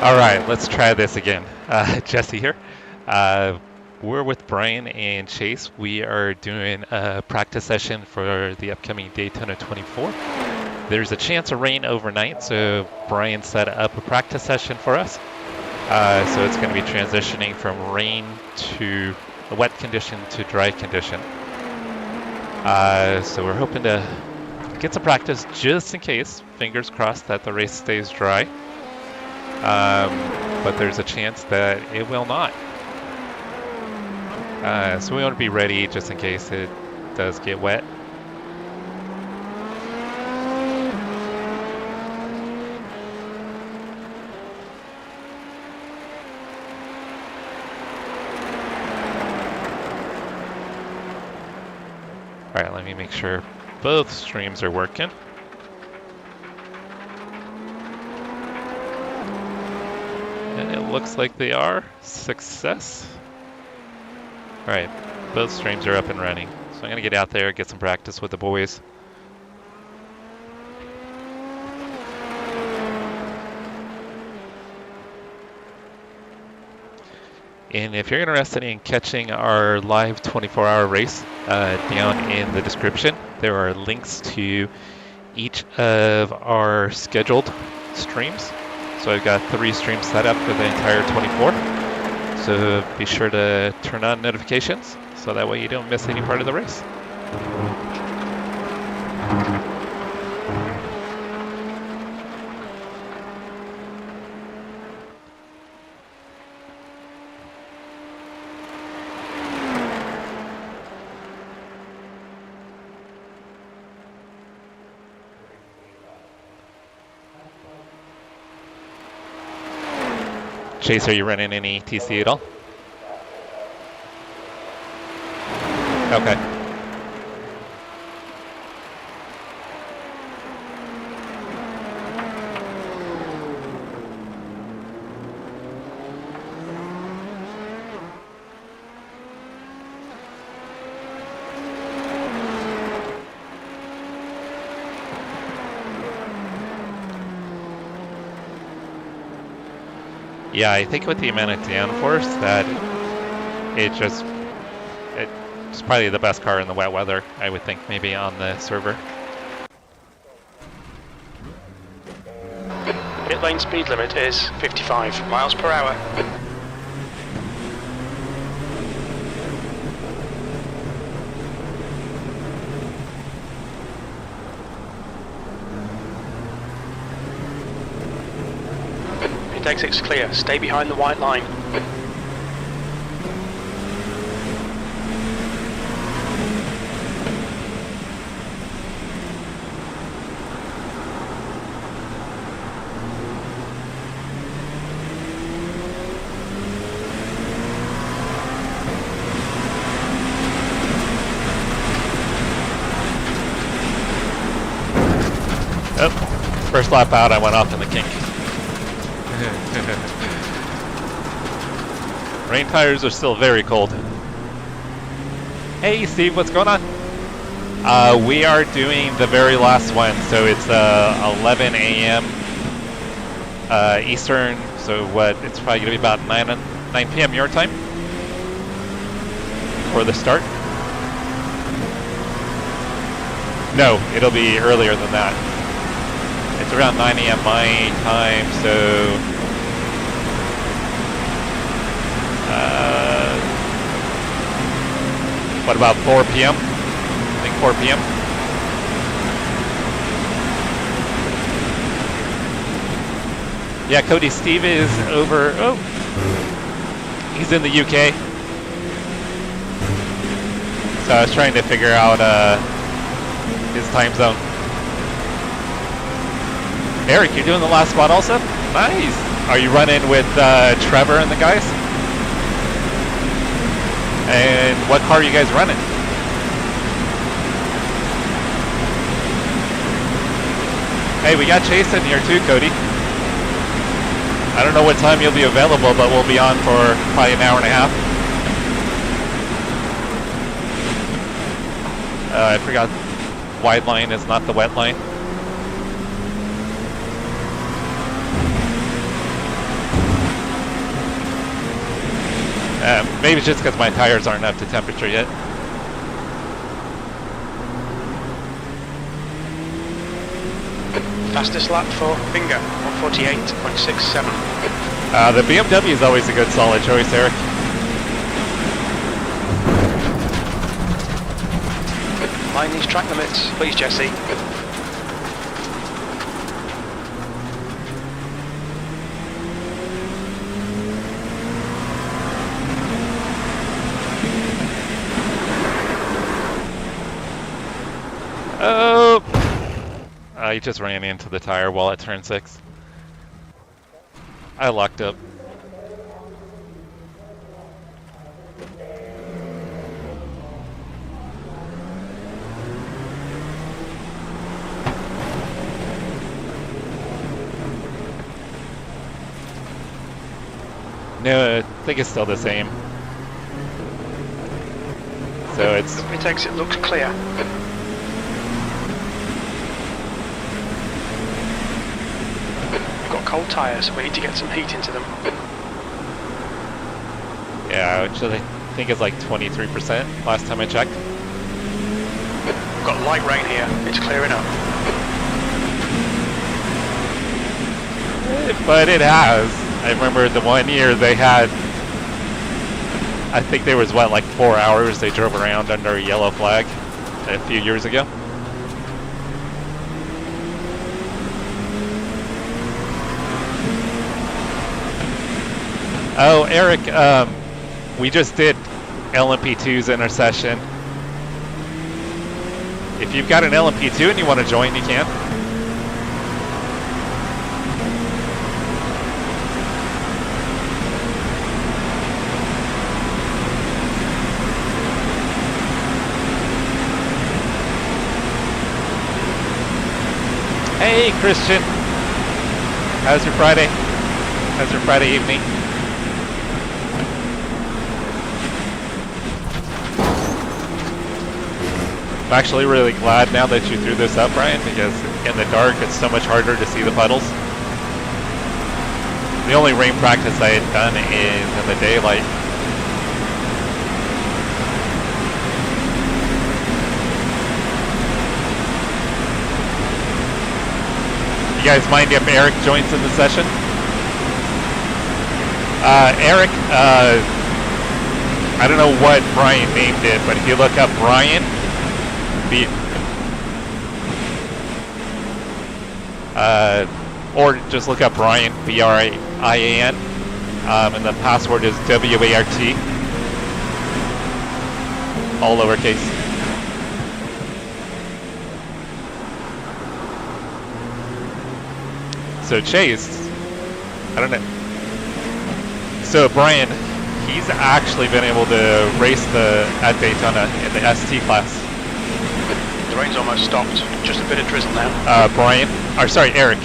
All right, let's try this again. Jesse here. We're with Brian and Chase. We are doing a practice session for the upcoming Daytona 24. There's a chance of rain overnight, so Brian set up a practice session for us. So it's going to be transitioning from rain to a wet condition to dry condition. So we're hoping to get some practice just in case. Fingers crossed that the race stays dry. But there's a chance that it will not. So we want to be ready just in case it does get wet. All right, let me make sure both streams are working. And it looks like they are. Success. All right, both streams are up and running. So I'm gonna get out there, get some practice with the boys. And if you're interested in catching our live 24-hour race, down in the description, there are links to each of our scheduled streams. So I've got 3 streams set up for the entire 24. So be sure to turn on notifications so that way you don't miss any part of the race. Chase, are you running any TC at all? Okay. Yeah, I think with the amount of downforce that it's probably the best car in the wet weather, I would think, maybe on the server. Pit lane speed limit is 55 miles per hour. Pit exit's clear, stay behind the white line. First lap out, I went off in the kink. Rain tires are still very cold. Hey Steve, what's going on? We are doing the very last one, so it's 11 a.m. Eastern, so what, it's probably going to be about 9 p.m. your time for the start? No, it'll be earlier than that. It's around 9 a.m. my time, so what about 4 p.m.? I think 4 p.m. Yeah, Cody, Steve is over, he's in the UK. So I was trying to figure out his time zone. Eric, you're doing the last spot also? Nice. Are you running with Trevor and the guys? And what car are you guys running? Hey, we got Chase in here too, Cody. I don't know what time you'll be available, but we'll be on for probably an hour and a half. I forgot, wide line is not the wet line. Maybe it's just because my tires aren't up to temperature yet. Fastest lap for Bingo, 148.67. The BMW is always a good solid choice, Eric. Mind these track limits, please, Jesse. Oh! I just ran into the tire while at turn 6. I locked up. No, I think it's still the same. So it's... The pit exit looks clear. We've got cold tyres, we need to get some heat into them. Yeah, actually, I think it's like 23% last time I checked. We've got light rain here, it's clearing up. But it has. I remember the one year they had, I think there was what, like 4 hours they drove around under a yellow flag a few years ago. Oh, Eric, we just did LMP2's intercession. If you've got an LMP2 and you want to join, you can. Hey, Christian. How's your Friday? How's your Friday evening? I'm actually really glad now that you threw this up, Brian, because in the dark it's so much harder to see the puddles. The only rain practice I had done is in the daylight. You guys mind if Eric joins in the session? Eric, I don't know what Brian named it, but if you look up Brian, or just look up Brian, B-R-I-A-N, and the password is W-A-R-T, all lowercase. So Chase, I don't know. So Brian, he's actually been able to race at Daytona in the ST class. The rain's almost stopped, just a bit of drizzle now. Brian, or sorry, Eric.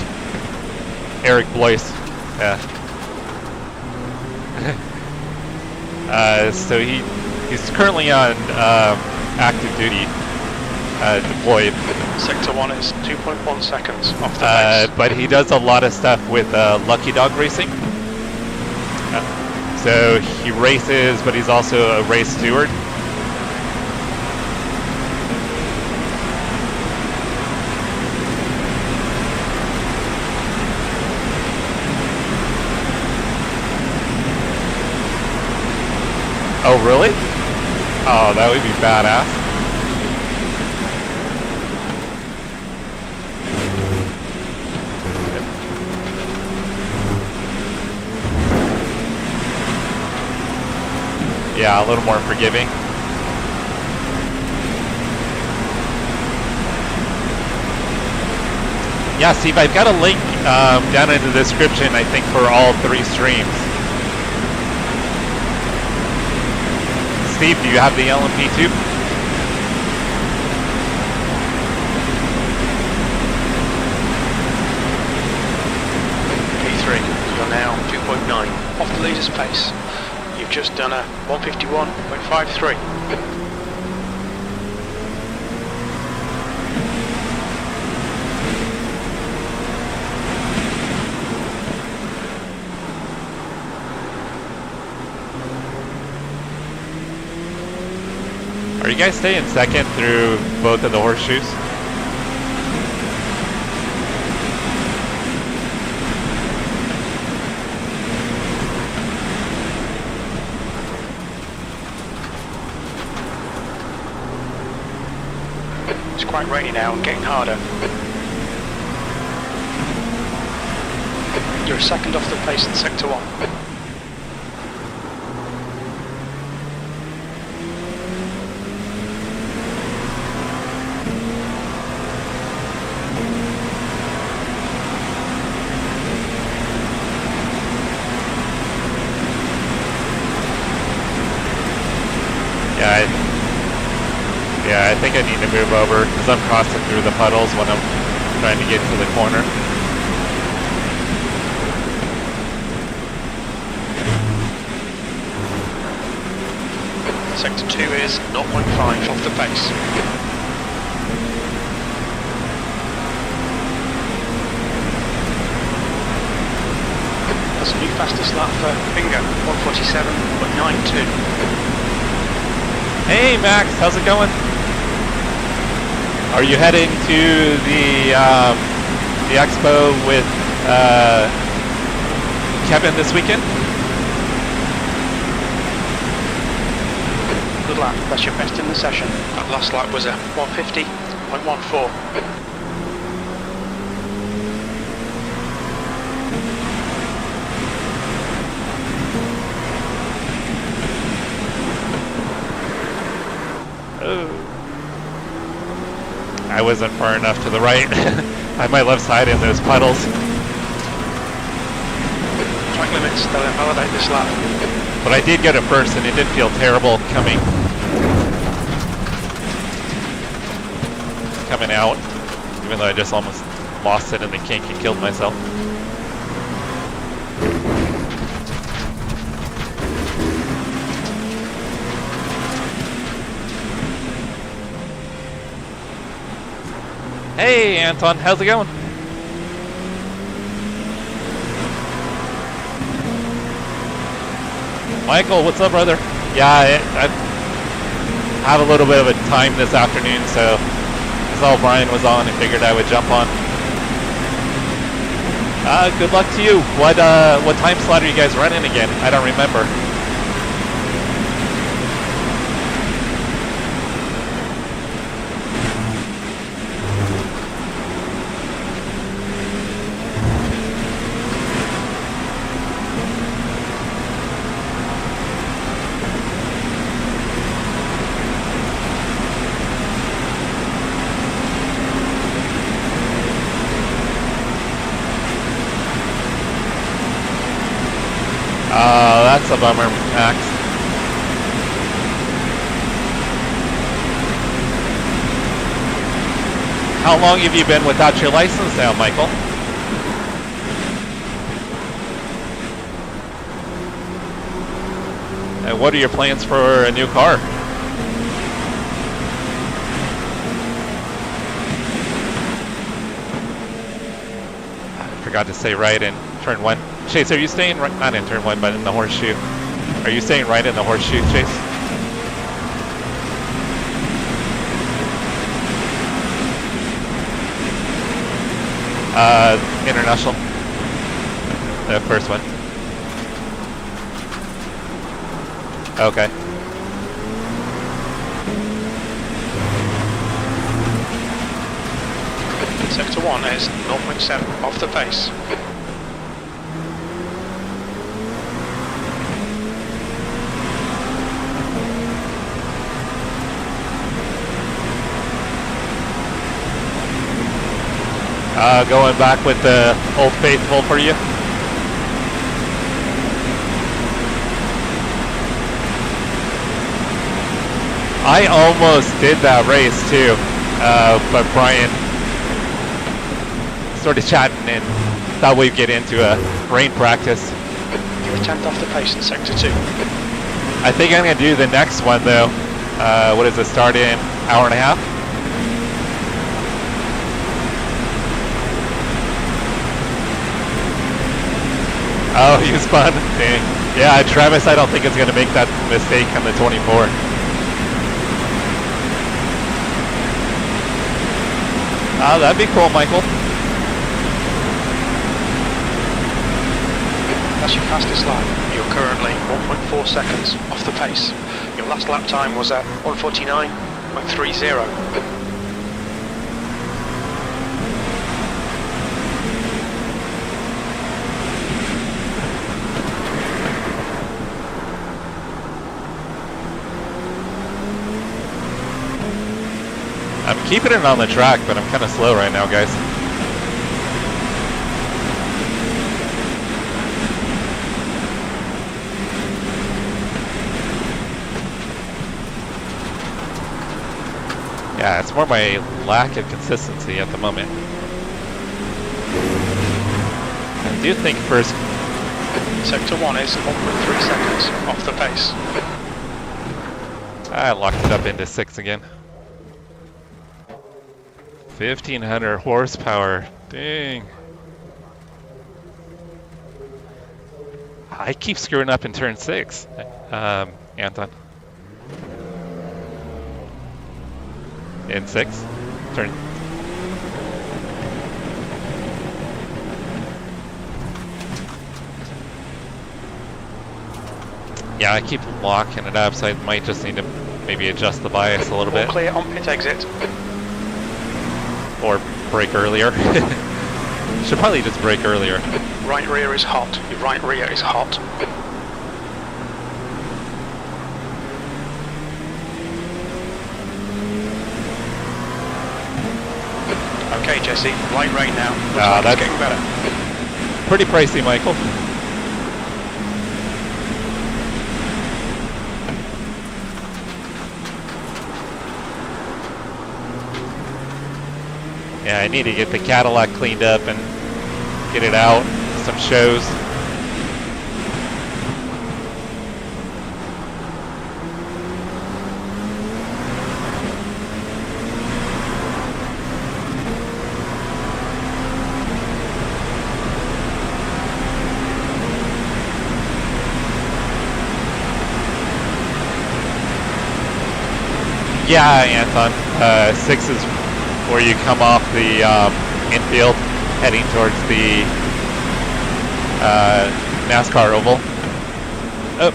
Eric Blois. Yeah. So he's currently on active duty, deployed. Sector 1 is 2.1 seconds off the base. But he does a lot of stuff with Lucky Dog Racing. So he races, but he's also a race steward. Oh, really? Oh, that would be badass. Yeah, a little more forgiving. Yeah, Steve, I've got a link down in the description, I think, for all 3 streams. Steve, do you have the LMP2? P3, you're now 2.9 off the leader's pace. You've just done a 151.53. Are you guys staying second through both of the horseshoes? It's quite rainy now and getting harder. You're a second off the pace in sector 1. Yeah, I think I need to move over because I'm crossing through the puddles when I'm trying to get to the corner. Sector 2 is 0.5 off the pace. That's a new fastest lap for Bingo, 147.92. Hey Max, how's it going? Are you heading to the expo with Kevin this weekend? Good lap, that's your best in the session. That last lap was a 150.14. I wasn't far enough to the right. On my left side in those puddles. Track limits, they'll invalidate this lap. But I did get it first and it did feel terrible coming out. Even though I just almost lost it in the kink and killed myself. Hey Anton, how's it going? Michael, what's up, brother? Yeah, I have a little bit of a time this afternoon, so I saw Brian was on and figured I would jump on. Good luck to you. What time slot are you guys running again? I don't remember. That's a bummer, Max. How long have you been without your license now, Michael? And what are your plans for a new car? I forgot to say right in turn 1. Chase, are you staying right, not in turn 1, but in the horseshoe? Are you staying right in the horseshoe, Chase? International. The first one. Okay. Sector 1 is 0.7 off the pace. Going back with the Old Faithful for you. I almost did that race too, but Brian started chatting and thought we'd get into a rain practice. You're a 10th off the pace in Sector 2. I think I'm going to do the next one though. What is it, start in hour and a half? Oh, he was fun. Dang. Yeah, Travis, I don't think is going to make that mistake on the 24. Oh, that'd be cool, Michael. That's your fastest lap. You're currently 1.4 seconds off the pace. Your last lap time was at 1:49.30. I'm keeping it on the track, but I'm kind of slow right now, guys. Yeah, it's more my lack of consistency at the moment. I do think first... Sector 1 is 1.3 seconds off the pace. I locked it up into 6 again. 1,500 horsepower. Dang. I keep screwing up in turn 6, Anton. In 6? Turn. Yeah, I keep locking it up, so I might just need to maybe adjust the bias a little bit. Clear on pit exit. Or brake earlier. Should probably just brake earlier. Right rear is hot. Your right rear is hot. Okay, Jesse. Light rain now. Looks like that's it's getting better. Pretty pricey, Michael. Yeah, I need to get the Cadillac cleaned up and get it out. Some shows. Yeah, Anton. 6 is where you come off the infield, heading towards the NASCAR oval. Oh.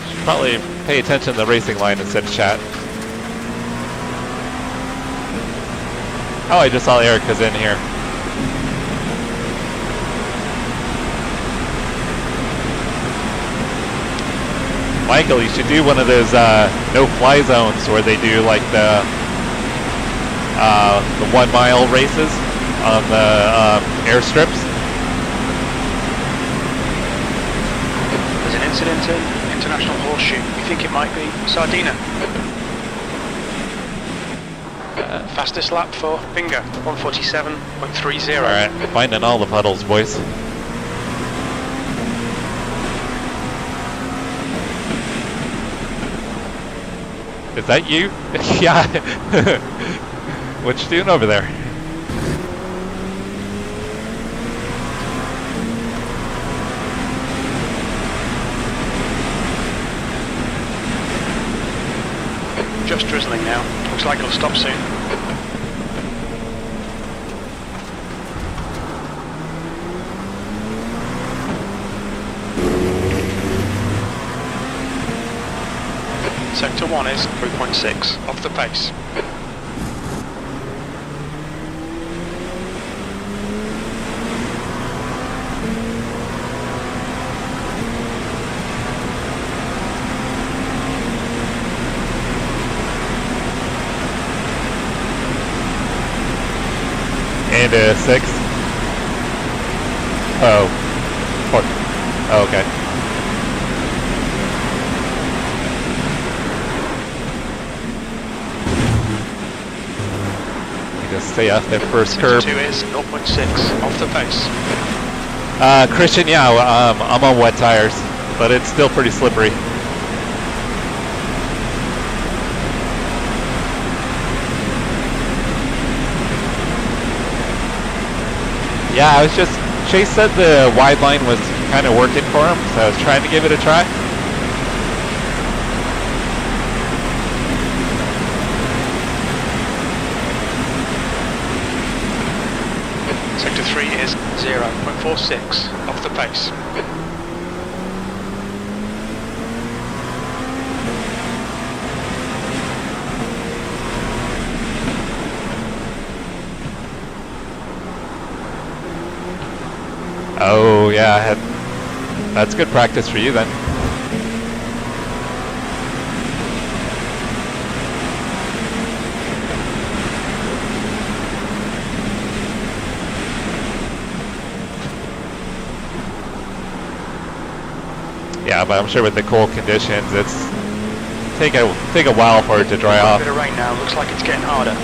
Should probably pay attention to the racing line instead of chat. Oh, I just saw Erica's in here. Michael, you should do one of those no-fly zones where they do like the 1 mile races on the airstrips. There's an incident in International Horseshoe. You think it might be Sardinia? Fastest lap for Bingo, 1:47.30. All right, finding all the puddles, boys. Is that you? Yeah. What you doing over there? Just drizzling now. Looks like it'll stop soon. Sector 1 is 3.6 off the pace. And 6. Oh. Oh, okay. Just stay off that first curb. 2 is 0.6 off the pace. Christian, yeah, I'm on wet tires, but it's still pretty slippery. Yeah, Chase said the wide line was kind of working for him, so I was trying to give it a try. 3 is 0.46 off the pace. Oh yeah, that's good practice for you then. Yeah, but I'm sure with the cold conditions, it's take a while for it to dry off. A bit of rain now. Looks like it's getting harder.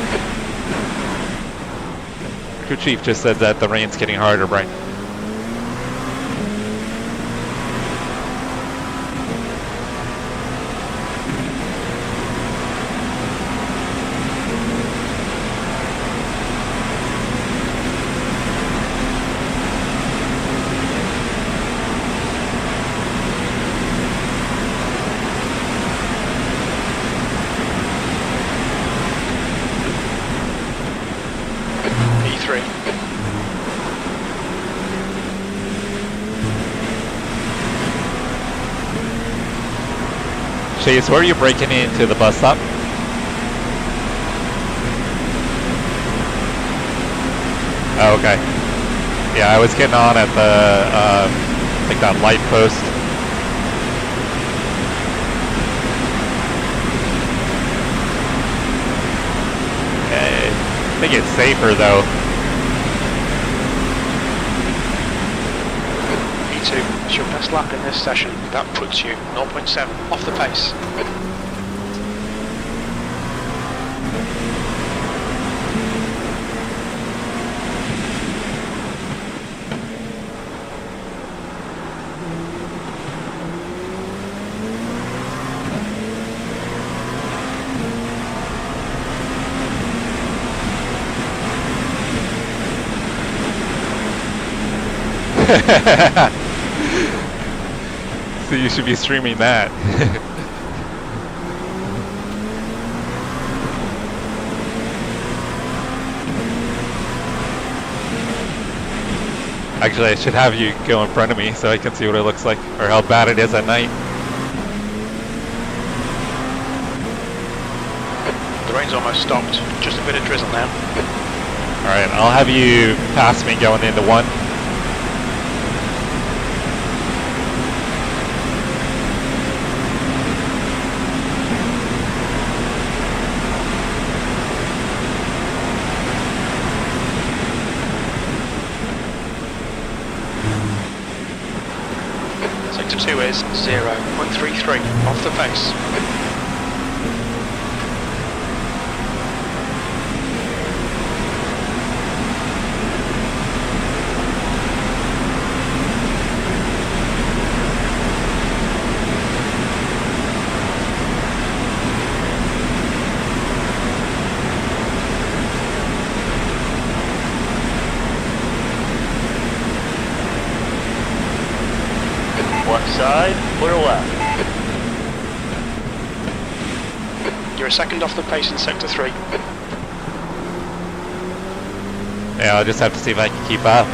Crew chief just said that the rain's getting harder, Brian. Chase, where are you breaking into the bus stop? Oh, okay. Yeah, I was getting on at the, like that light post. I think it's safer though. P2, it's your best lap in this session. That puts you 0.7 off the pace. So you should be streaming that. Actually, I should have you go in front of me so I can see what it looks like, or how bad it is at night. The rain's almost stopped, just a bit of drizzle now. Alright, I'll have you pass me going into one. Sector 2 is 0.33 off the pace. Side or left? You're a second off the pace in Sector 3. Yeah, I'll just have to see if I can keep up.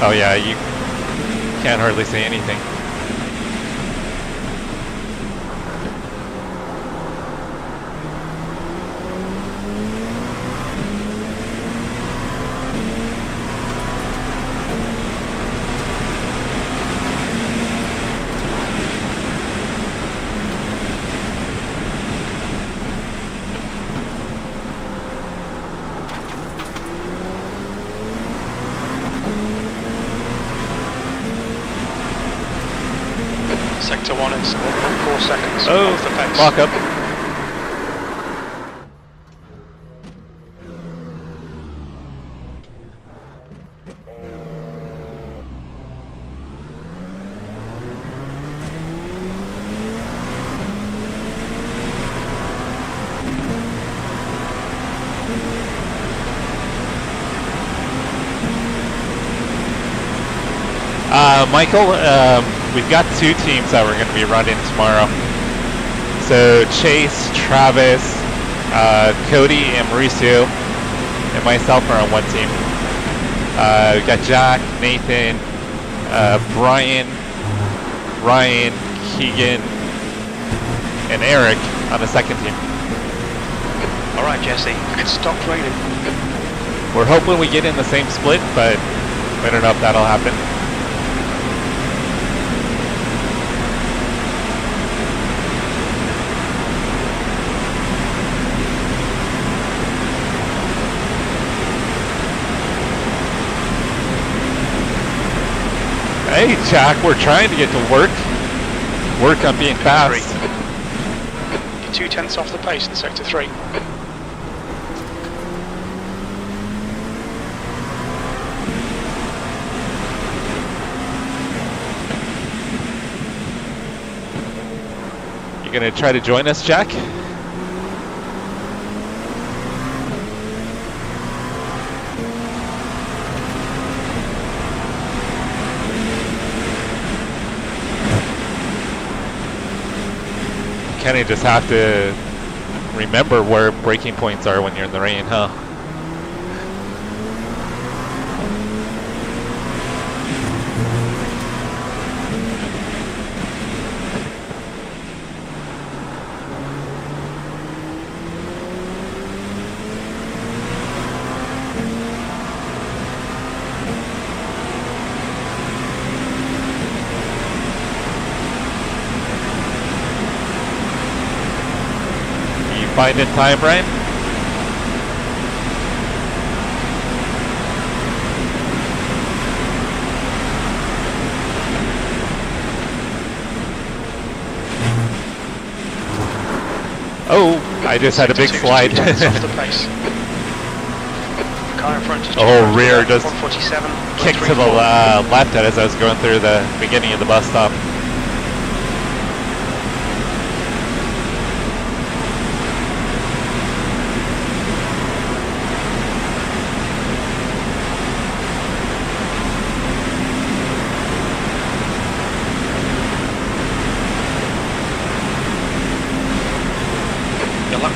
Oh yeah, you can't hardly see anything. Sector 1 is 1.4 seconds Oh, off the pace. lock up. Michael, we've got two teams that we're going to be running tomorrow. So Chase, Travis, Cody, and Mauricio, and myself are on one team. We got Jack, Nathan, Brian, Ryan, Keegan, and Eric on the second team. All right, Jesse, it's stop raining. We're hoping we get in the same split, but I don't know if that'll happen. Hey, Jack, we're trying to get to work. Work on being fast. You're 0.2 off the pace in sector 3. You gonna try to join us, Jack? Kind of just have to remember where braking points are when you're in the rain, huh? Find in time, Brian? Oh, I just had a big slide. Off the pace. Car in front is oh, rear just 147. kicked to the left as I was going through the beginning of the bus stop.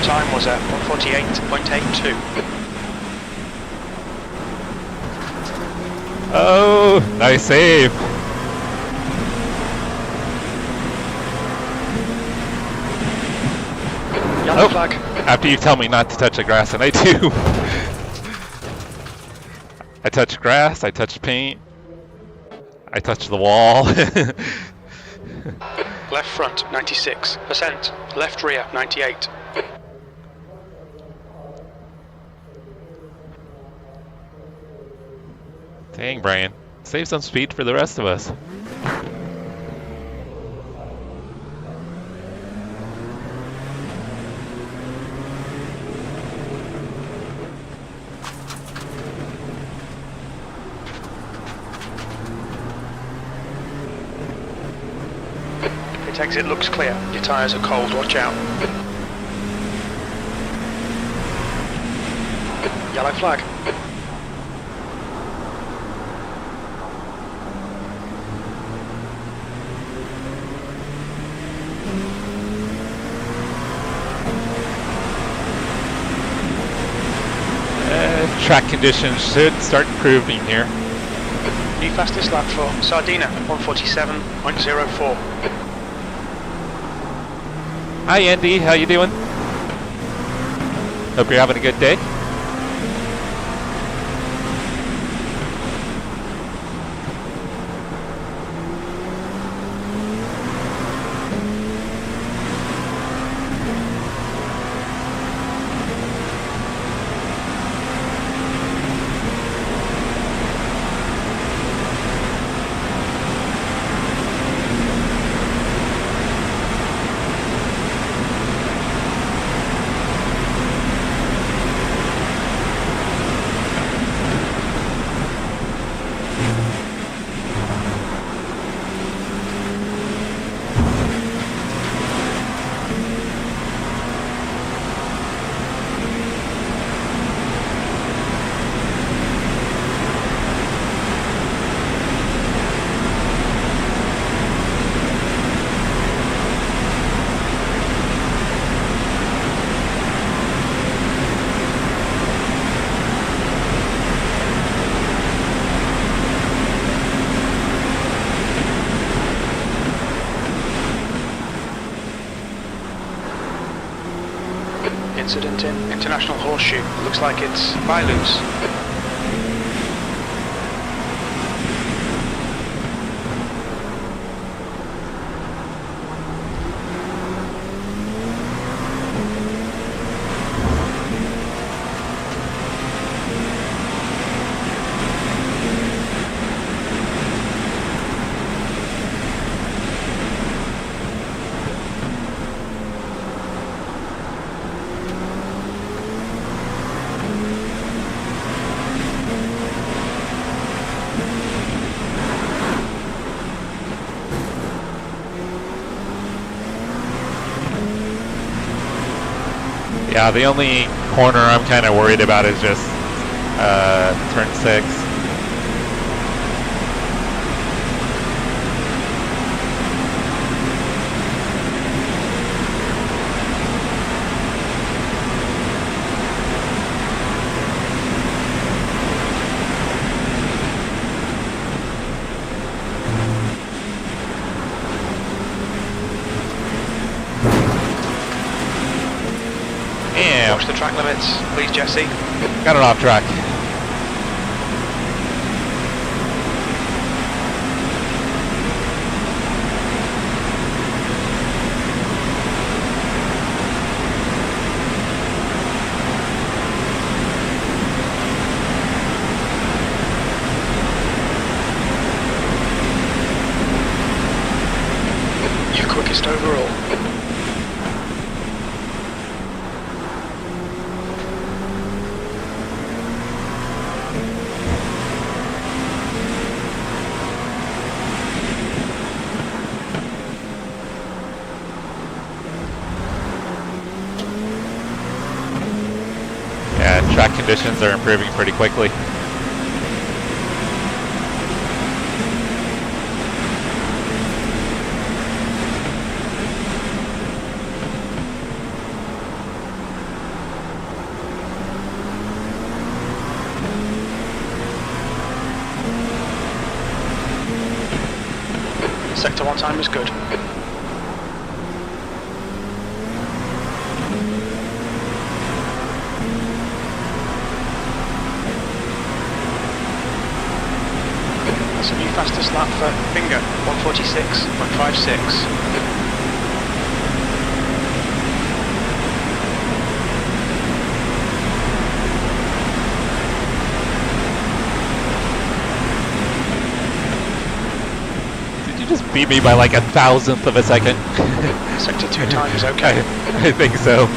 Time was at 148.82. Oh, nice save. Yellow flag. After you tell me not to touch the grass, and I do. I touch grass, I touch paint, I touch the wall. Left front 96%, left rear 98. Dang, Brian. Save some speed for the rest of us. Pit exit looks clear. Your tyres are cold, watch out. Yellow flag. Track conditions should start improving here. New fastest lap for Sardina, 147.04. Hi Andy, how you doing? Hope you're having a good day. incident in International Horseshoe. Looks like it's by loose. Yeah, the only corner I'm kind of worried about is just turn 6. Watch the track limits, please, Jesse. Got it off track. You're quickest overall. Track conditions are improving pretty quickly. Sector 1 time is good. That's a new fastest lap for Finger, 146.56. Just beat me by like 1,000th of a second. Sector 2 time is okay. I think so.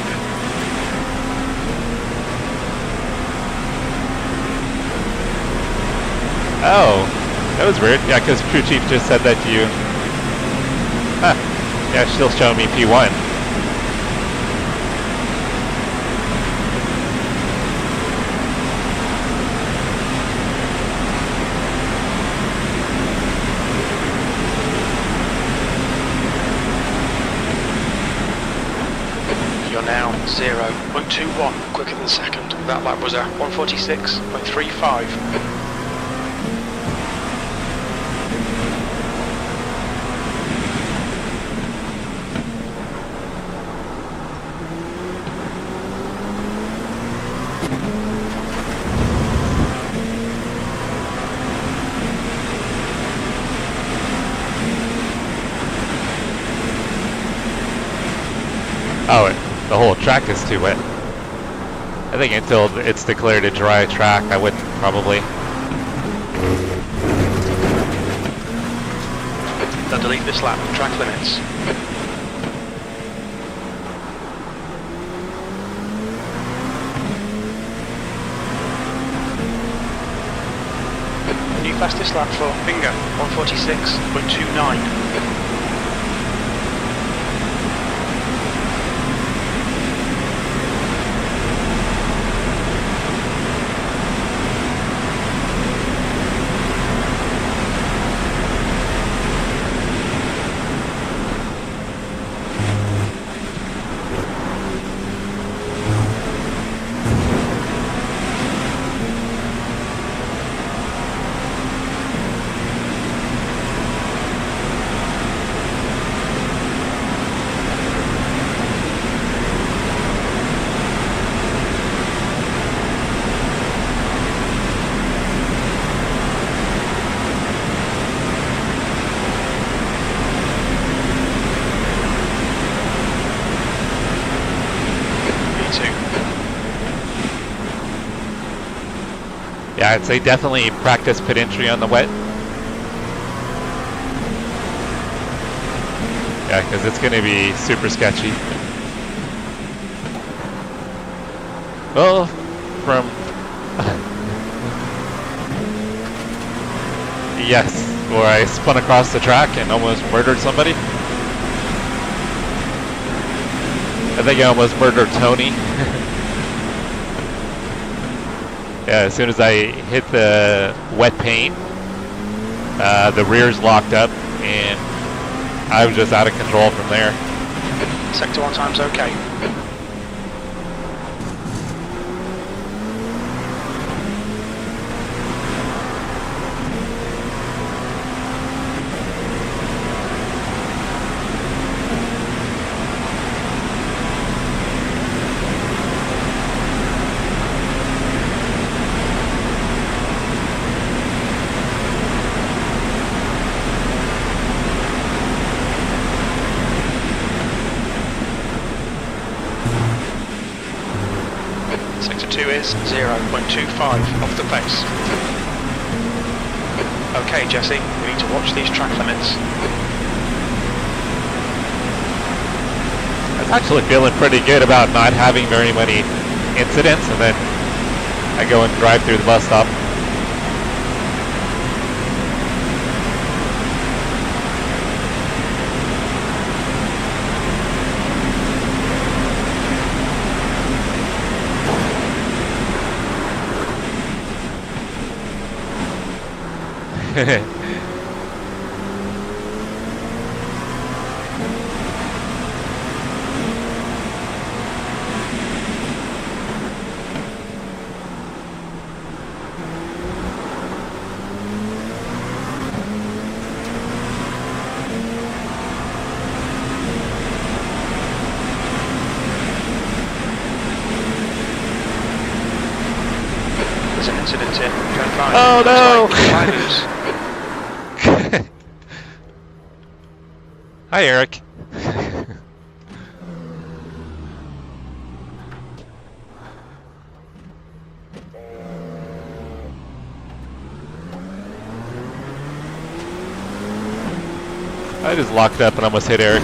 Oh, that was weird. Yeah, because crew chief just said that you... Huh. Yeah, she's still showing me P1. Now 0.21 quicker than second. That lap was a 146.35. Oh, the whole track is too wet. I think until it's declared a dry track, I wouldn't probably. They'll delete this lap, track limits. New fastest lap for Finger, 146.29. Yeah, I'd say definitely practice pit entry on the wet. Yeah, because it's going to be super sketchy. Well, from... yes, where I spun across the track and almost murdered somebody. I think I almost murdered Tony. Yeah, as soon as I hit the wet paint, the rears locked up and I was just out of control from there. Sector 1 time's okay. Sector 2 is 0.25 off the pace. Okay, Jesse, we need to watch these track limits. I was actually feeling pretty good about not having very many incidents, and then I go and drive through the bus stop. There's an incident here. Turn 5. Oh no! Hi, Eric. I just locked up and almost hit Eric.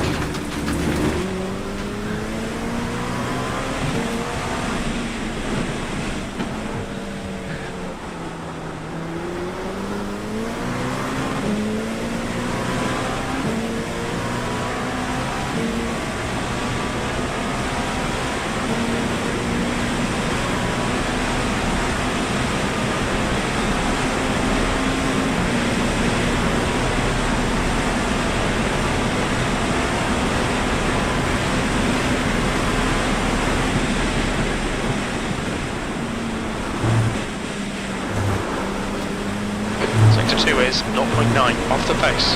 Sector 2 is 0.9 off the pace.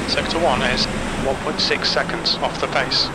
Sector 1 is 1.6 seconds off the pace.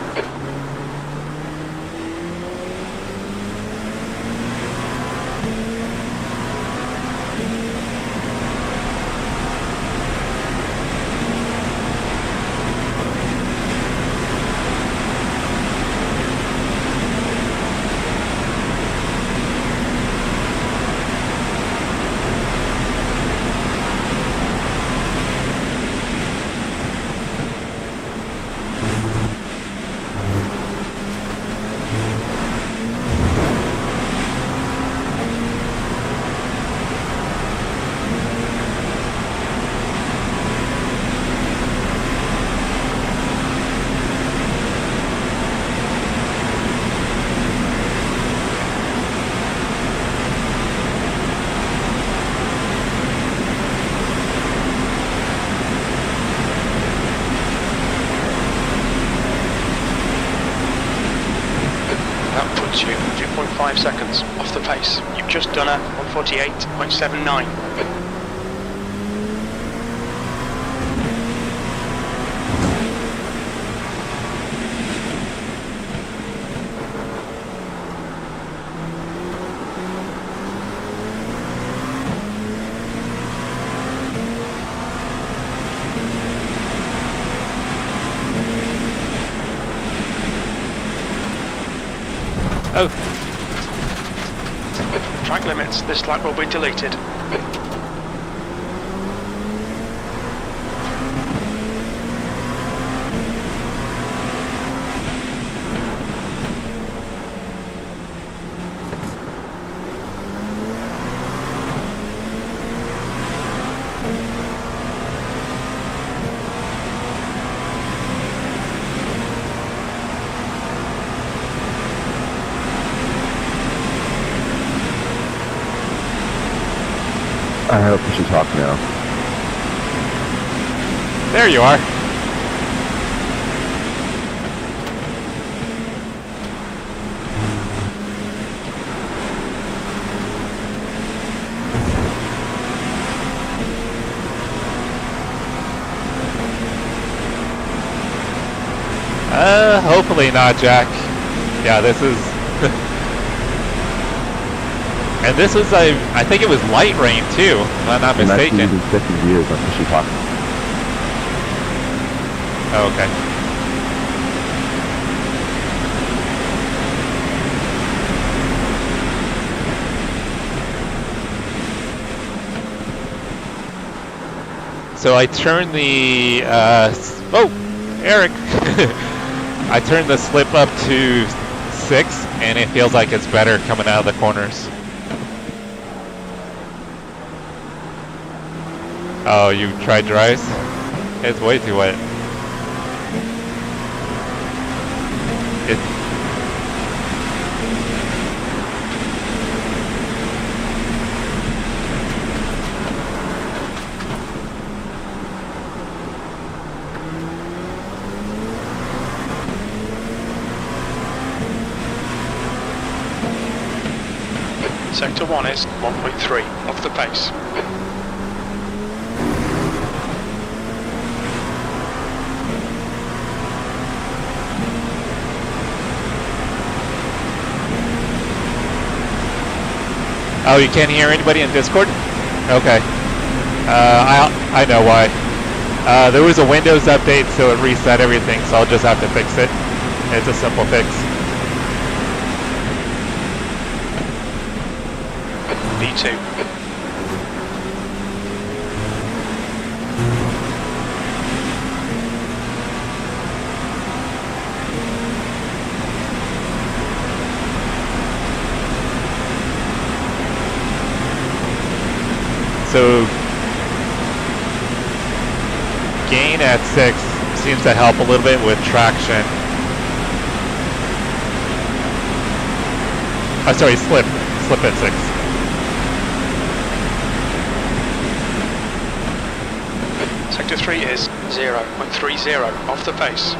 5 seconds off the pace. You've just done a 148.79. Oh, Track limits, this lap will be deleted. I hope we should talk now. there you are. Hopefully not, Jack. Yeah, this is... And this was, I think it was light rain too, if I'm not mistaken. 50 years on Fishy Talk. Oh, okay. So I turned the, oh, Eric. I turned the slip up to 6, and it feels like it's better coming out of the corners. Oh, you tried dries? It's way too wet. Sector 1 is 1.3 off the pace. Oh, you can't hear anybody in Discord? Okay. I know why. There was a Windows update, so it reset everything, so I'll just have to fix it. It's a simple fix. V2. So gain at 6 seems to help a little bit with traction. Oh, sorry, slip at 6. Sector 3 is 0.30 off the pace.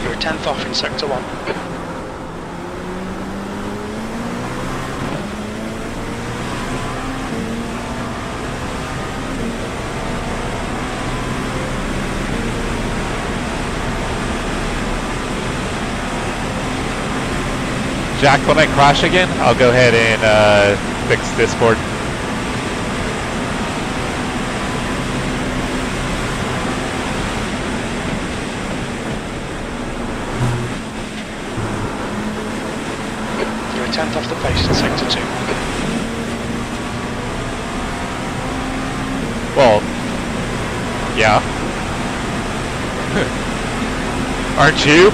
You're 10th off in Sector 1. Jack, when I crash again, I'll go ahead and fix Discord. You're 10th off the pace in Sector 2. Well, yeah. Aren't you?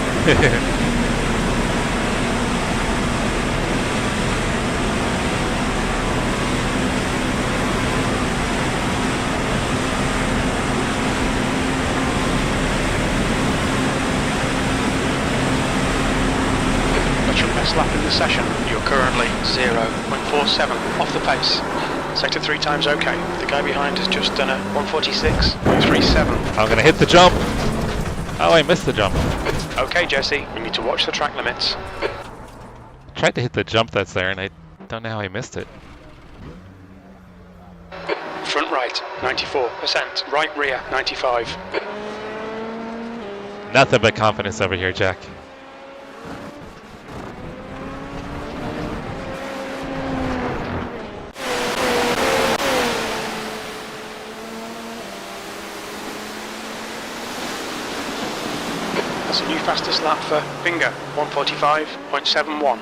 That's your best lap in the session. You're currently 0.47 off the pace. Sector 3 times okay. The guy behind has just done a 146.37. I'm gonna hit the jump. Oh, I missed the jump. Okay, Jesse, we need to watch the track limits. Tried to hit the jump that's there, and I don't know how I missed it. Front right, 94%. Right rear, 95. Nothing but confidence over here, Jack. That's a new fastest lap for Finger, 145.71.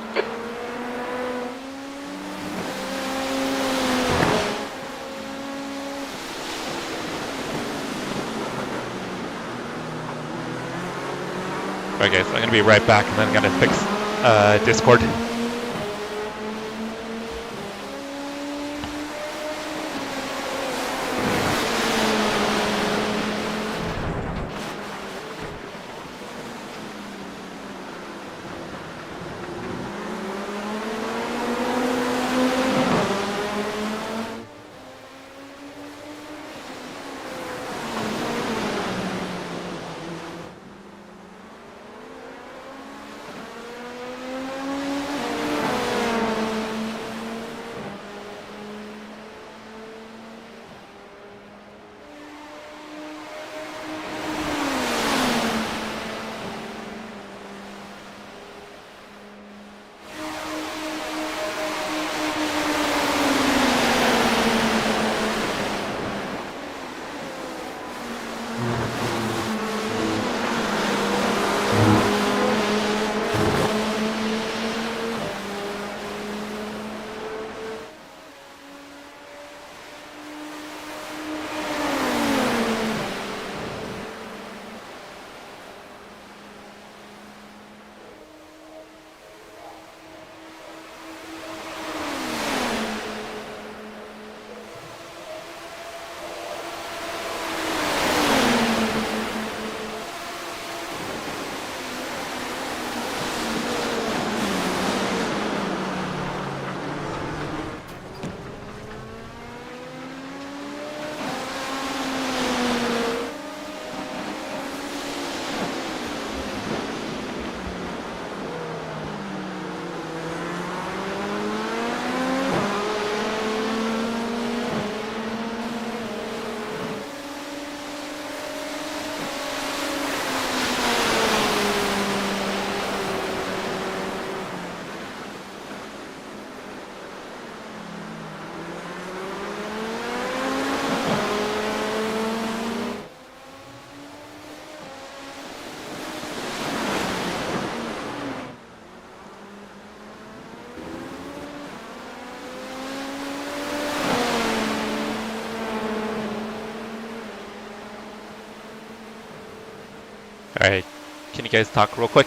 Alright guys, I'm gonna be right back and then I'm gonna fix Discord. Alright, can you guys talk real quick?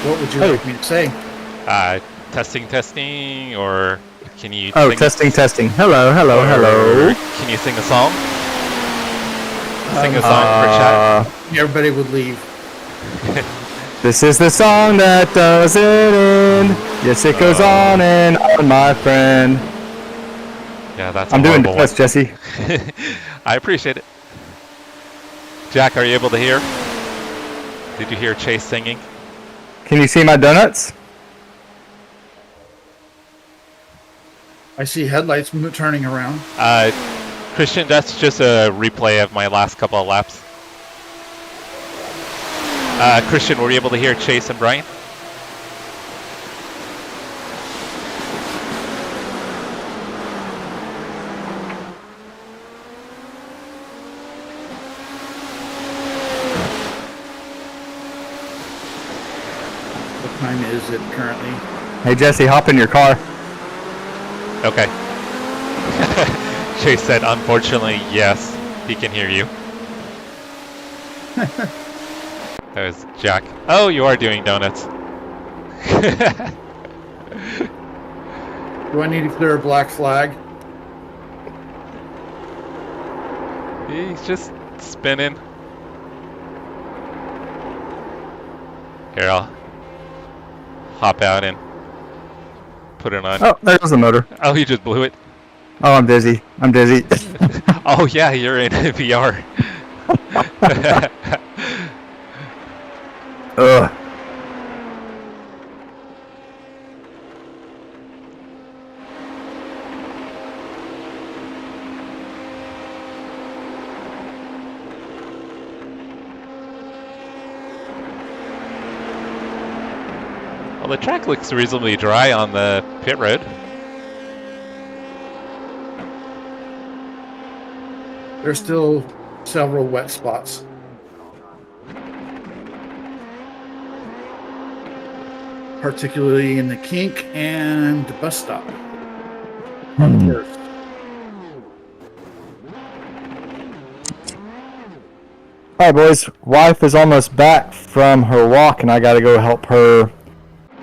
What would you like me to say? Testing, or can you Oh, sing, testing. Hello. Can you sing a song? Sing a song for chat? Everybody would leave. This is the song that doesn't end. Yes, it goes on and on, my friend. Yeah, that's I'm doing the horrible best, Jesse. I appreciate it. Jack, are you able to hear? Did you hear Chase singing? Can you see my donuts? I see headlights turning around. Christian, that's just a replay of my last couple of laps. Christian, were you able to hear Chase and Brian? What time is it currently? Hey, Jesse, hop in your car. Okay. Chase said, unfortunately, yes, he can hear you. That was Jack. Oh, you are doing donuts. Do I need to clear a black flag? He's just spinning. Here, I'll hop out and put it on. Oh, there goes the motor. Oh, he just blew it. Oh, I'm dizzy. I'm dizzy. Oh, yeah, you're in VR. Ugh. Well, the track looks reasonably dry on the pit road. There's still several wet spots. Particularly in the kink and the bus stop. On the first. Alright, boys. Wife is almost back from her walk, and I gotta go help her.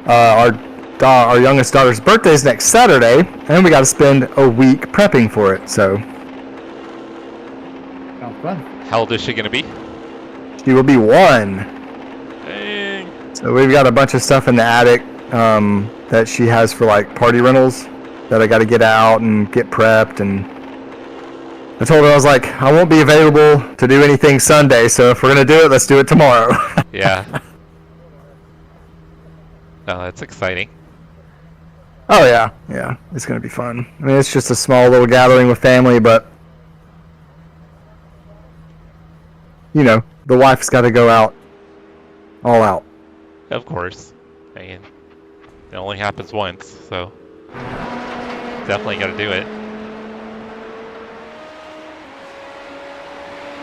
Our youngest daughter's birthday is next Saturday, and we gotta spend a week prepping for it, so. Sounds fun. How old is she going to be? She will be 1. Dang. So we've got a bunch of stuff in the attic that she has for like party rentals that I got to get out and get prepped. And I told her, I was like, I won't be available to do anything Sunday, so if we're going to do it, let's do it tomorrow. Yeah. Oh, that's exciting. Oh yeah, yeah, it's going to be fun. I mean, it's just a small little gathering with family, but you know, the wife's got to go out, all out. Of course. I mean, it only happens once, so definitely got to do it.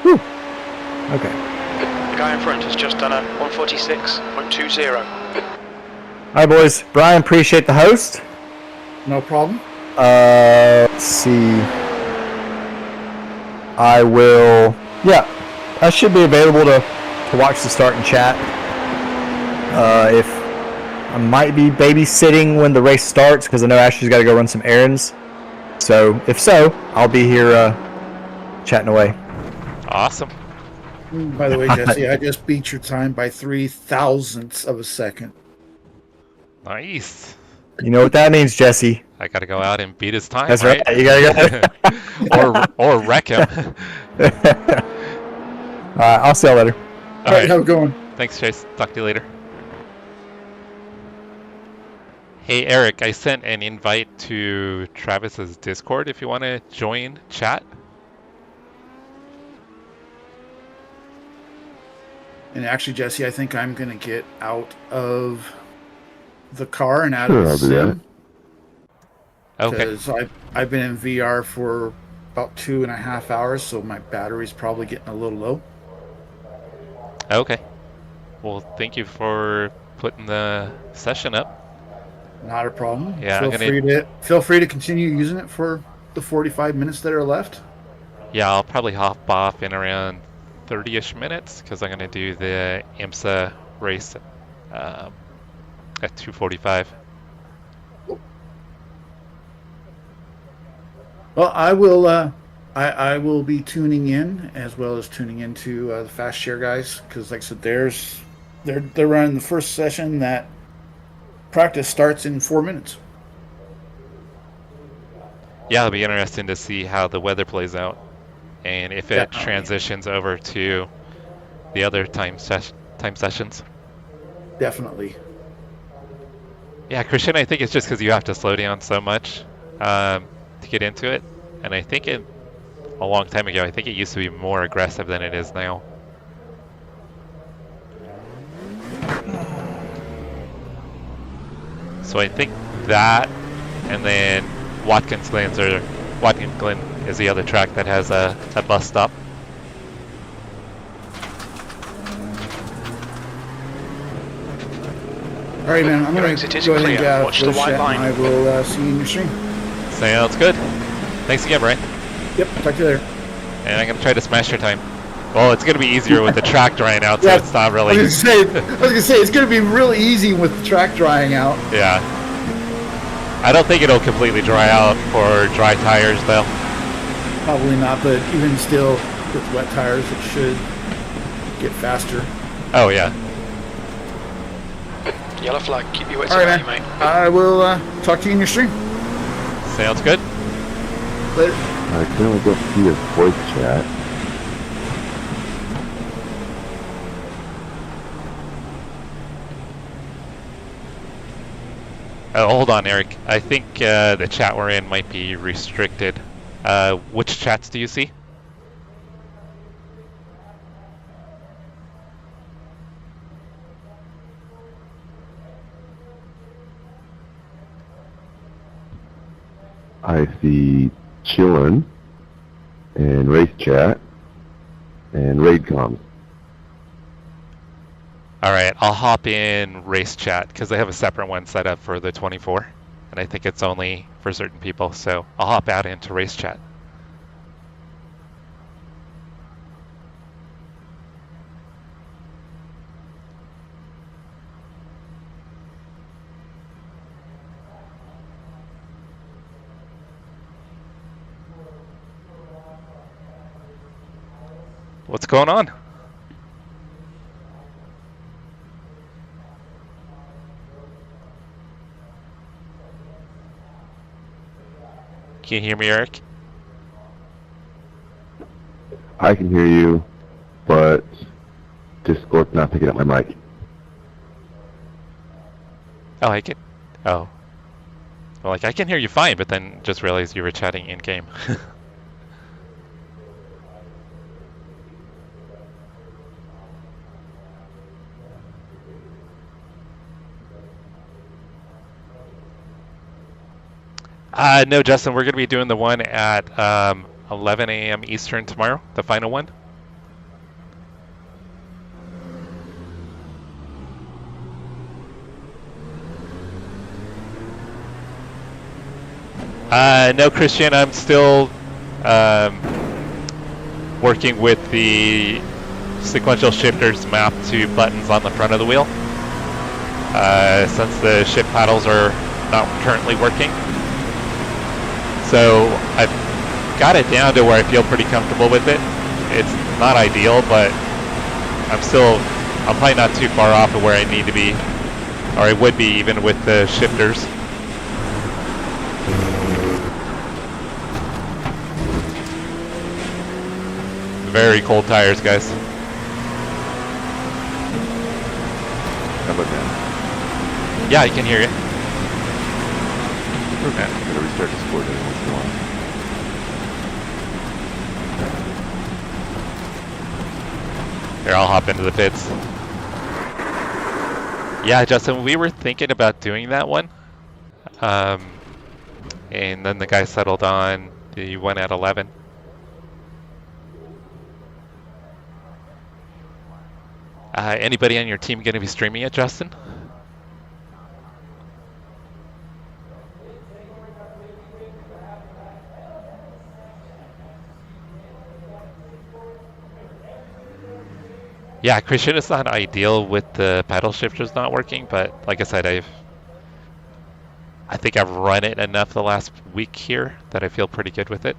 Whew. Okay. The guy in front has just done a 146.20. All right, boys. Brian, appreciate the host. No problem. Let's see. I will. Yeah, I should be available to watch the start and chat. If I might be babysitting when the race starts, because I know Ashley's got to go run some errands. So if so, I'll be here chatting away. Awesome. By the way, Jesse, I just beat your time by 0.003 of a second. Nice. You know what that means, Jesse? I got to go out and beat his time. That's right. You gotta go. or wreck him. All right, I'll see you later. All right, have a good one. Thanks, Chase. Talk to you later. Hey, Eric, I sent an invite to Travis's Discord if you want to join chat. And actually, Jesse, I think I'm going to get out of the car and out Sure, of I'll the do that. sim. Okay. Because I've been in VR for about 2.5 hours, so my battery's probably getting a little low. Okay. Well, thank you for putting the session up. Not a problem. Yeah, Feel free to continue using it for the 45 minutes that are left. Yeah, I'll probably hop off in around 30-ish minutes because I'm going to do the IMSA race at 2:45. Well, I will. I will be tuning in as well as tuning into the Fast Share guys because, like I said, they're running the first session that practice starts in 4 minutes. Yeah, it'll be interesting to see how the weather plays out and if it transitions over to the other time sessions. Definitely. Yeah, Christian, I think it's just because you have to slow down so much to get into it. And I think a long time ago, I think it used to be more aggressive than it is now. So I think that, and then Watkins Glen is the other track that has a bus stop. All right, man. I'm going exit to is go ahead and clear. get out Watch of the this white chat, line. and I will see you in your stream. Sounds good. Thanks again, Brian. Yep. Talk to you later. And I'm going to try to smash your time. Well, it's going to be easier with the track drying out, so Yeah, it's not I really. was gonna say it's gonna be really easy with the track drying out. Yeah. I don't think it'll completely dry out for dry tires, though. Probably not, but even still, with wet tires, it should get faster. Oh, yeah. Yellow flag, keep your wits All right, about you, man. mate. I will talk to you in your stream. Sounds good. Later. I can only go see his voice chat. Oh, hold on, Eric. I think the chat we're in might be restricted. Which chats do you see? I see chillin' and race chat and raid comms. All right, I'll hop in race chat because they have a separate one set up for the 24, and I think it's only for certain people. So I'll hop out into race chat. What's going on? Can you hear me, Eric? I can hear you, but Discord's not picking up my mic. Oh, I can. Oh. Well, like I can hear you fine, but then just realized you were chatting in game. No, Justin, we're going to be doing the one at 11 a.m. Eastern tomorrow, the final one. No, Christian, I'm still working with the sequential shifters mapped to buttons on the front of the wheel. Since the shift paddles are not currently working. So I've got it down to where I feel pretty comfortable with it. It's not ideal, but I'm probably not too far off of where I need to be, or I would be even with the shifters. Very cold tires, guys. How about now? Yeah, I can hear you. Okay. I'm gonna restart Discord every once in a while. Here, I'll hop into the pits. Yeah, Justin, we were thinking about doing that one. And then the guy settled on the one at 11. Anybody on your team going to be streaming it, Justin? Yeah, Christian, it's not ideal with the paddle shifters not working, but like I said, I think I've run it enough the last week here that I feel pretty good with it.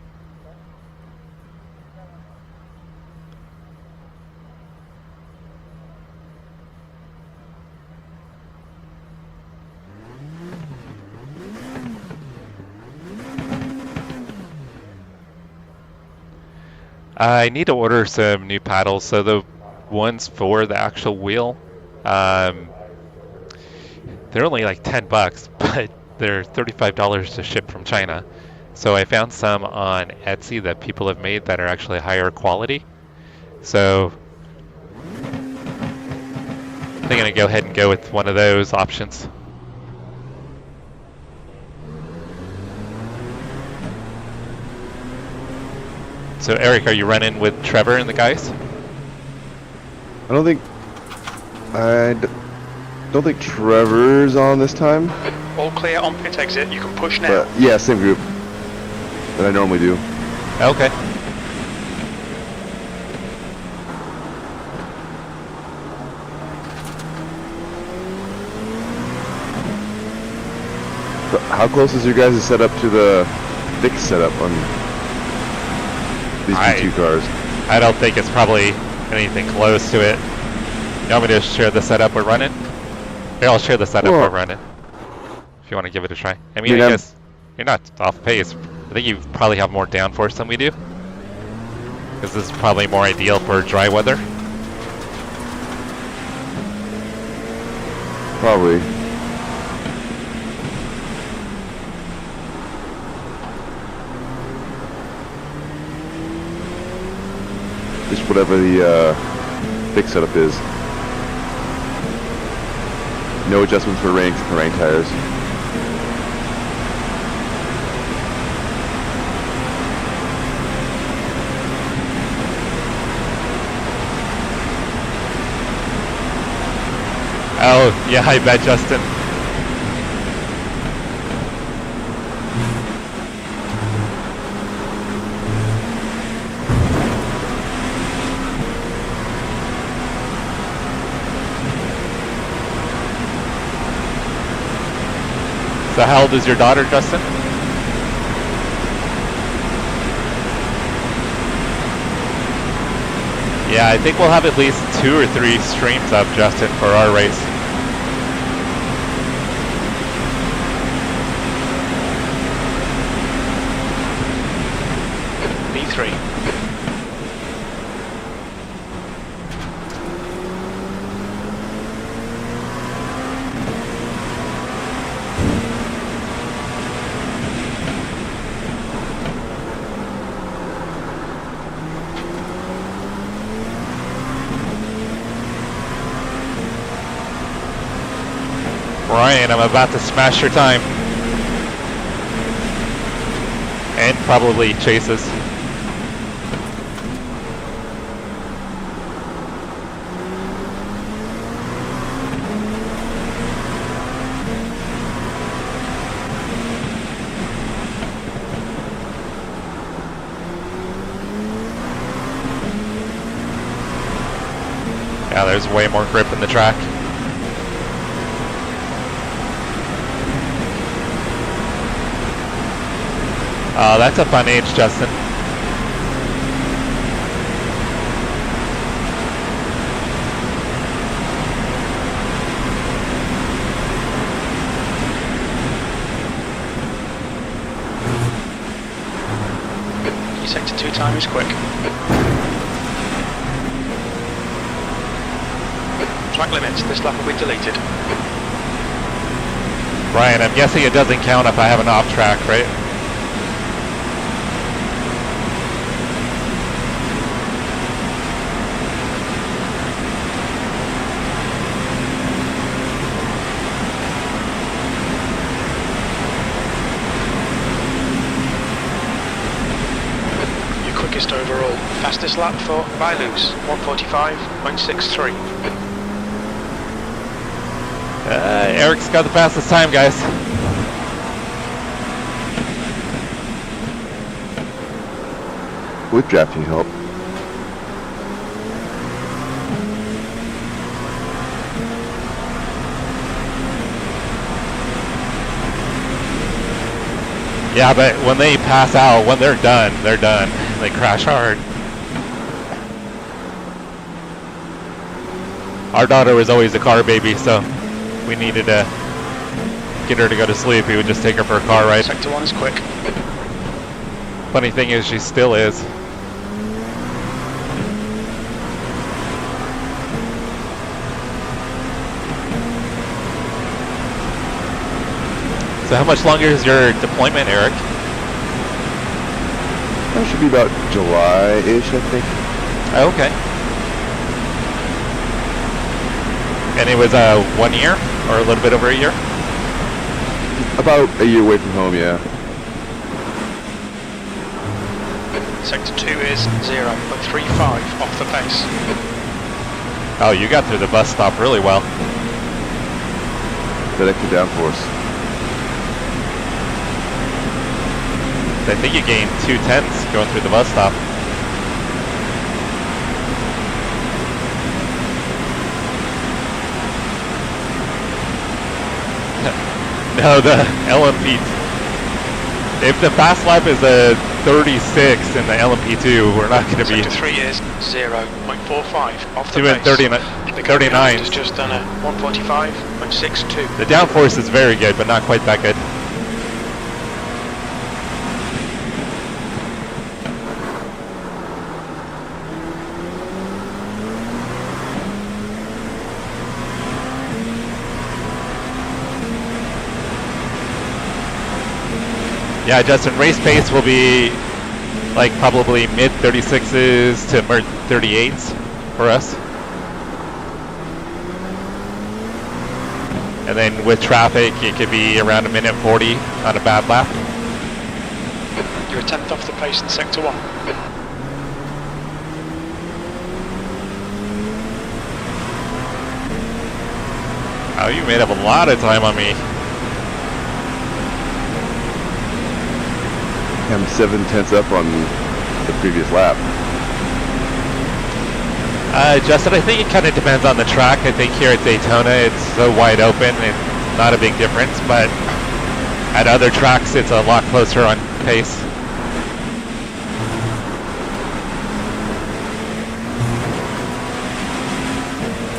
I need to order some new paddles, so the ones for the actual wheel, they're only like $10, but they're $35 to ship from China. So I found some on Etsy that people have made that are actually higher quality. So I'm going to go ahead and go with one of those options. So Eric, are you running with Trevor and the guys? I don't think Trevor's on this time. All clear on pit exit, you can push now. But yeah, same group that I normally do. Okay. So how close is your guys' setup to the fixed setup on these two cars? I don't think it's probably anything close to it. You want me to share the setup we're running? Here, I'll share the setup we're running. If you want to give it a try. I mean, I guess you're not off pace. I think you probably have more downforce than we do. Because this is probably more ideal for dry weather. Probably. Just whatever the fixed setup is. No adjustments for rain tires. Oh, yeah, I bet, Justin. So how old is your daughter, Justin? Yeah, I think we'll have at least 2 or 3 streams up, Justin, for our race. B3. Ryan, I'm about to smash your time. And probably Chase's. Yeah, there's way more grip in the track. Oh, that's a fun age, Justin. Your sector 2 time is quick. Track limits, this lap will be deleted. Ryan, I'm guessing it doesn't count if I have an off track, right? Quickest overall. Fastest lap for Bailu's, 1:45.63. Eric's got the fastest time, guys. With drafting help. Yeah, but when they pass out, when they're done, they're done. They crash hard. Our daughter was always a car baby, so we needed to get her to go to sleep. We would just take her for a car ride. Sector 1 is quick. Funny thing is, she still is. So how much longer is your deployment, Eric? That should be about July-ish, I think. Oh, okay. And it was 1 year, or a little bit over a year? About a year away from home, yeah. Sector 2 is 0.35 off the pace. Oh, you got through the bus stop really well. That extra downforce. I think you gained 2/10 going through the bus stop. No, the LMP. If the fast lap is a 36 in the LMP2, we're not going to be. Sector 3 is 0.45 off the doing pace. 39. Has just done a 145.62. The downforce is very good, but not quite that good. Yeah, Justin, race pace will be like probably mid 36s to mid 38s for us. And then with traffic, it could be around a minute 40 on a bad lap. You're a 10th off the pace in Sector 1. Oh, you made up a lot of time on me. I'm 7/10 up on the previous lap. Justin, I think it kind of depends on the track. I think here at Daytona, it's so wide open and not a big difference, but at other tracks, it's a lot closer on pace.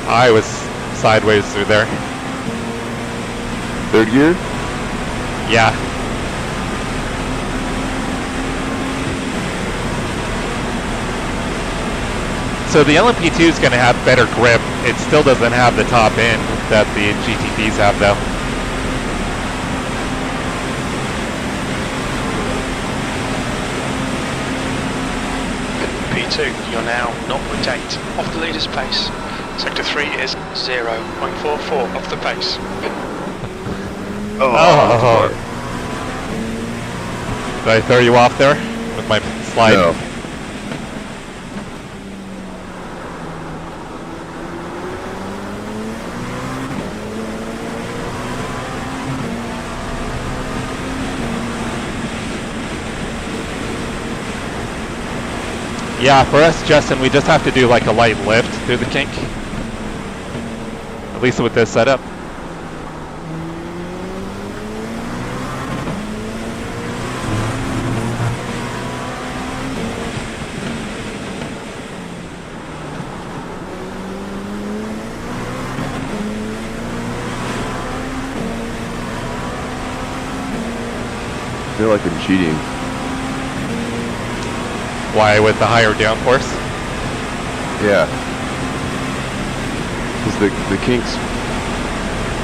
I was sideways through there. Third gear? Yeah. So the LMP2 is going to have better grip. It still doesn't have the top end that the GT3s have though. P2, you're now 0.8 off the leader's pace. Sector 3 is 0.44 off the pace. Oh. Did I throw you off there with my slide? No. Yeah, for us, Justin, we just have to do like a light lift through the kink. At least with this setup. I feel like I'm cheating. Why, with the higher downforce? Yeah. Because the kink's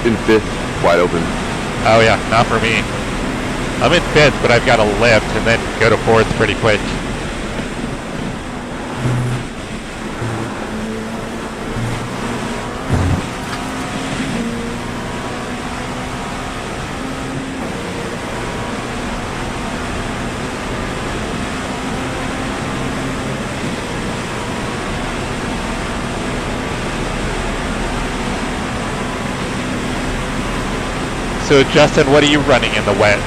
in 5th, wide open. Oh yeah, not for me. I'm in 5th, but I've got to lift and then go to 4th pretty quick. So Justin, what are you running in the wet?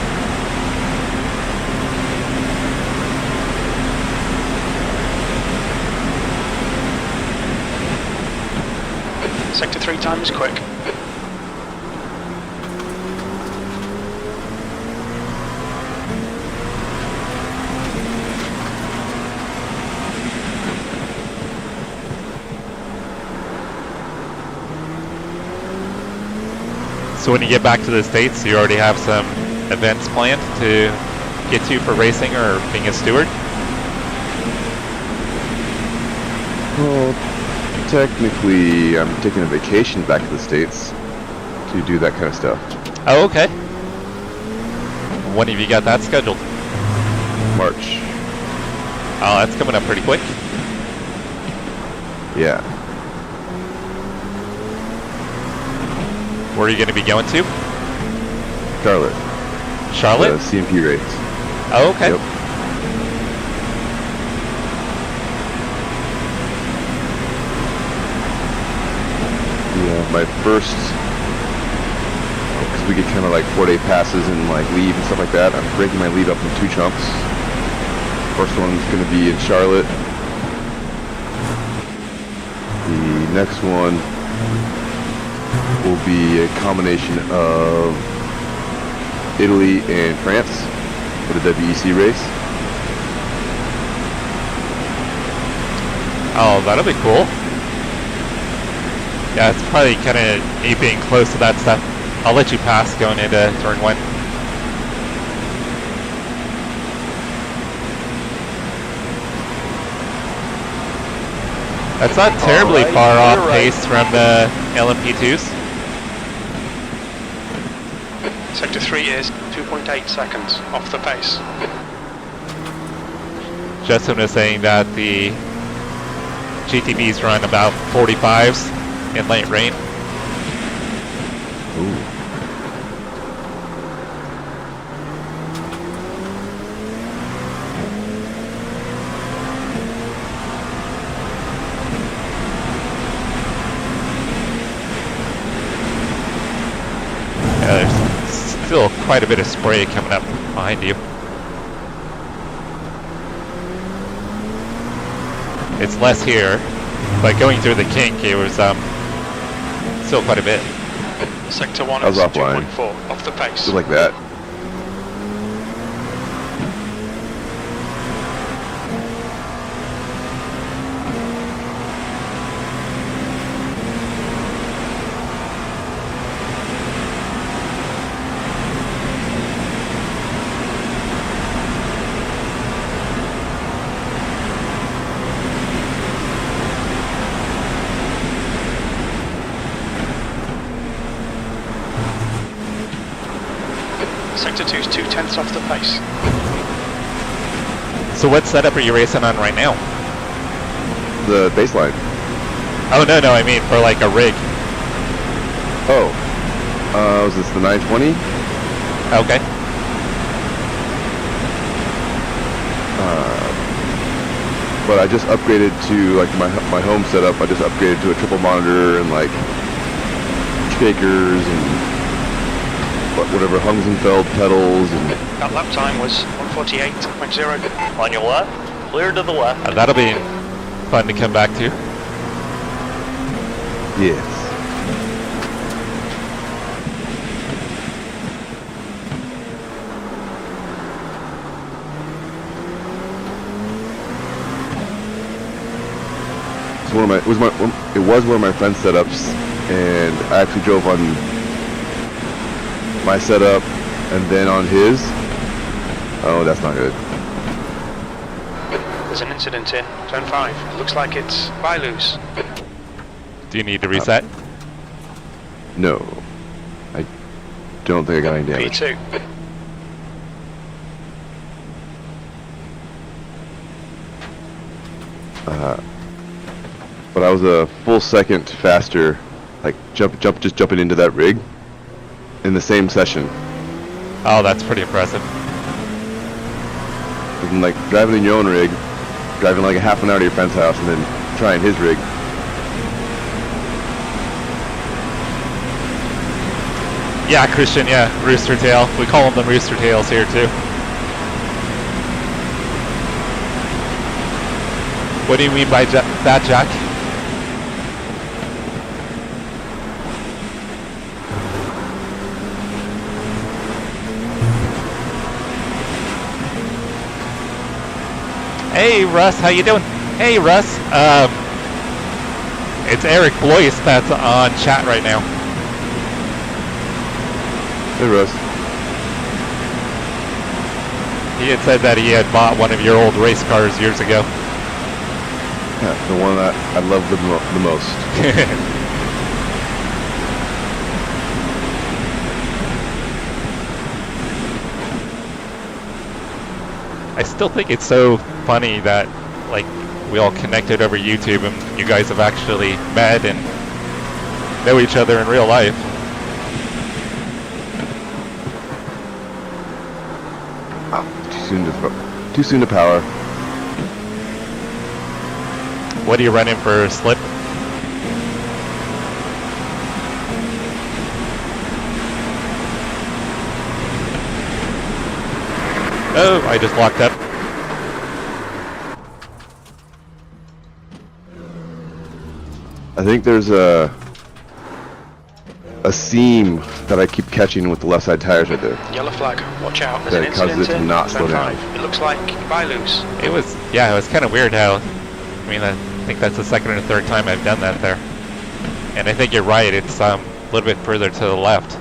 Sector 3 time is quick. So when you get back to the States, you already have some events planned to get to for racing or being a steward? Well, technically, I'm taking a vacation back to the States to do that kind of stuff. Oh, okay. When have you got that scheduled? March. Oh, that's coming up pretty quick. Yeah. Where are you going to be going to? Charlotte. Charlotte? CMP race. Oh, okay. Yep. Yeah, my first, because we get kind of like 4-day passes and like leave and stuff like that. I'm breaking my leave up in 2 chunks. First one's going to be in Charlotte. The next one will be a combination of Italy and France for the WEC race. Oh, that'll be cool. Yeah, it's probably kind of neat being close to that stuff. I'll let you pass going into turn 1. That's not terribly Alright, far off you're right. pace from the LMP2s. Sector 3 is 2.8 seconds off the pace. Justin was saying that the GTVs run about 45s in late rain. Ooh. Yeah, there's still quite a bit of spray coming up behind you. It's less here, but going through the kink, it was still quite a bit. Sector 1 I was is offline. 2.4 off the pace. Just like that. Sector 2 is 2/10 off the pace. So what setup are you racing on right now? The baseline. Oh, no, I mean for like a rig. Oh. Was this the 920? Okay. But I just upgraded to like my home setup. I just upgraded to a triple monitor and like shakers and whatever Hungsenfeld pedals and That lap time was 1:48.0. On your left, clear to the left. That'll be fun to come back to. yes. So it was one of my friend's setups, and I actually drove on my setup and then on his. Oh, that's not good. There's an incident in turn 5. It looks like it's by loose. Do you need to reset? No, I don't think I got any damage. P2. But I was a full second faster, like just jumping into that rig in the same session. Oh, that's pretty impressive. And like driving in your own rig, driving like a half an hour to your friend's house, and then trying his rig. Yeah, Christian, yeah, Rooster Tail. We call them the Rooster Tails here too. What do you mean by that, Jack? Hey Russ, how you doing? Hey Russ, it's Eric Blois that's on chat right now. Hey Russ. He had said that he had bought one of your old race cars years ago. Yeah, the one that I love the most. I still think it's so funny that like we all connected over YouTube and you guys have actually met and know each other in real life. Too soon to power. What are you running for slip? Oh, I just locked up. I think there's a seam that I keep catching with the left side tires right there. Yellow flag, watch out. There's That an causes incident it to in not slow zone down. 5. It looks like I lose. It was kind of weird how, I mean, I think that's the second or third time I've done that there. And I think you're right, it's a little bit further to the left.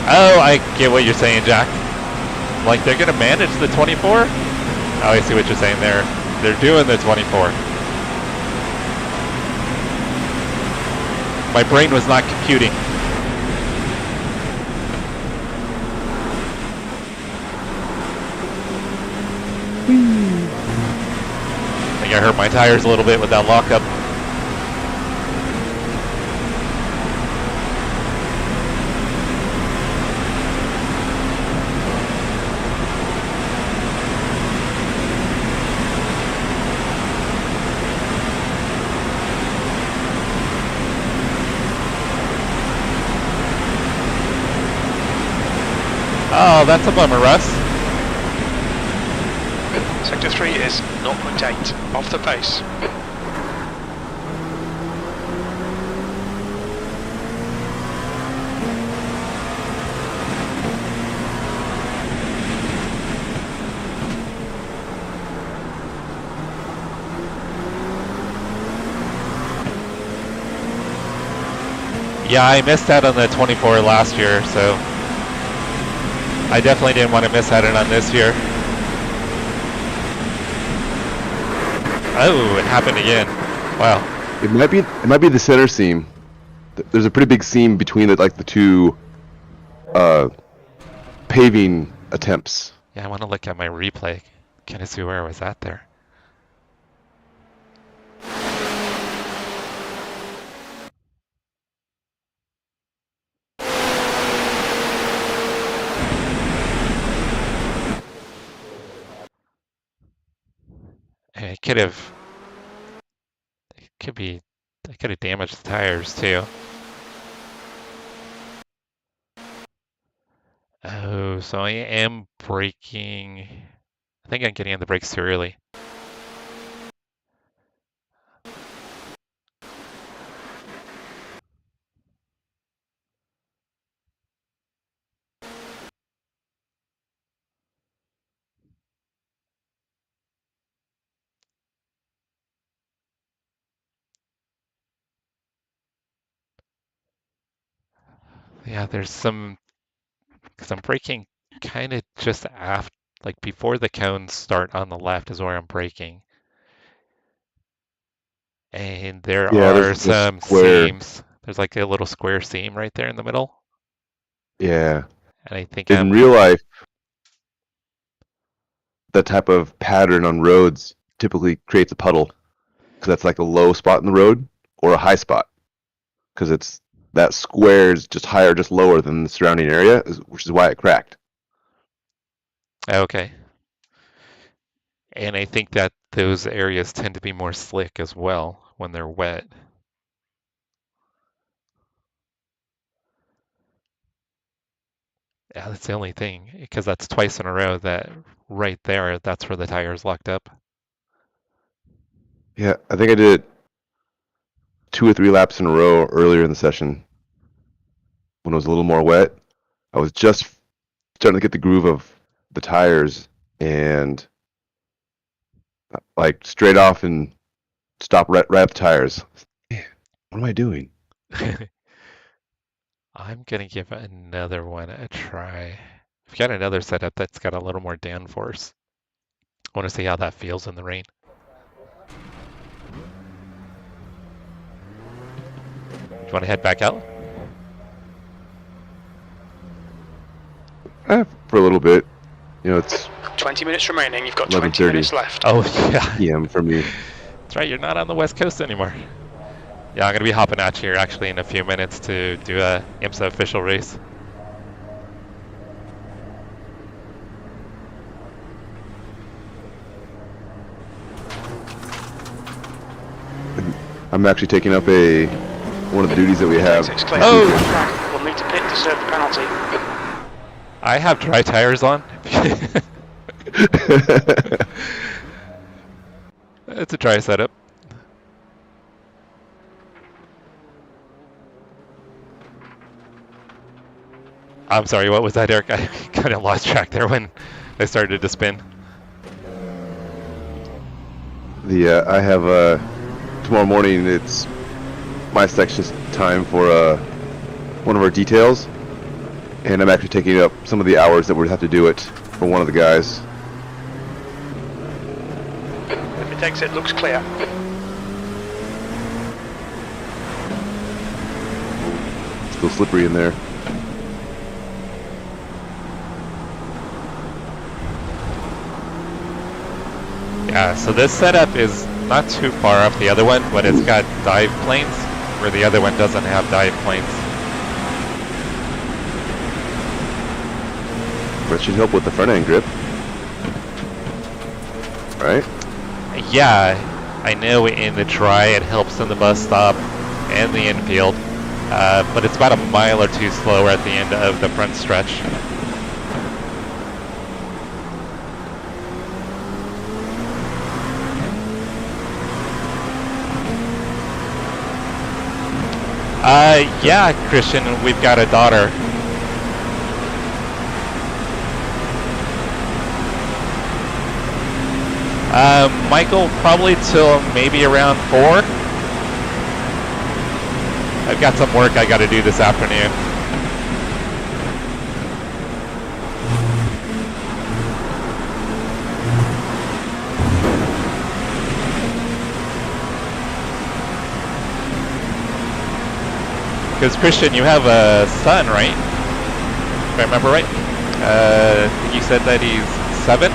Oh, I get what you're saying, Jack. Like, they're going to manage the 24? Oh, I see what you're saying there. They're doing the 24. My brain was not computing. I think I hurt my tires a little bit with that lockup. Oh, that's a bummer, Russ. Sector 3 is 0.8, off the pace. Yeah, I missed out on the 24 last year, so I definitely didn't want to miss out on this year. Oh, it happened again. Wow. It might be the center seam. There's a pretty big seam between the two paving attempts. Yeah, I want to look at my replay. Kind of see where I was at there. I could have damaged the tires too. Oh, so I am braking. I think I'm getting on the brakes too early. Yeah, there's some, because I'm braking kind of just after, like before the cones start on the left is where I'm braking. And there Yeah, are there's this some square. seams. There's like a little square seam right there in the middle. Yeah. And I think In real life, that type of pattern on roads typically creates a puddle, because that's like a low spot in the road or a high spot, because it's that square is just higher, just lower than the surrounding area, which is why it cracked. Okay. And I think that those areas tend to be more slick as well when they're wet. Yeah, that's the only thing, because that's twice in a row that right there, that's where the tire's locked up. Yeah, I think I did it 2 or 3 laps in a row earlier in the session when it was a little more wet. I was just starting to get the groove of the tires and like straight off and stop right at the tires. Man, what am I doing? I'm gonna give another one a try. I've got another setup that's got a little more downforce. I want to see how that feels in the rain. Do you want to head back out? For a little bit. You know, it's 20 minutes remaining, you've got 20 11:30 minutes left. Oh, yeah. PM for me. That's right, you're not on the West Coast anymore. Yeah, I'm going to be hopping out here actually in a few minutes to do a IMSA official race. I'm actually taking up one of the duties that we have. It's clear. Oh! We'll need to pit to serve the penalty. I have dry tires on. It's a dry setup. I'm sorry, what was that, Eric? I kind of lost track there when I started to spin. I have tomorrow morning. It's my section's time for one of our details, and I'm actually taking up some of the hours that we'd have to do it for one of the guys. If it exit looks clear. Still slippery in there. Yeah, so this setup is not too far off the other one, but it's got dive planes, where the other one doesn't have dive planes. That should help with the front end grip. Right? Yeah, I know in the dry it helps in the bus stop and the infield, but it's about a mile or two slower at the end of the front stretch. Yeah, Christian, we've got a daughter. Michael, probably till maybe around 4. I've got some work I got to do this afternoon. Because Christian, you have a son, right? If I remember right. You said that he's 7?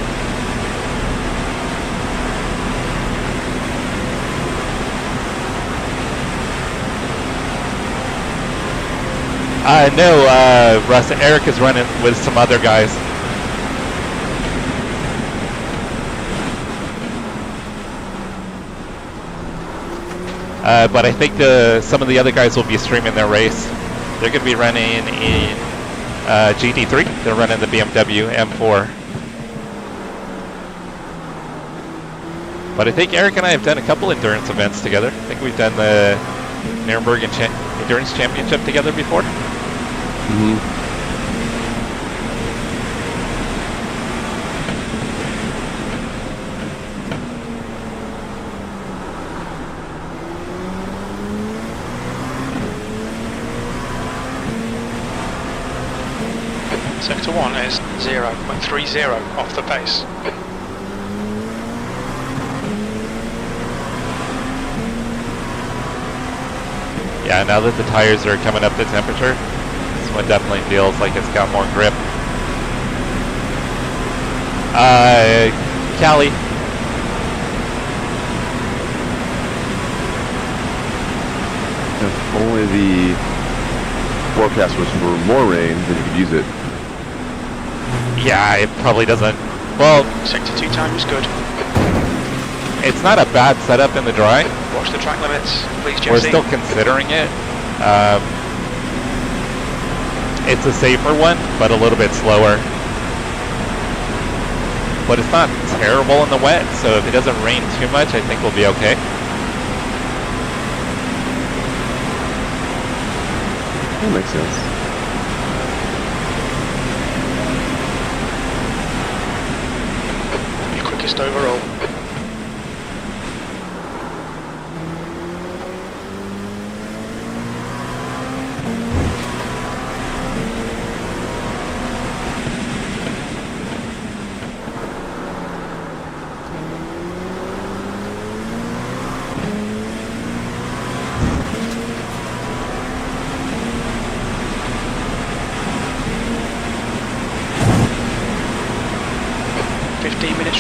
No, Russ, Eric is running with some other guys. But I think some of the other guys will be streaming their race. They're going to be running in GT3. They're running the BMW M4. But I think Eric and I have done a couple endurance events together. I think we've done the Nürburgring Endurance Championship together before. Mm-hmm. Sector 1 is 0.30 off the pace. Yeah, now that the tires are coming up to temperature, this one definitely feels like it's got more grip. Callie. If only the forecast was for more rain, then you could use it. Yeah, it probably doesn't. Well, Sector 2 time is good. it's not a bad setup in the dry. Watch the track limits, please, Jesse. We're still considering it. It's a safer one, but a little bit slower. But it's not terrible in the wet, so if it doesn't rain too much, I think we'll be okay. That makes sense. Your quickest overall.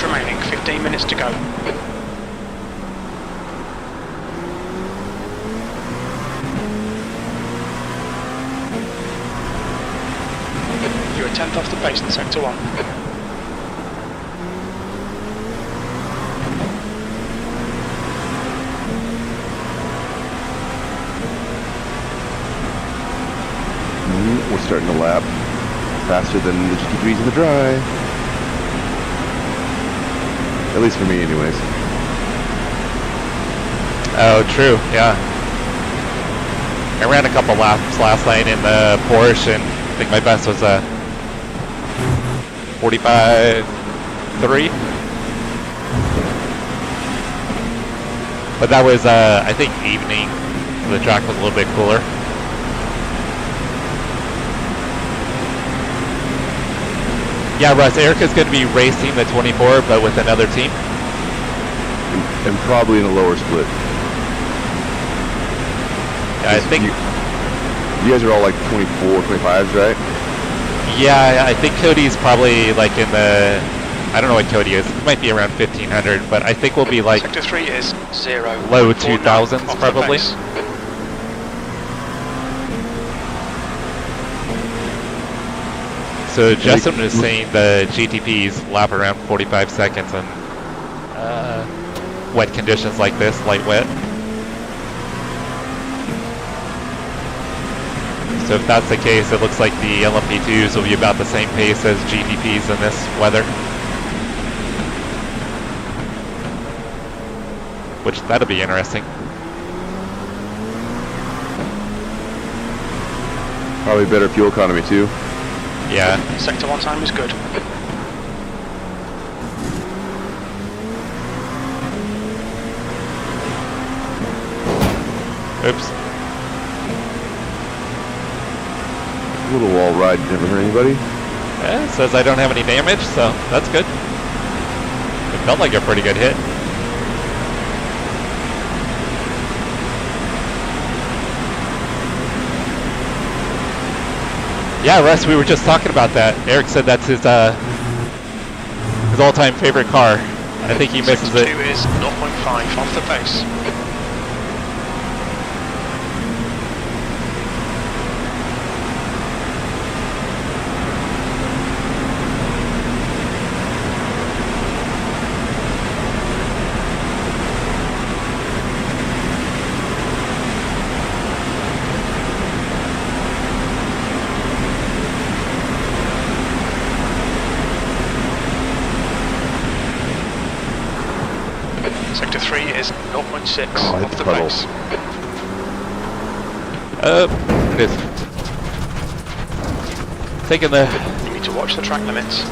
Remaining, 15 minutes to go. You're a 10th off the pace in Sector 1. We're starting to lap faster than the GT3s in the dry. At least for me, anyways. Oh, true. Yeah. I ran a couple laps last night in the Porsche, and I think my best was a 45.3. But that was, I think, evening. So the track was a little bit cooler. Yeah, Russ, Erica's going to be racing the 24, but with another team. And probably in a lower split. Yeah, I think. You guys are all like 24, 25s, right? Yeah, I think Cody's probably like in the. I don't know what Cody is. It might be around 1500, but I think we'll be like. Sector 3 is 0. Low 2000s probably. So Justin is saying the GTPs lap around 45 seconds on wet conditions like this, light wet. So if that's the case, it looks like the LMP2s will be about the same pace as GTPs in this weather. Which, that'll be interesting. Probably better fuel economy too. Yeah. Sector 1 time is good. Oops. Little wall ride, never hurt anybody. Yeah, it says I don't have any damage, so that's good. It felt like a pretty good hit. Yeah, Russ, we were just talking about that. Eric said that's his all-time favorite car. I think he misses it. 2 is 0.5 off the pace. Sector 3 is 0.6 off the pace. It is. Taking the... You need to watch the track limits.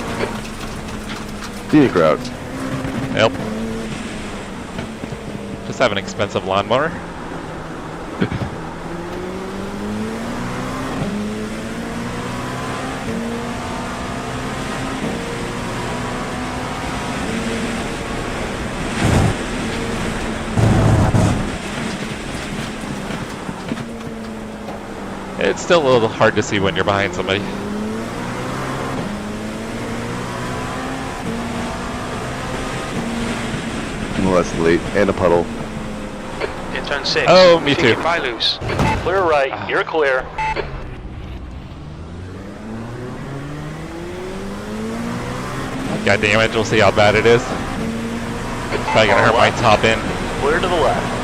Scenic route. Yep. Just have an expensive lawnmower. It's still a little hard to see when you're behind somebody. Well, that's late. And a puddle. In turn 6. Oh, me too. If I lose. Clear right, you're clear. Got damage, we'll see how bad it is. It's probably gonna hurt my top end. Clear to the left.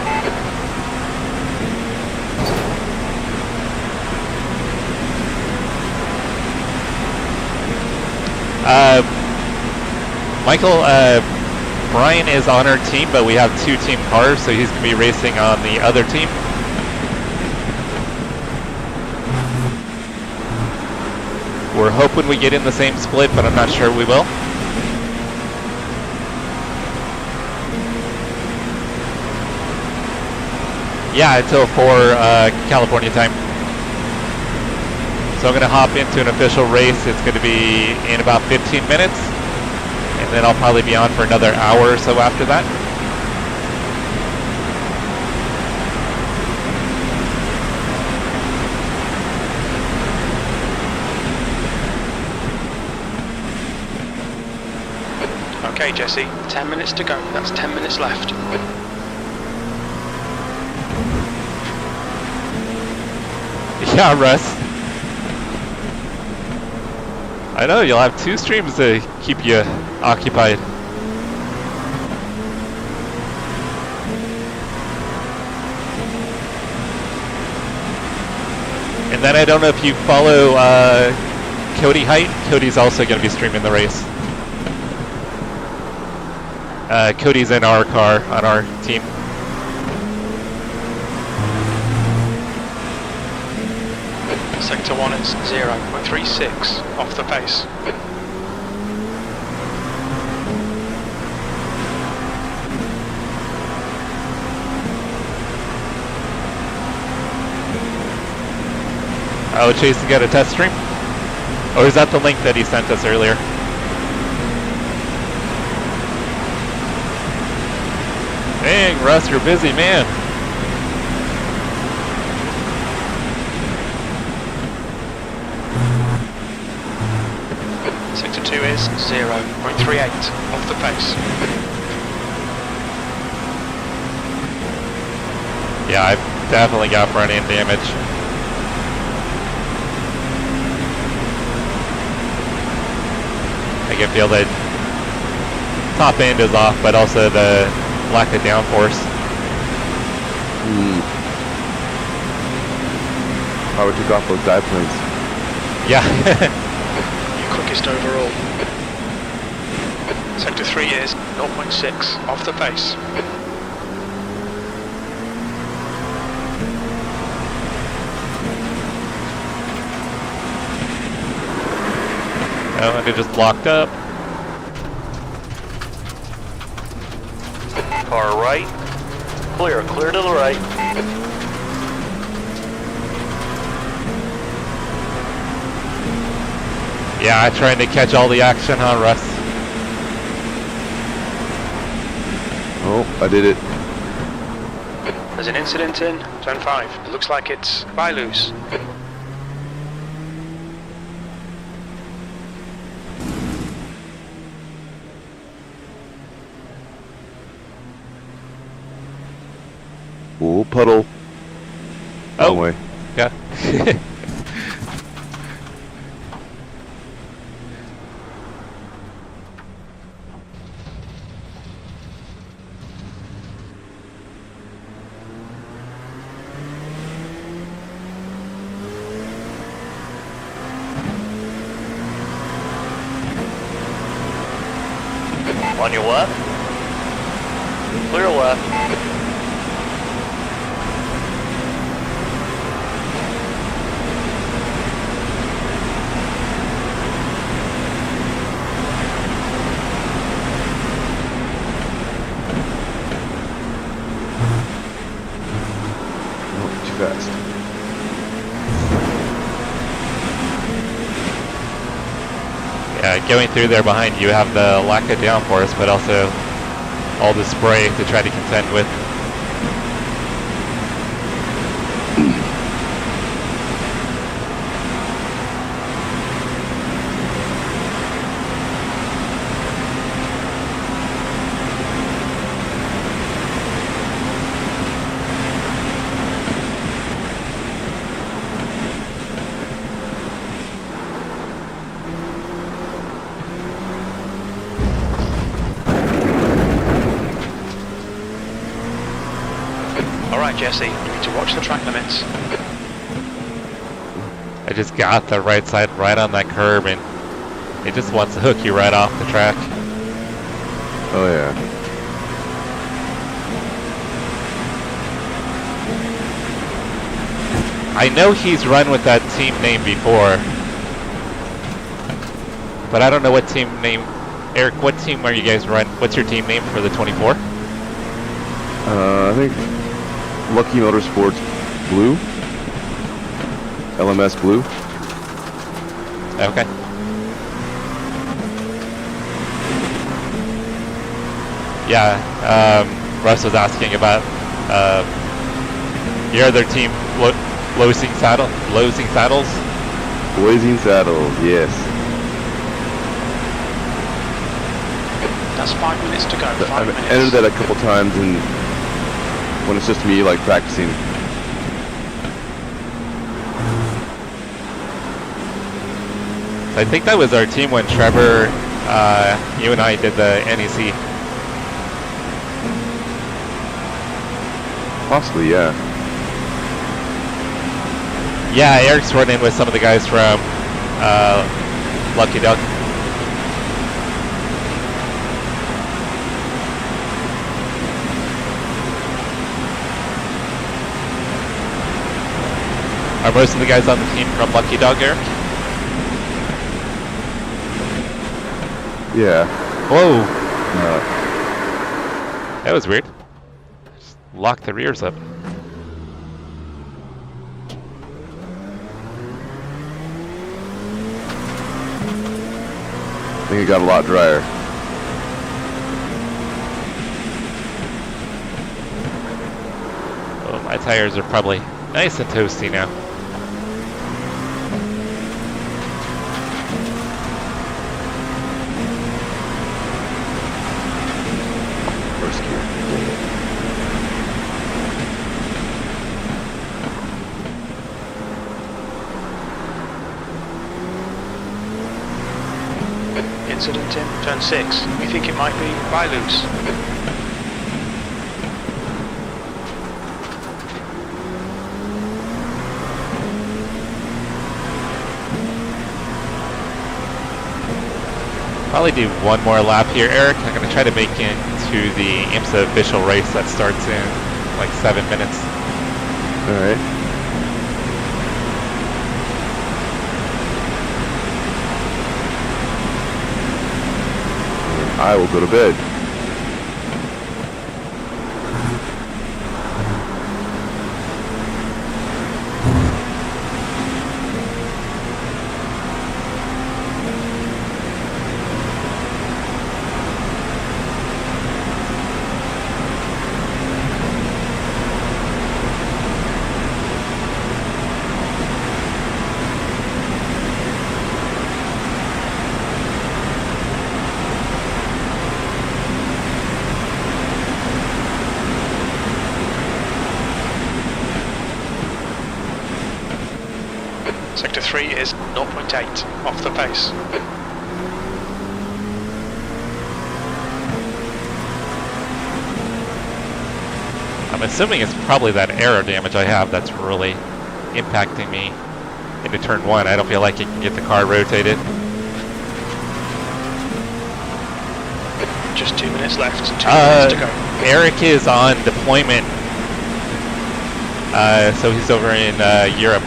Michael, Brian is on our team, but we have 2 team cars, so he's going to be racing on the other team. We're hoping we get in the same split, but I'm not sure we will. Yeah, until 4 California time. So I'm going to hop into an official race. It's going to be in about 15 minutes. And then I'll probably be on for another hour or so after that. Okay, Jesse, 10 minutes to go. That's 10 minutes left. Yeah, Russ. I know, you'll have 2 streams to keep you occupied. And then I don't know if you follow Cody Height. Cody's also going to be streaming the race. Cody's in our car on our team. Sector 1 is 0.36 off the pace. Oh, Chase to get a test stream? Or is that the link that he sent us earlier? Dang, Russ, you're busy, man. Sector 2 is 0.38 off the pace. Yeah, I've definitely got front end damage. I can feel that top end is off, but also the lack of downforce. Power took off those dive planes. Yeah. Your quickest overall. Sector 3 is 0.6 off the pace. Oh, and it just blocked up. Car right. Clear to the right. Yeah, trying to catch all the action, huh, Russ? Oh, I did it. There's an incident in Zone 5. It looks like it's by loose. Oh, puddle. Oh, Wrong way. yeah. On your left. Clear left. Oh, too fast. Yeah, going through there behind you have the lack of downforce, but also all the spray to try to contend with. Alright Jesse, you need to watch the track limits. I just got the right side right on that curb, and it just wants to hook you right off the track. Oh yeah. I know he's run with that team name before, but I don't know what team name. Eric, what team are you guys run? What's your team name for the 24? I think Lucky Motorsports Blue. LMS Blue. Okay. Yeah, Russ was asking about your other team, Losing Saddles. Blazing Saddles, yes. That's 5 minutes to go. I've entered that a couple times, and when it's just me like practicing. I think that was our team when Trevor, you and I did the NEC. Possibly, yeah. Yeah, Eric's running with some of the guys from Lucky Duck. Are most of the guys on the team from Lucky Dog, Eric? Yeah. Whoa, Uh, that was weird. Just locked the rears up. I think it got a lot drier. Oh, my tires are probably nice and toasty now. First gear. Incident in turn 6. We think it might be by loose. Probably do one more lap here, Eric. I'm going to try to make it to the IMSA official race that starts in like 7 minutes. All right. I will go to bed. Sector 3 is 0.8 off the pace. I'm assuming it's probably that aero damage I have that's really impacting me into turn 1. I don't feel like it can get the car rotated. Just 2 minutes left, 2 minutes to go. Eric is on deployment. So he's over in Europe.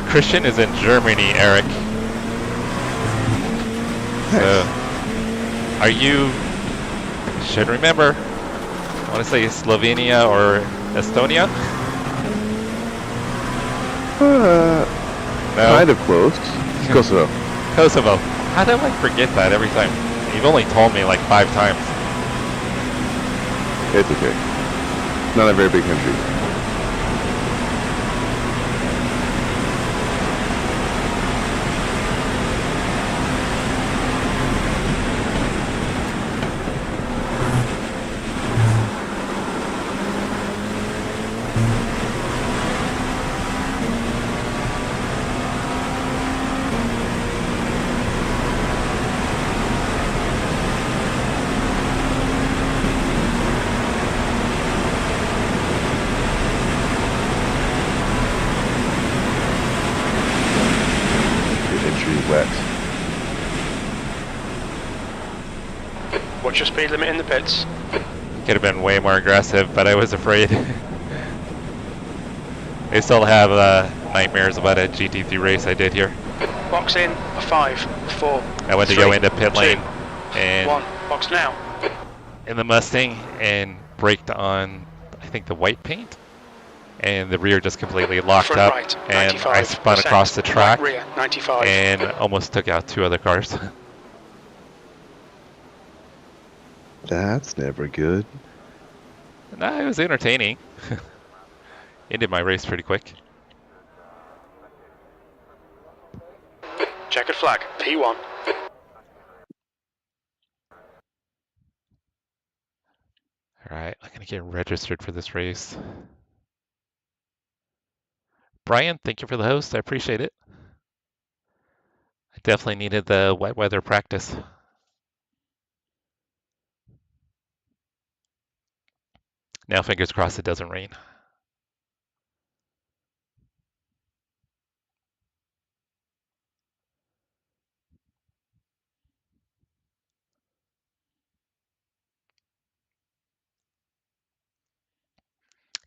Christian is in Germany, Eric. So, are you, should remember, I want to say Slovenia or Estonia? No? Kind of close. Kosovo. Kosovo. How do I forget that every time? You've only told me like 5 times. It's okay. Not a very big country. Wet. What's your speed limit in the pits? Could have been way more aggressive, but I was afraid. I still have nightmares about a GT3 race I did here. Box in, a 5, 4. I went to go into pit lane and 1. Box now. in the Mustang and braked on, I think, the white paint, and the rear just completely locked Front up, right, and I spun 95%. across the track Right rear, 95. and almost took out 2 other cars. That's never good. Nah, it was entertaining. Ended my race pretty quick. Checkered flag, P1. Alright, I'm gonna get registered for this race. Brian, thank you for the host. I appreciate it. I definitely needed the wet weather practice. Now fingers crossed it doesn't rain.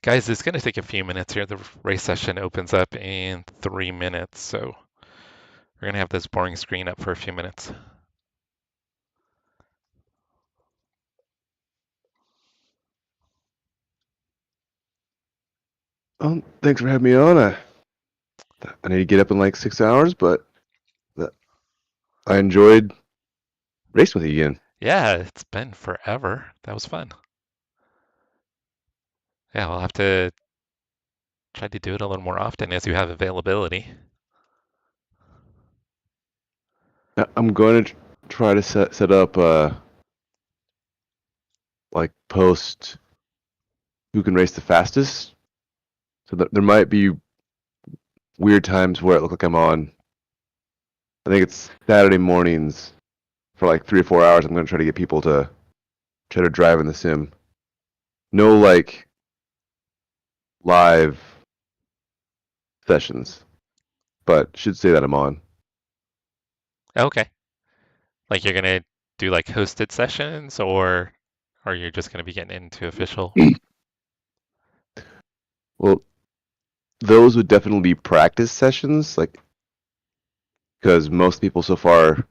Guys, it's going to take a few minutes here. The race session opens up in 3 minutes, so we're going to have this boring screen up for a few minutes. Thanks for having me on. I need to get up in like 6 hours, but I enjoyed racing with you again. Yeah, it's been forever. That was fun. Yeah, we'll have to try to do it a little more often as you have availability. I'm going to try to set up like post who can race the fastest. So there might be weird times where it looks like I'm on. I think it's Saturday mornings for like 3 or 4 hours. I'm going to try to get people to try to drive in the sim. No like live sessions, but should say that I'm on. Okay. Like you're going to do like hosted sessions, or you're just going to be getting into official? Well, those would definitely be practice sessions, like because most people so far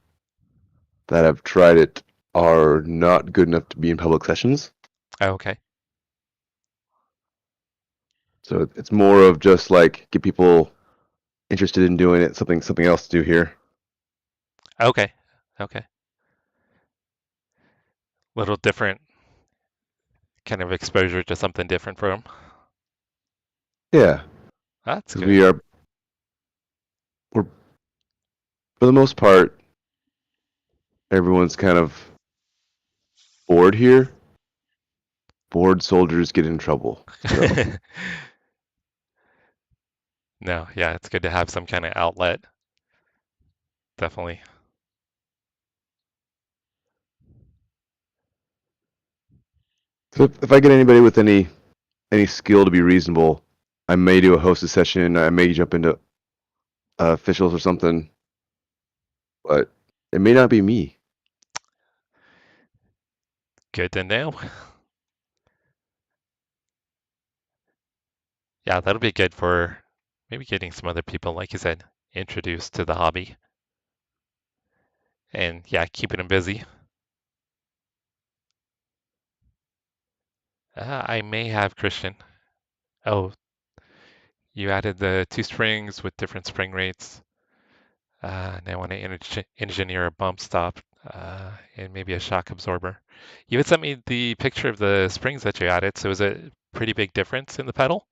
that have tried it are not good enough to be in public sessions. Okay. So it's more of just like get people interested in doing it, something else to do here. Okay. Okay. Little different kind of exposure to something different for them. Yeah, That's because good. we're for the most part everyone's kind of bored here. Bored soldiers get in trouble. So No, yeah, it's good to have some kind of outlet. Definitely. if I get anybody with any skill to be reasonable, I may do a hosted session. I may jump into officials or something, but it may not be me. Good to know. Yeah, that'll be good for maybe getting some other people, like you said, introduced to the hobby. And yeah, keeping them busy. I may have Christian. Oh, you added the 2 springs with different spring rates. And I want to engineer a bump stop and maybe a shock absorber. You had sent me the picture of the springs that you added, so is it a pretty big difference in the pedal?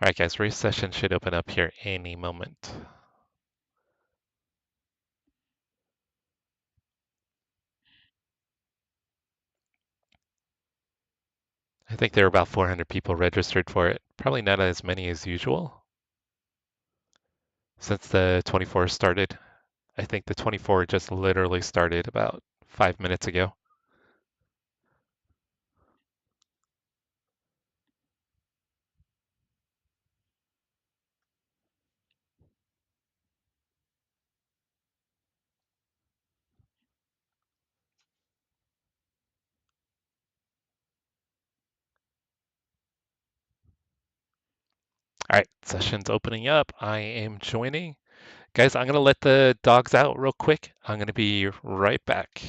All right, guys, race session should open up here any moment. I think there are about 400 people registered for it. Probably not as many as usual since the 24 started. I think the 24 just literally started about 5 minutes ago. All right, session's opening up. I am joining. Guys, I'm going to let the dogs out real quick. I'm going to be right back.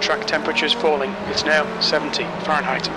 track temperature's falling. It's now 70 Fahrenheit.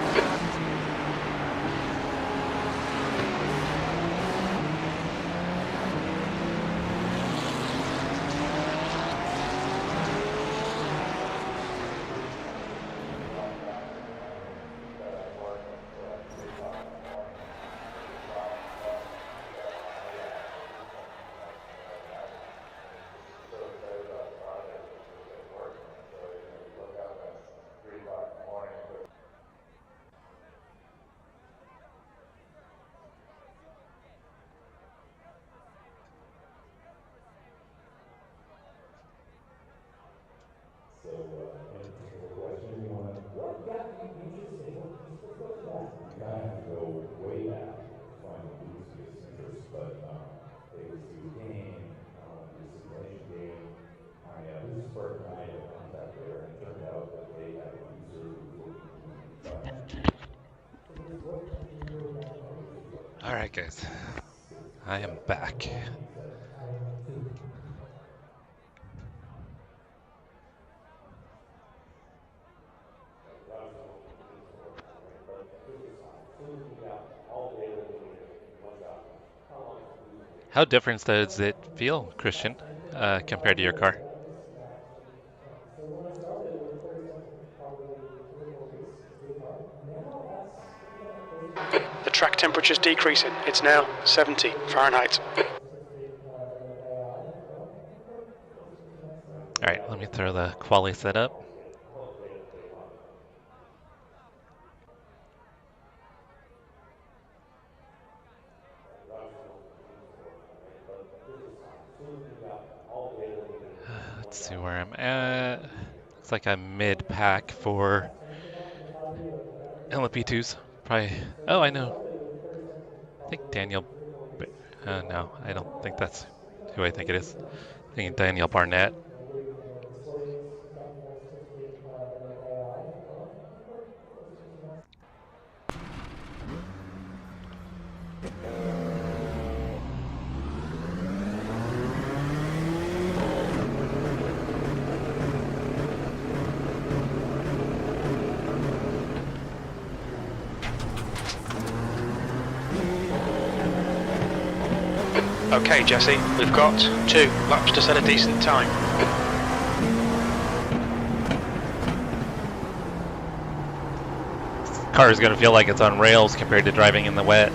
Alright guys, I am back. How different does it feel, Christian, compared to your car? The track temperature's decreasing. It's now 70 Fahrenheit. Alright, let me throw the quali set up. Let's see where I'm at. Looks like I'm mid-pack for LMP2s. Probably. Oh, I know. I think Daniel. No, I don't think that's who I think it is. I think Daniel Barnett. Okay, Jesse, we've got 2 laps to set a decent time. Car is going to feel like it's on rails compared to driving in the wet.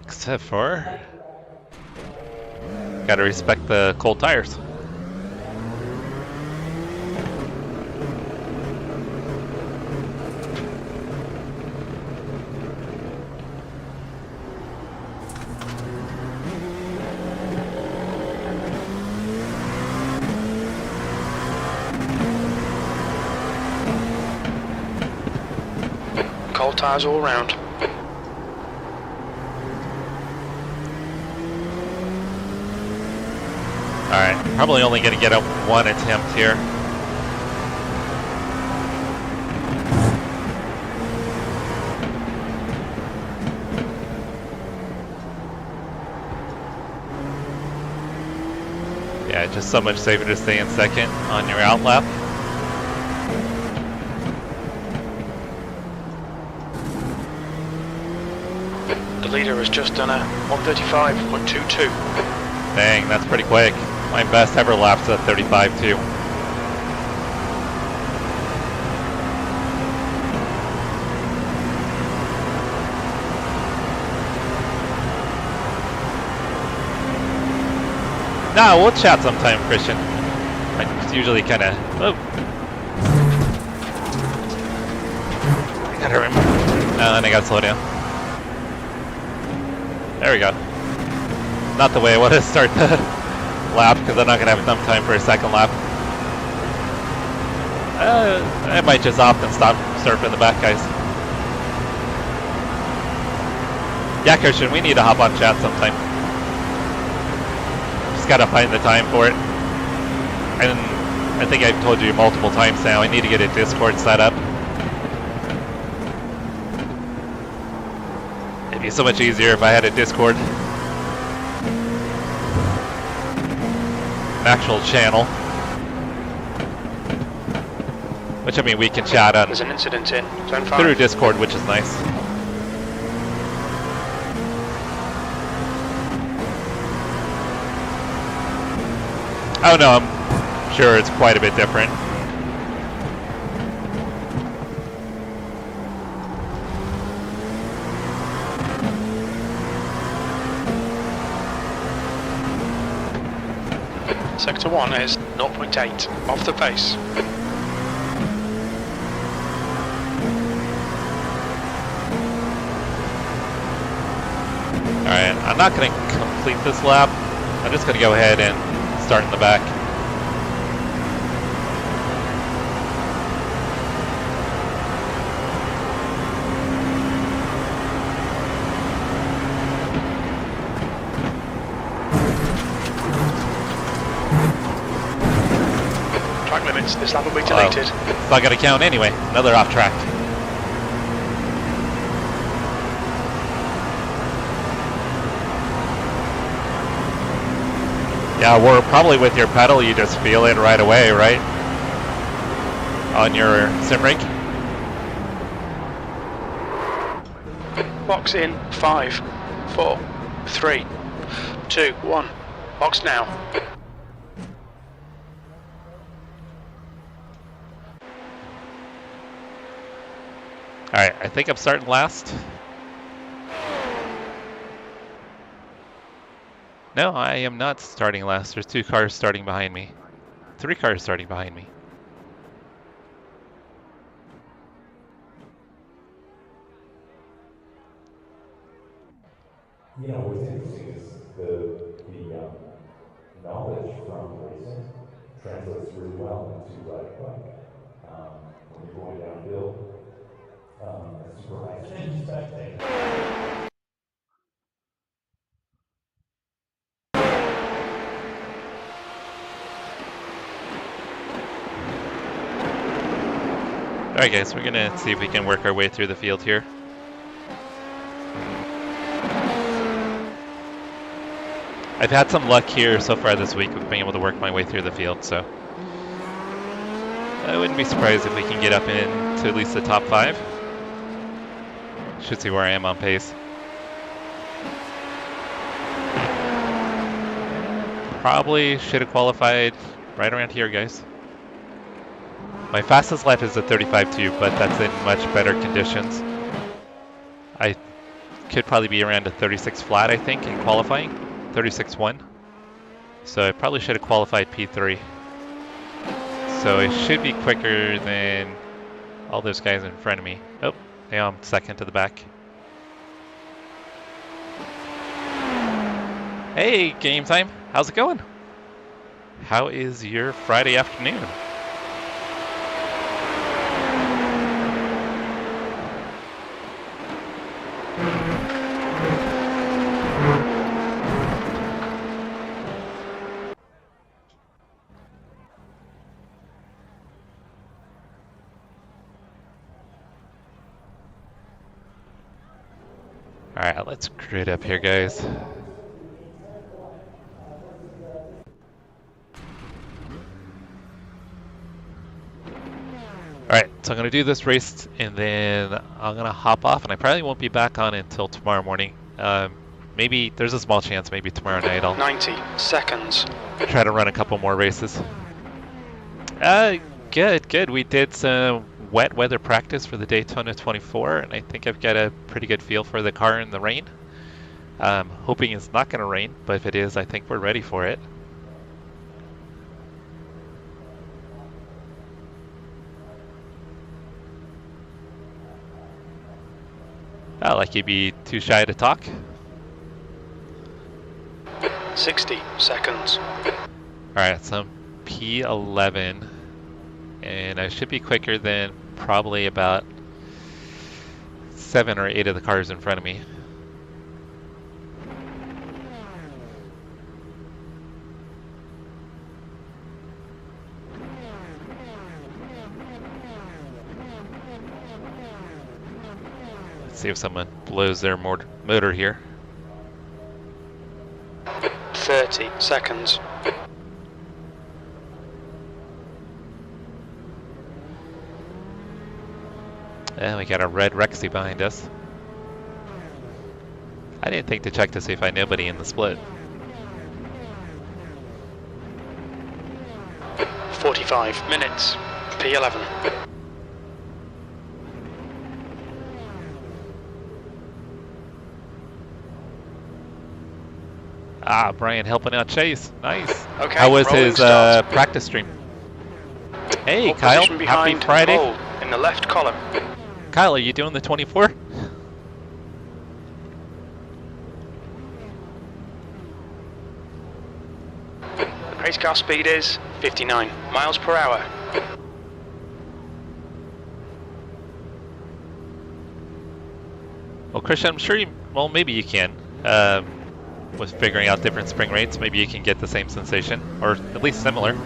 Except for, gotta respect the cold tires. Cold tires all round. Alright, probably only going to get up 1 attempt here. Yeah, just so much safer to stay in second on your out lap. The leader has just done a 135.22. Dang, that's pretty quick. My best ever lap's at 35.2. Nah, we'll chat sometime, Christian. I usually kind of. Oh. I gotta remember. And I gotta slow down. There we go. Not the way I want to start the lap, because I'm not going to have enough time for a second lap. I might just opt and stop surfing the back, guys. Yeah, Christian, we need to hop on chat sometime. Just got to find the time for it. And I think I've told you multiple times now, I need to get a Discord set up. It'd be so much easier if I had a Discord. An actual channel. Which, I mean, we can chat on There's an incident in Zone 5. through Discord, which is nice. Oh no, I'm sure it's quite a bit different. Sector 1 is 0.8 off the pace. Alright, I'm not going to complete this lap. I'm just going to go ahead and start in the back. Track limits, this lap will be deleted. It's not going to count anyway. Another off track. Yeah, we're probably with your pedal, you just feel it right away, right? On your sim rig. Box in 5, 4, 3, 2, 1. Box now. Alright, I think I'm starting last. No, I am not starting last. There's 2 cars starting behind me. 3 cars starting behind me. You know, what's interesting is the knowledge from racing translates really well into riding a bike. When you're going downhill, a super high change spectator. Alright guys, we're gonna see if we can work our way through the field here. I've had some luck here so far this week with being able to work my way through the field, so I wouldn't be surprised if we can get up into at least the top 5. Should see where I am on pace. Probably should have qualified right around here, guys. My fastest lap is a 35.2, but that's in much better conditions. I could probably be around a 36 flat, I think, in qualifying. 36.1. So I probably should have qualified P3. So it should be quicker than all those guys in front of me. Oh, now I'm second to the back. Hey, game time. How's it going? How is your Friday afternoon? Alright, let's grid up here, guys. Alright, so I'm going to do this race and then I'm going to hop off and I probably won't be back on until tomorrow morning. Maybe, there's a small chance maybe tomorrow night I'll 90 seconds. try to run a couple more races. Good. We did some wet weather practice for the Daytona 24 and I think I've got a pretty good feel for the car in the rain. Hoping it's not going to rain, but if it is, I think we're ready for it. Like you'd be too shy to talk. 60 seconds. Alright, so I'm P11 and I should be quicker than probably about 7 or 8 of the cars in front of me. see if someone blows their motor here. 30 seconds. And we got a red Rexy behind us. I didn't think to check to see if I had nobody in the split. 45 minutes. P11. Ah, Brian helping out Chase. Nice. Okay, How was rolling his start. practice stream? Hey, Pole Kyle. position Happy behind Friday. Mole in the left column. Kyle, are you doing the 24? The race car speed is 59 miles per hour. Well, Christian, I'm sure you, well, maybe you can. With figuring out different spring rates, maybe you can get the same sensation, or at least similar.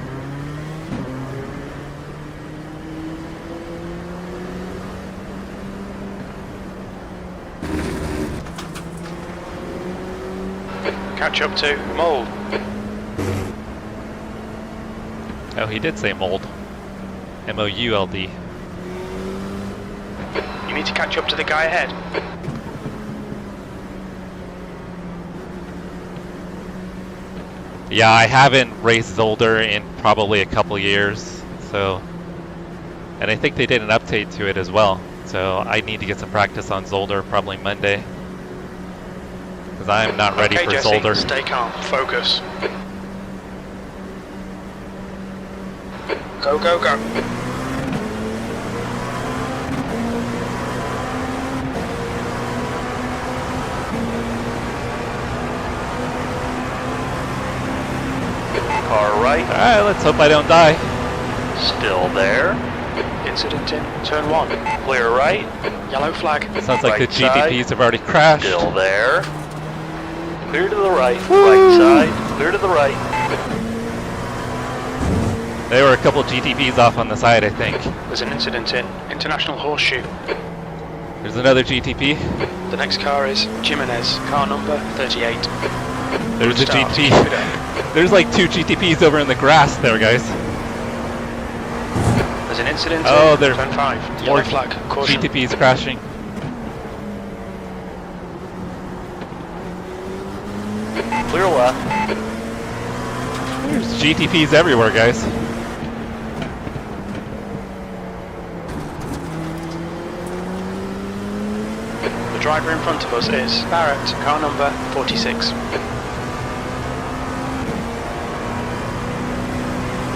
Catch up to Mole. Oh, he did say mold. M-O-U-L-D. You need to catch up to the guy ahead. Yeah, I haven't raced Zolder in probably a couple years, so, and I think they did an update to it as well. So I need to get some practice on Zolder probably Monday, because I'm not ready Okay, for Jesse, Zolder. stay calm, focus. Go, go, go. Car right, All right, let's hope I don't die. still there. Incident in turn 1. Clear right, Yellow flag. Sounds like Right the side. GTPs have already crashed. still there. Clear to the right, right side, clear to the right. There were a couple GTPs off on the side, I think. There's an incident in International Horseshoe. There's another GTP. The next car is Jimenez, car number 38. There's a Start. GTP. Keep it up. There's like 2 GTPs over in the grass there, guys. There's an incident Oh, in there- turn 5. more Yellow flag, caution. GTPs crashing. Clear left, There's GTPs everywhere, guys. The driver in front of us is Barrett, car number 46.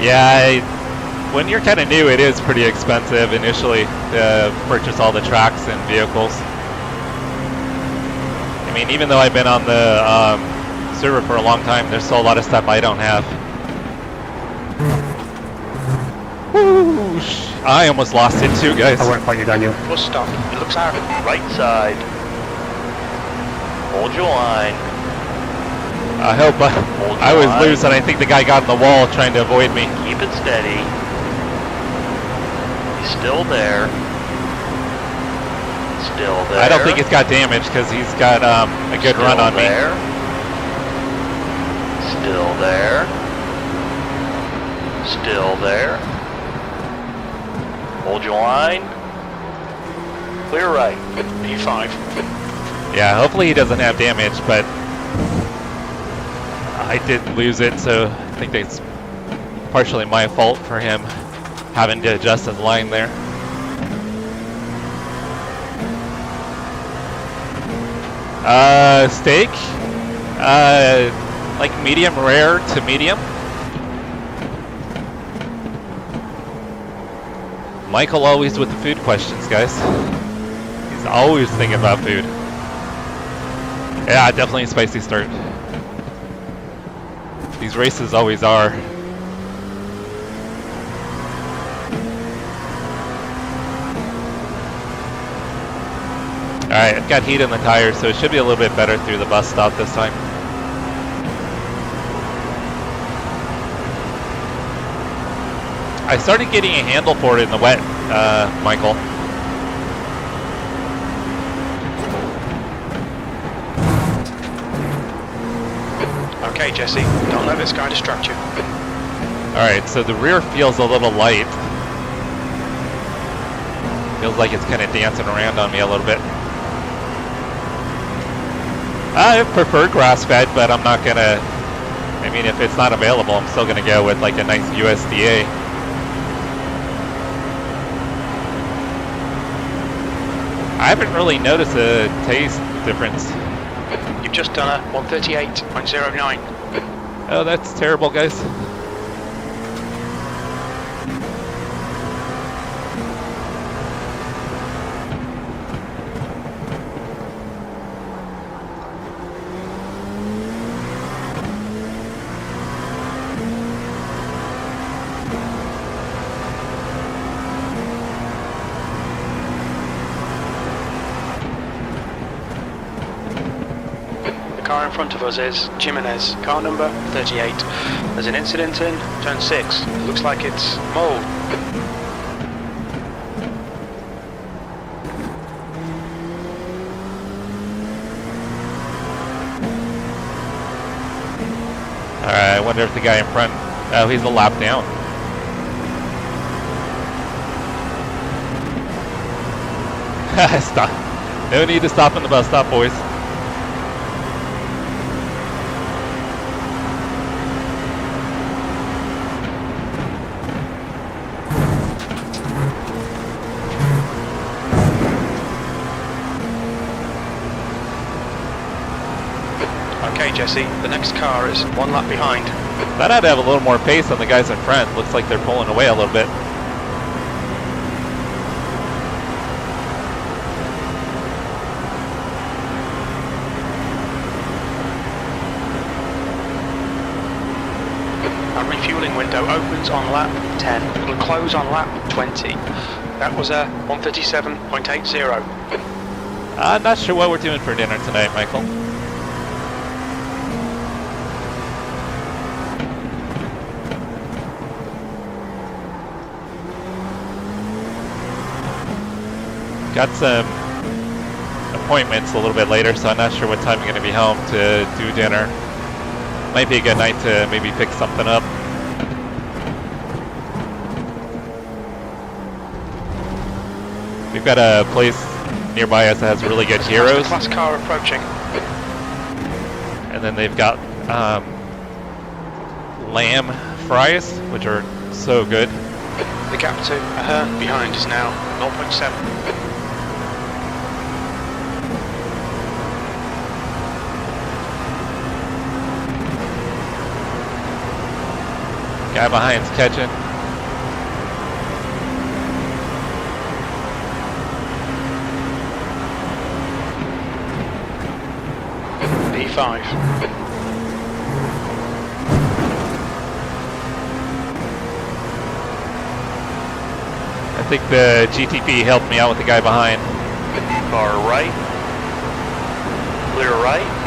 Yeah, when you're kind of new, it is pretty expensive initially to purchase all the tracks and vehicles. I mean, even though I've been on the server for a long time, there's still a lot of stuff I don't have. Whoosh. I almost lost it too, guys. I won't fight you, Daniel. Bus stop. It looks out. right side. Hold your line. I hope I was loose, and I think the guy got in the wall trying to avoid me. Keep it steady. He's still there. Still there. I don't think it's got damage because he's got a good run on me. there. Still there. Still there. Hold your line. Clear right. P5. Yeah, hopefully he doesn't have damage, but I did lose it, so I think that's partially my fault for him having to adjust his line there. Steak? Like medium rare to medium. Michael always with the food questions, guys. He's always thinking about food. Yeah, definitely a spicy start. These races always are. Alright, I've got heat in the tires, so it should be a little bit better through the bus stop this time. I started getting a handle for it in the wet, Michael. Okay, Jesse, don't let this guy distract you. Alright, so the rear feels a little light. Feels like it's kind of dancing around on me a little bit. I prefer grass-fed, but I'm not gonna... I mean, if it's not available, I'm still gonna go with like a nice USDA. I haven't really noticed a taste difference. You've just done a 138.09. Oh, that's terrible, guys. The car in front of us is Jimenez, car number 38. There's an incident in turn 6. It looks like it's mold. Alright, I wonder if the guy in front... Oh, he's a lap down. Stop. No need to stop in the bus stop, boys. Okay, Jesse, the next car is one lap behind. That had to have a little more pace than the guys in front. Looks like they're pulling away a little bit. Our refueling window opens on lap 10. It'll close on lap 20. That was a 137.80. I'm not sure what we're doing for dinner tonight, Michael. Got some appointments a little bit later, so I'm not sure what time I'm going to be home to do dinner. Might be a good night to maybe pick something up. We've got a place nearby us that has really good gyros. Class car approaching. And then they've got lamb fries, which are so good. The gap to her behind is now 0.7. Guy behind's catching. P5. I think the GTP helped me out with the guy behind. Car right. Clear right.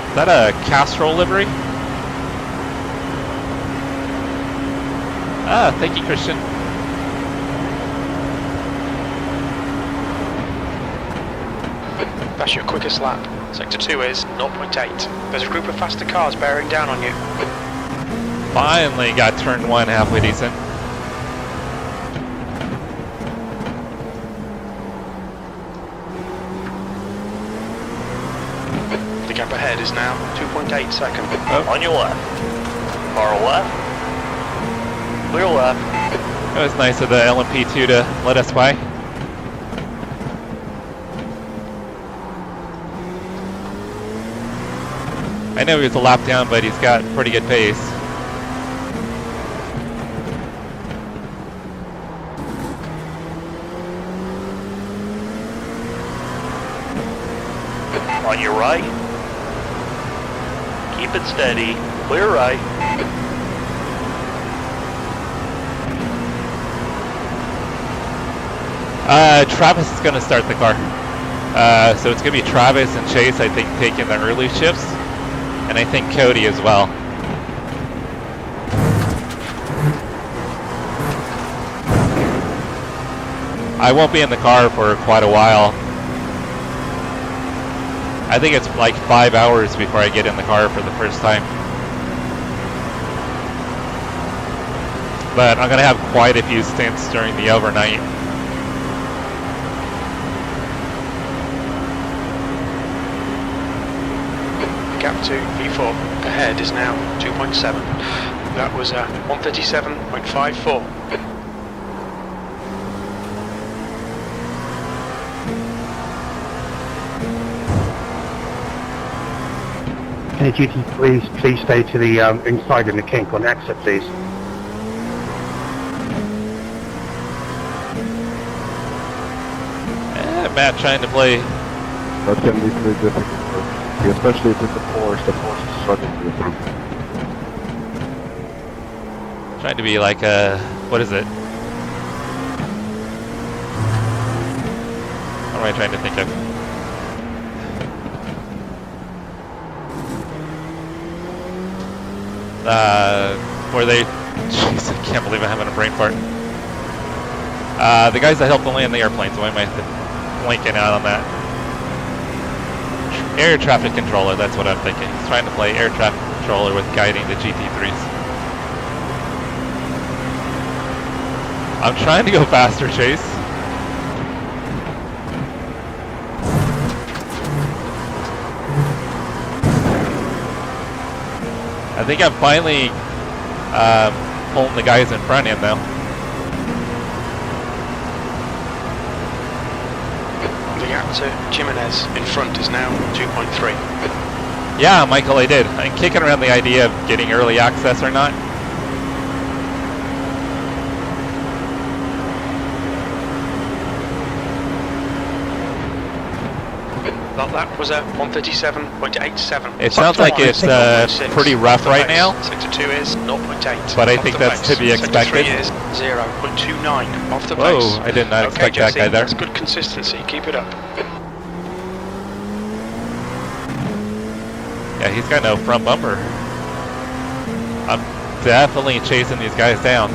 Is that a Castrol livery? Ah, thank you, Christian. That's your quickest lap. Sector 2 is 0.8. There's a group of faster cars bearing down on you. Finally got turn 1 halfway decent. The gap ahead is now 2.8 seconds. Oh. On your left. Car left. Clear left. It was nice of the LMP2 to let us by. I know he was a lap down, but he's got pretty good pace. On your right. Keep it steady. Clear right. Travis is going to start the car. So it's going to be Travis and Chase, I think, taking the early shifts. And I think Cody as well. I won't be in the car for quite a while. I think it's like 5 hours before I get in the car for the first time. But I'm gonna have quite a few stints during the overnight. Gap to V4 ahead is now 2.7. That was 137.54. Can the GT3s please stay to the inside in the kink on the exit, please? Matt trying to play. That's going to be pretty difficult, especially if it's a Porsche. The Porsche is struggling to improve. Trying to be like a, what is it? What am I trying to think of? Where they, jeez, I can't believe I'm having a brain fart. The guys that helped to land the airplanes, why am I blanking out on that? Air traffic controller, that's what I'm thinking. He's trying to play air traffic controller with guiding the GT3s. I'm trying to go faster, Chase. I think I'm finally pulling the guys in front in though. The gap to Jimenez in front is now 2.3. Yeah, Michael, I did. I'm kicking around the idea of getting early access or not. That lap was at 137.87. It sounds like it's pretty rough right now. Sector 2 is 0.8. But I think that's to be expected. Sector 3 is 0.29 off the Whoa, pace. I did not expect that guy there. That's good consistency. Keep it up. Yeah, he's got no front bumper. I'm definitely chasing these guys down.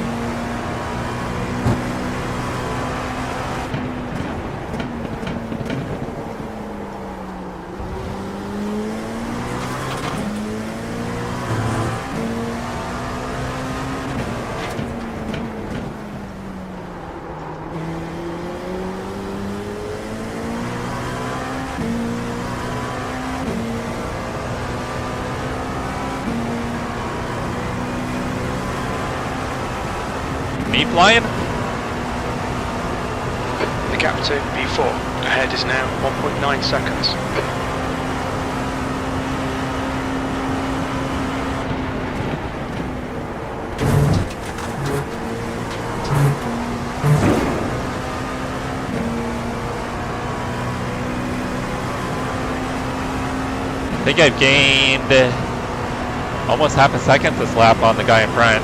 Me flying? The gap to V4 ahead is now 1.9 seconds. I think I've gained almost half a second this lap on the guy in front.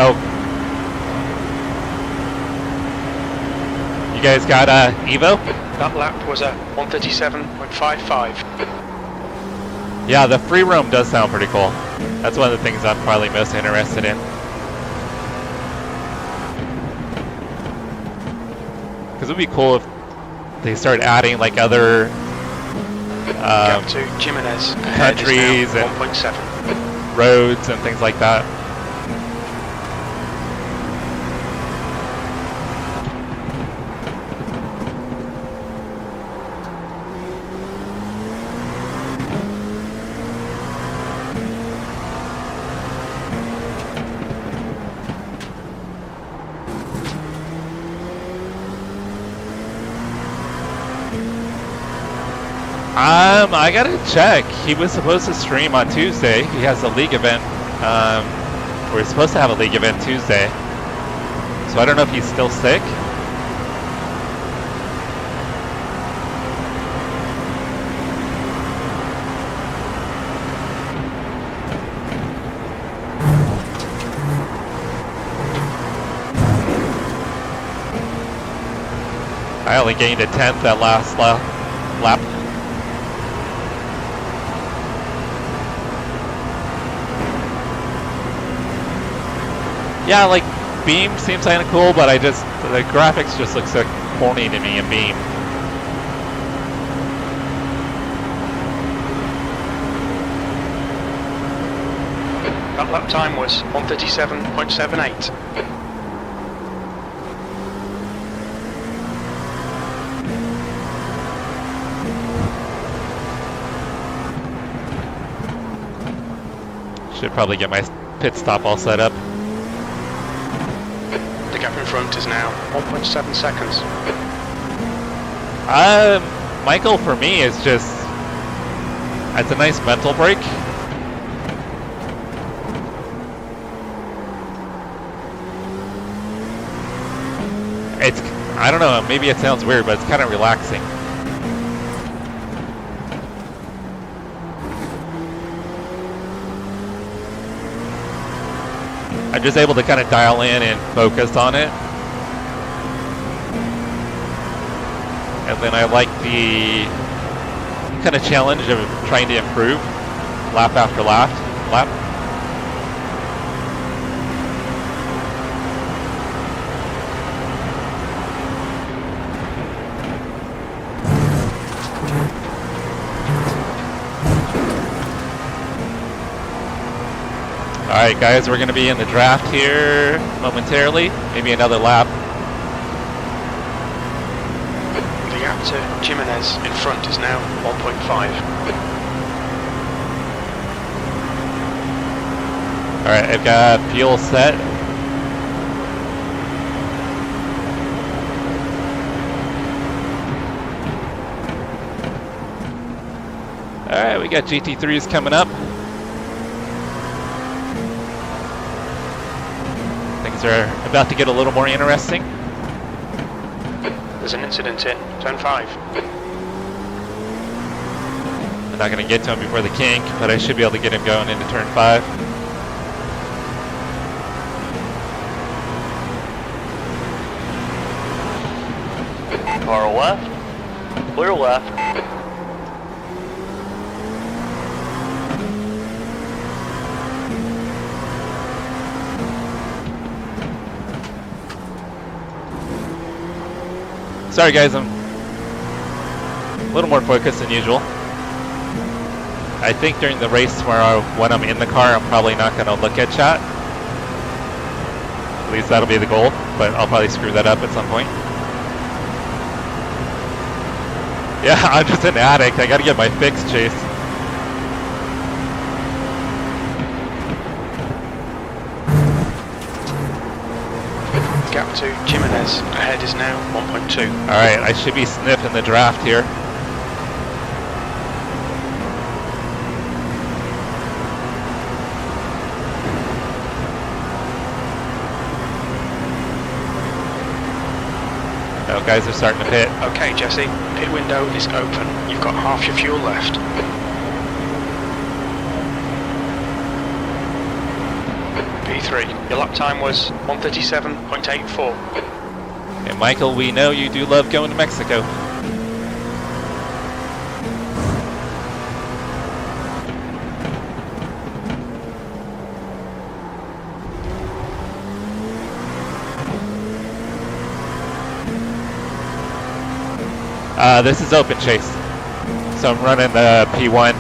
Oh. You guys got EVO? That lap was at 137.55. Yeah, the free roam does sound pretty cool. That's one of the things I'm probably most interested in. Because it would be cool if they start adding like other Gap to Jimenez countries and 1.7. roads and things like that. I gotta check. He was supposed to stream on Tuesday. He has a league event. We're supposed to have a league event Tuesday. So I don't know if he's still sick. I only gained a 10th that last lap. Yeah, like Beam seems kind of cool, but the graphics just look so corny to me in Beam. That lap time was 1:37.78. Should probably get my pit stop all set up. The gap in front is now 1.7 seconds. Michael, for me, is just, it's a nice mental break. It's, I don't know, maybe it sounds weird, but it's kind of relaxing. I'm just able to kind of dial in and focus on it. And then I like the kind of challenge of trying to improve lap after lap. Alright guys, we're going to be in the draft here momentarily, maybe another lap. The gap to Jimenez in front is now 1.5. Alright, I've got fuel set. Alright, we got GT3s coming up. Things are about to get a little more interesting. There's an incident in turn 5. I'm not going to get to him before the kink, but I should be able to get him going into turn 5. Car left, clear left. Sorry guys, I'm a little more focused than usual. I think during the race when I'm in the car, I'm probably not going to look at chat. At least that'll be the goal, but I'll probably screw that up at some point. Yeah, I'm just an addict. I got to get my fix, Chase. Gap to Jimenez ahead is now 1.2. Alright, I should be sniffing the draft here. Oh, guys are starting to pit. Okay, Jesse, pit window is open. You've got half your fuel left. P3, your lap time was 1:37.84. And Michael, we know you do love going to Mexico. This is open, Chase. So I'm running the P1.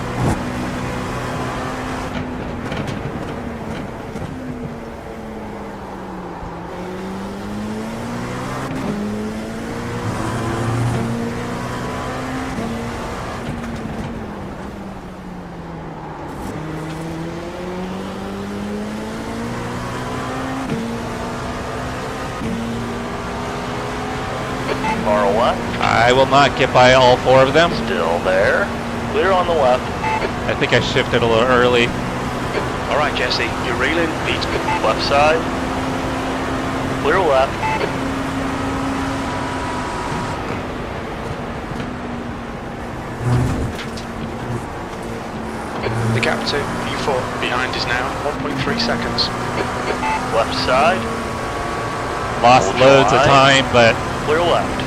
Car left, I will not get by all 4 of them. still there. Clear on the left. I think I shifted a little early. Alright, Jesse, you're reeling. Beat Left side. Clear left. the gap to P4 behind is now 1.3 seconds. Left side. Lost Hold loads of line. time, but Clear left.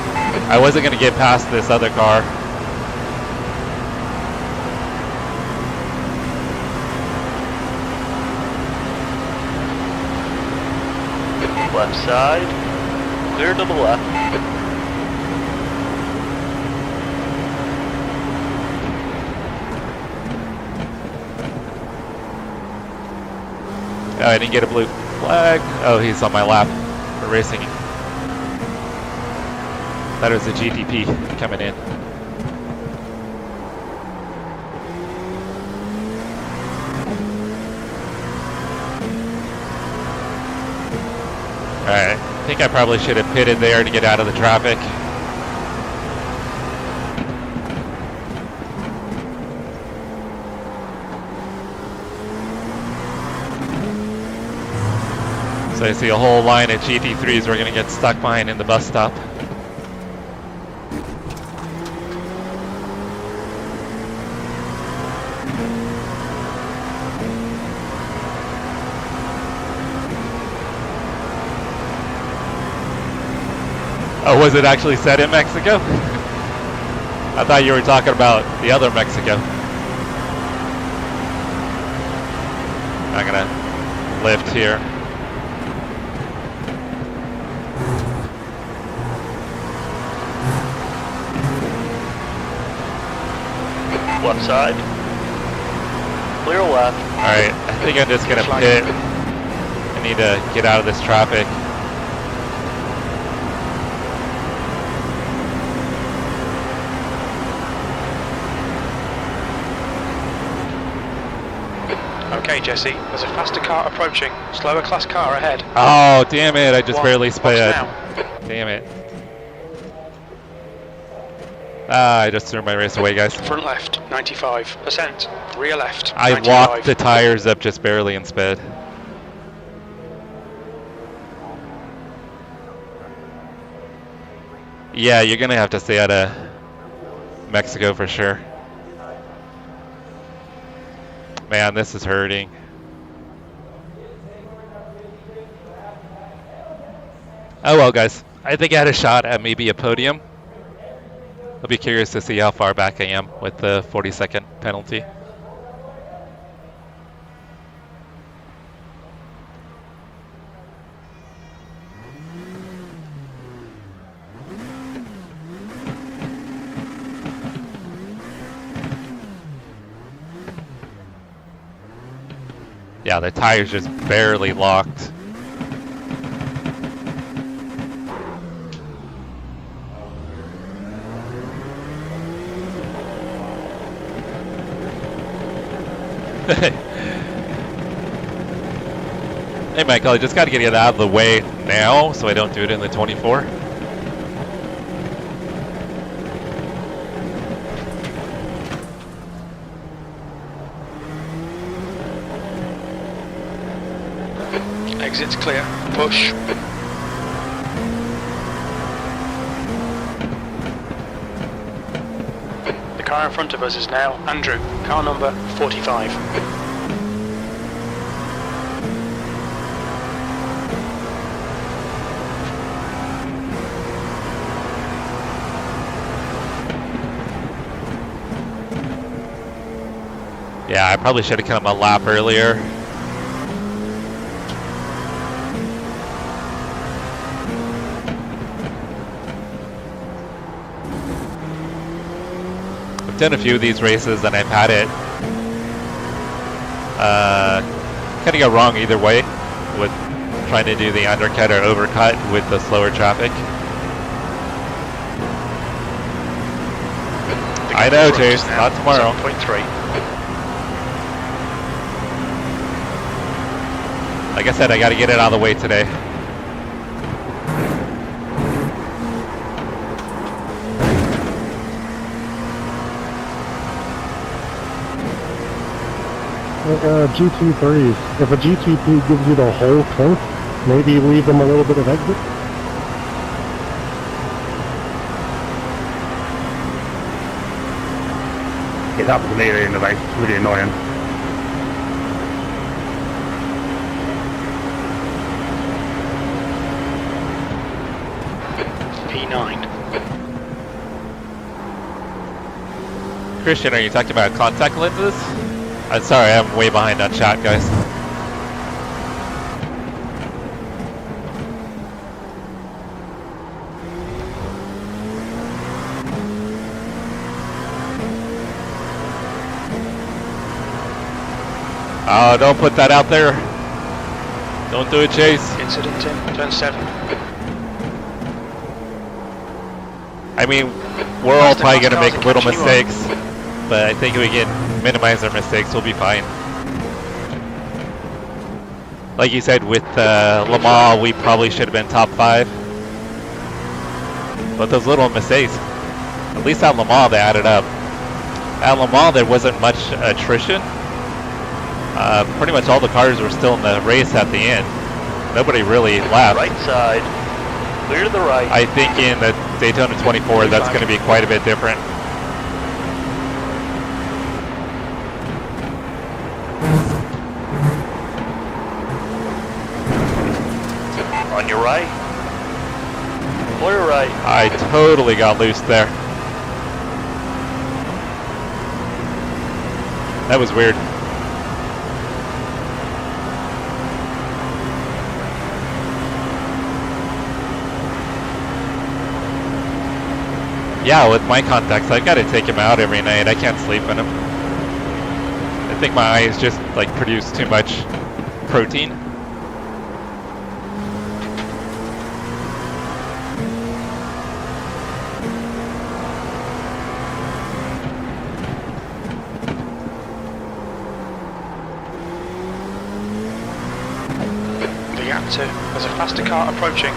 I wasn't going to get past this other car. Left side. Clear to the left. Oh, I didn't get a blue flag. Oh, he's on my lap for racing. That was a GTP coming in. Alright, I think I probably should have pitted there to get out of the traffic. So I see a whole line of GT3s we're going to get stuck behind in the bus stop. Oh, was it actually set in Mexico? I thought you were talking about the other Mexico. I'm gonna lift here. Left side. Clear left. Alright, I think I'm just gonna pit. I need to get out of this traffic. Okay, Jesse, there's a faster car approaching. Slower class car ahead. Oh, damn it, I just barely sped. Now. Damn it. Ah, I just threw my race away, guys. Front left, 95%. Rear left, I 95. walked the tires up just barely and sped. Yeah, you're gonna have to stay out of Mexico for sure. Man, this is hurting. Oh well, guys. I think I had a shot at maybe a podium. I'll be curious to see how far back I am with the 40-second penalty. Yeah, the tire's just barely locked. Hey Michael, I just got to get it out of the way now so I don't do it in the 24. Exit's clear. Push. The car in front of us is now Andrew, car number 45. Yeah, I probably should have come a lap earlier. I've done a few of these races and I've had it kind of go wrong either way with trying to do the undercut or overcut with the slower traffic. I know, Chase, not tomorrow. 7.3. Like I said, I got to get it out of the way today. GT3s. If a GTP gives you the whole tank, maybe leave them a little bit of exit. It happens to me in the race. It's really annoying. P9. Christian, are you talking about contact lenses? I'm sorry, I'm way behind on chat, guys. Oh, don't put that out there. Don't do it, Chase. Incident in turn 7. I mean, we're all probably going to cars make are little catching you mistakes, but I think if we can minimize our mistakes, we'll be fine. Like you said, with Le Mans, we probably should have been top 5. But those little mistakes, at least at Le Mans, they added up. At Le Mans, there wasn't much attrition. Pretty much all the cars were still in the race at the end. Nobody really left. Right side. Clear to the right. I think in the Daytona 24, that's going to be quite a bit different. On your right. Clear right. I totally got loose there. That was weird. Yeah, with my contacts, I've got to take him out every night. I can't sleep in them. I think my eyes just like produce too much protein. The gap to, there's a faster car approaching.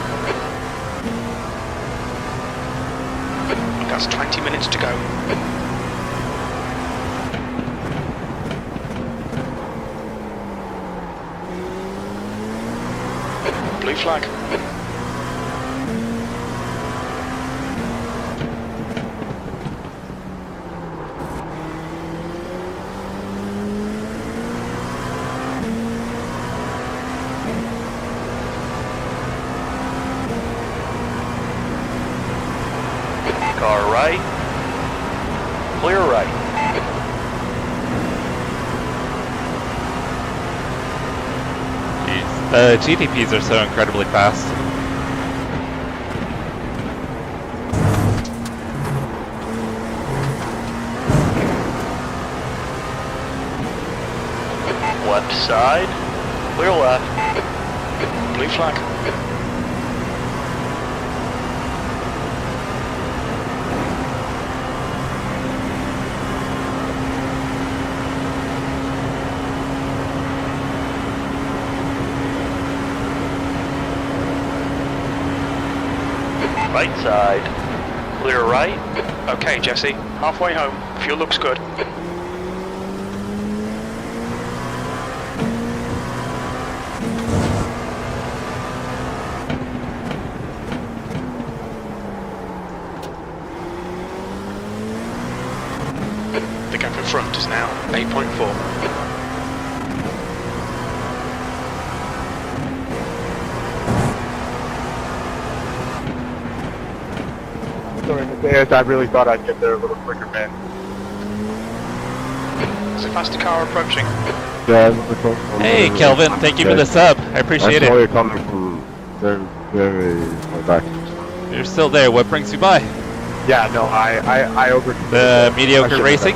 That's 20 minutes to go. Blue flag. Car right. Clear right. Jeez. The GTPs are so incredibly fast. Left side. Clear left. Blue flag. Right side. Clear right. Okay, Jesse, halfway home. Fuel looks good. The gap in front is now 8.4. I really thought I'd get there a little quicker, man. There's a faster car approaching. Yeah, Hey, Kelvin, thank you for the sub. I appreciate I saw it. you coming from very back. You're still there. What brings you by? Yeah, no, I over The mediocre racing?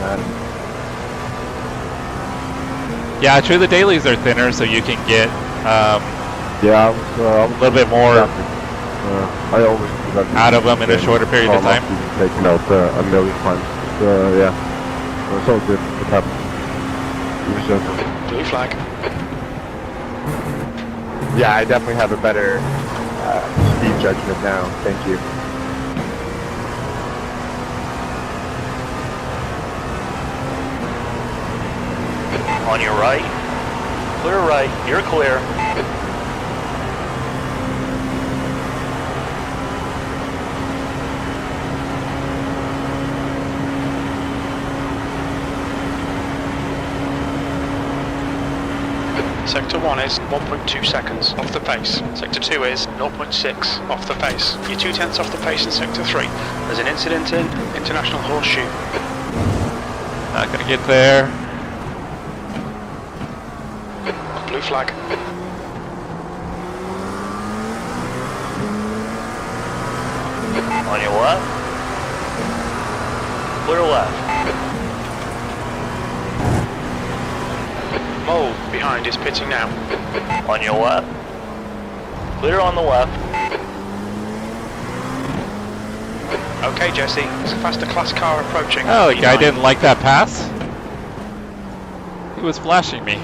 Yeah, true. The dailies are thinner, so you can get Yeah, I was a little bit more I always do that out of them in a shorter period of time. Taken out a million times. Yeah, it's all good. It happens. Blue flag. Yeah, I definitely have a better speed judgment now. Thank you. On your right. Clear right. You're clear. Sector 1 is 1.2 seconds off the pace. Sector 2 is 0.6 off the pace. You're 2/10 off the pace in Sector 3. There's an incident in International Horseshoe. Not gonna get there. Blue flag. On your left. Clear left. Mole behind is pitting now. On your left. Clear on the left. Okay, Jesse, it's a faster class car approaching. Oh, the guy P9. didn't like that pass? He was flashing me.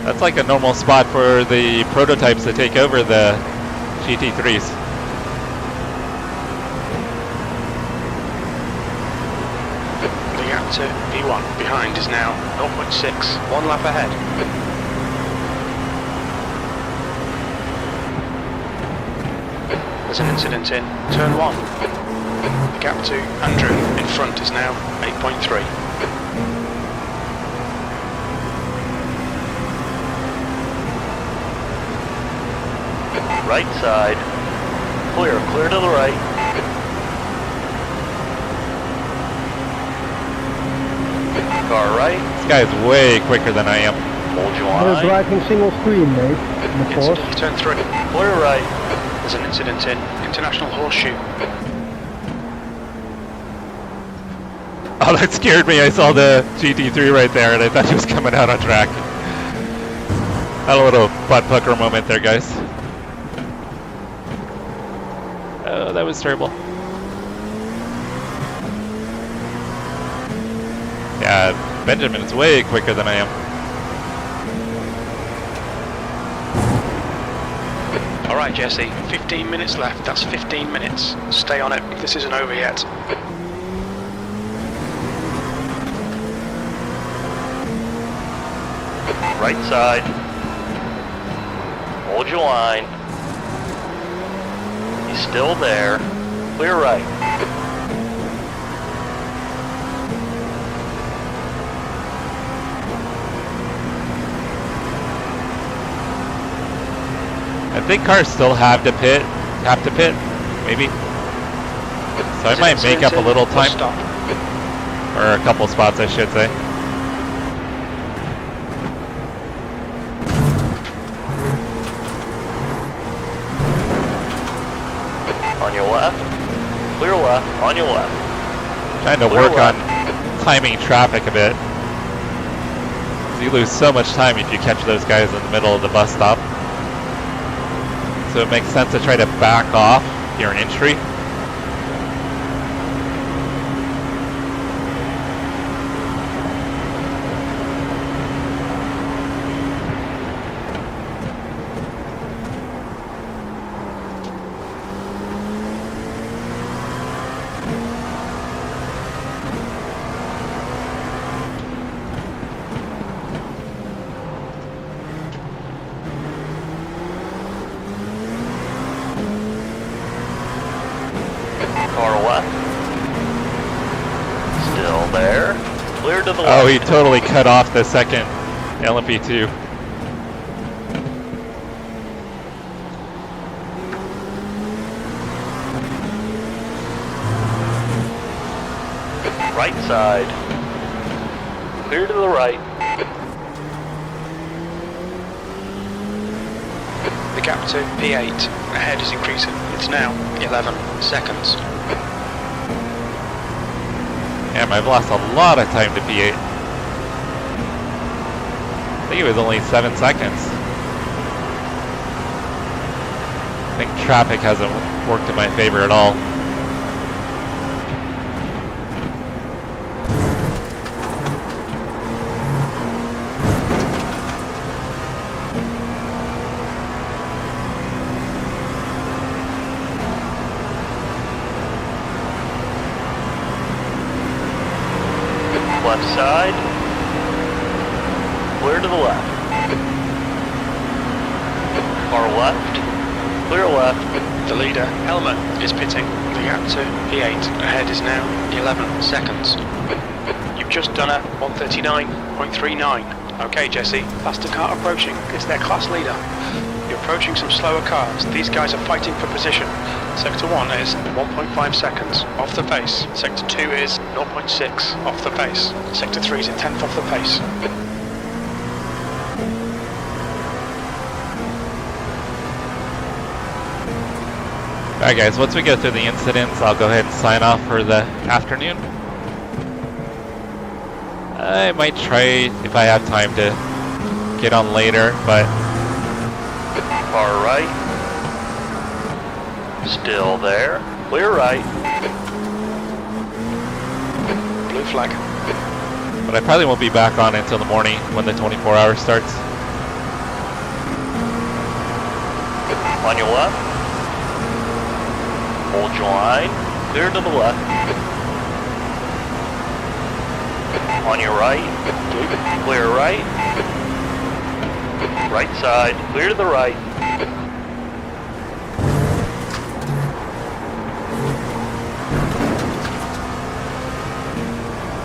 That's like a normal spot for the prototypes to take over the GT3s. The gap to P1 behind is now 0.6, 1 lap ahead. There's an incident in turn 1. The gap to Andrew in front is now 8.3. Right side. Clear to the right. Car right. This guy is way quicker than I am. Hold your I was line. driving single screen, mate. In the Porsche. Incident turn 3. Clear right. There's an incident in International Horseshoe. Oh, that scared me. I saw the GT3 right there and I thought he was coming out on track. Had a little butt pucker moment there, guys. Oh, that was terrible. Yeah, Benjamin is way quicker than I am. Alright, Jesse, 15 minutes left. That's 15 minutes. Stay on it. This isn't over yet. Right side. Hold your line. He's still there. Clear right. I think cars still have to pit, maybe. So I might make up a little time, Stop. or a couple spots, I should say. On your left. Clear left. On your left. Trying to Clear work on left. timing traffic a bit. You lose so much time if you catch those guys in the middle of the bus stop. So it makes sense to try to back off here in entry. Car left. Still there. Clear to the left. Oh, he totally cut off the second LMP2. Right side. Clear to the right. The gap to P8 ahead is increasing. It's now 11 seconds. Damn, I've lost a lot of time to P8. I think it was only 7 seconds. I think traffic hasn't worked in my favor at all. Left side. Clear to the left. Car left. Clear left. The leader, Helmer, is pitting. The gap to P8 ahead is now 11 seconds. You've just done a 139.39. Okay, Jesse, faster car approaching. It's their class leader. You're approaching some slower cars. These guys are fighting for position. Sector 1 is 1.5 seconds off the pace. Sector 2 is 0.6 off the pace. Sector 3 is a tenth off the pace. Alright guys, once we go through the incidents, I'll go ahead and sign off for the afternoon. I might try if I have time to get on later, but Far right. Still there. Clear right. Blue flag. I probably won't be back on until the morning when the 24 hours starts. On your left. Hold your line. Clear to the left. On your right. Clear right. Right side. Clear to the right.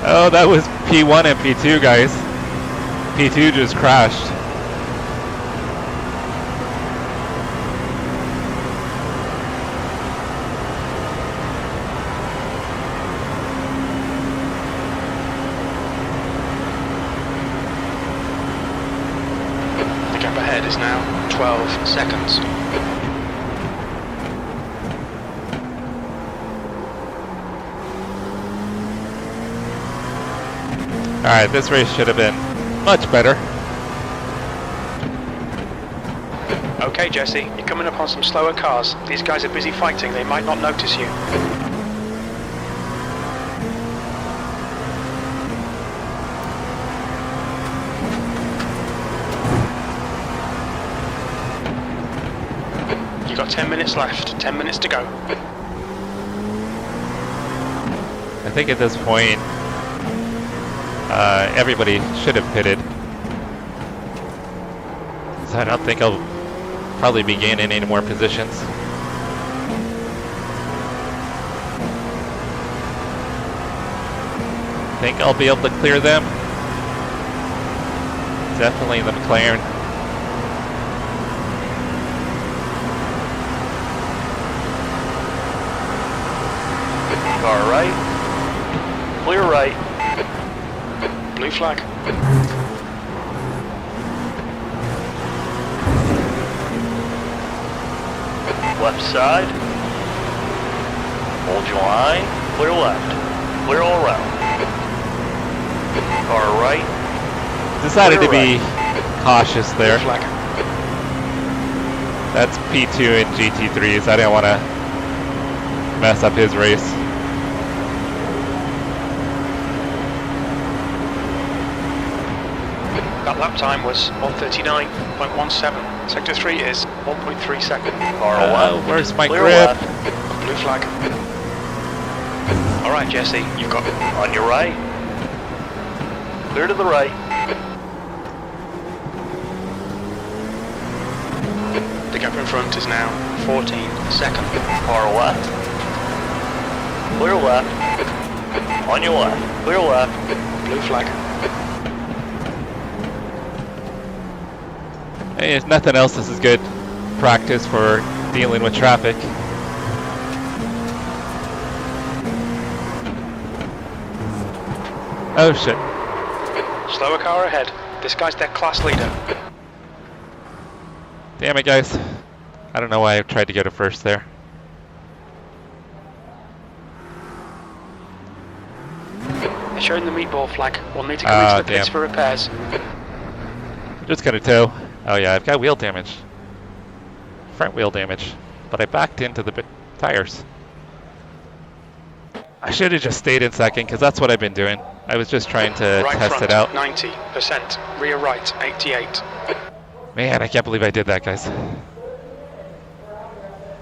Oh, that was P1 and P2, guys. P2 just crashed. The gap ahead is now 12 seconds. Alright, this race should have been much better. Okay, Jesse, you're coming up on some slower cars. These guys are busy fighting, they might not notice you. You got 10 minutes left, 10 minutes to go. I think at this point, everybody should have pitted. So I don't think I'll probably be gaining any more positions. Think I'll be able to clear them. Definitely the McLaren. Car right. Clear right. Blue flag. Left side. Hold your line. Clear left. Clear all around. Car right. Decided Clear to be cautious there. Blue flag. That's P2 and GT3s. I didn't want to mess up his race. That lap time was 1:39.17. Sector 3 is 1.3 seconds. Car left. Where's my Clear grip? left. Blue flag. Alright, Jesse, you've got On your right. Clear to the right. the gap in front is now 14 seconds. Car left. Clear left. On your left. Clear left. Blue flag. Hey, if nothing else, this is good practice for dealing with traffic. Oh shit. Slower car ahead. This guy's their class leader. Damn it, guys. I don't know why I tried to get it first there. They're showing the meatball flag. We'll need to come into the pits for repairs. Just gonna tow. Oh yeah, I've got wheel damage. Front wheel damage. But I backed into the tires. I should have just stayed in second, because that's what I've been doing. I was just trying to Right test front, it out. 90%. Rear right, 88. Man, I can't believe I did that, guys.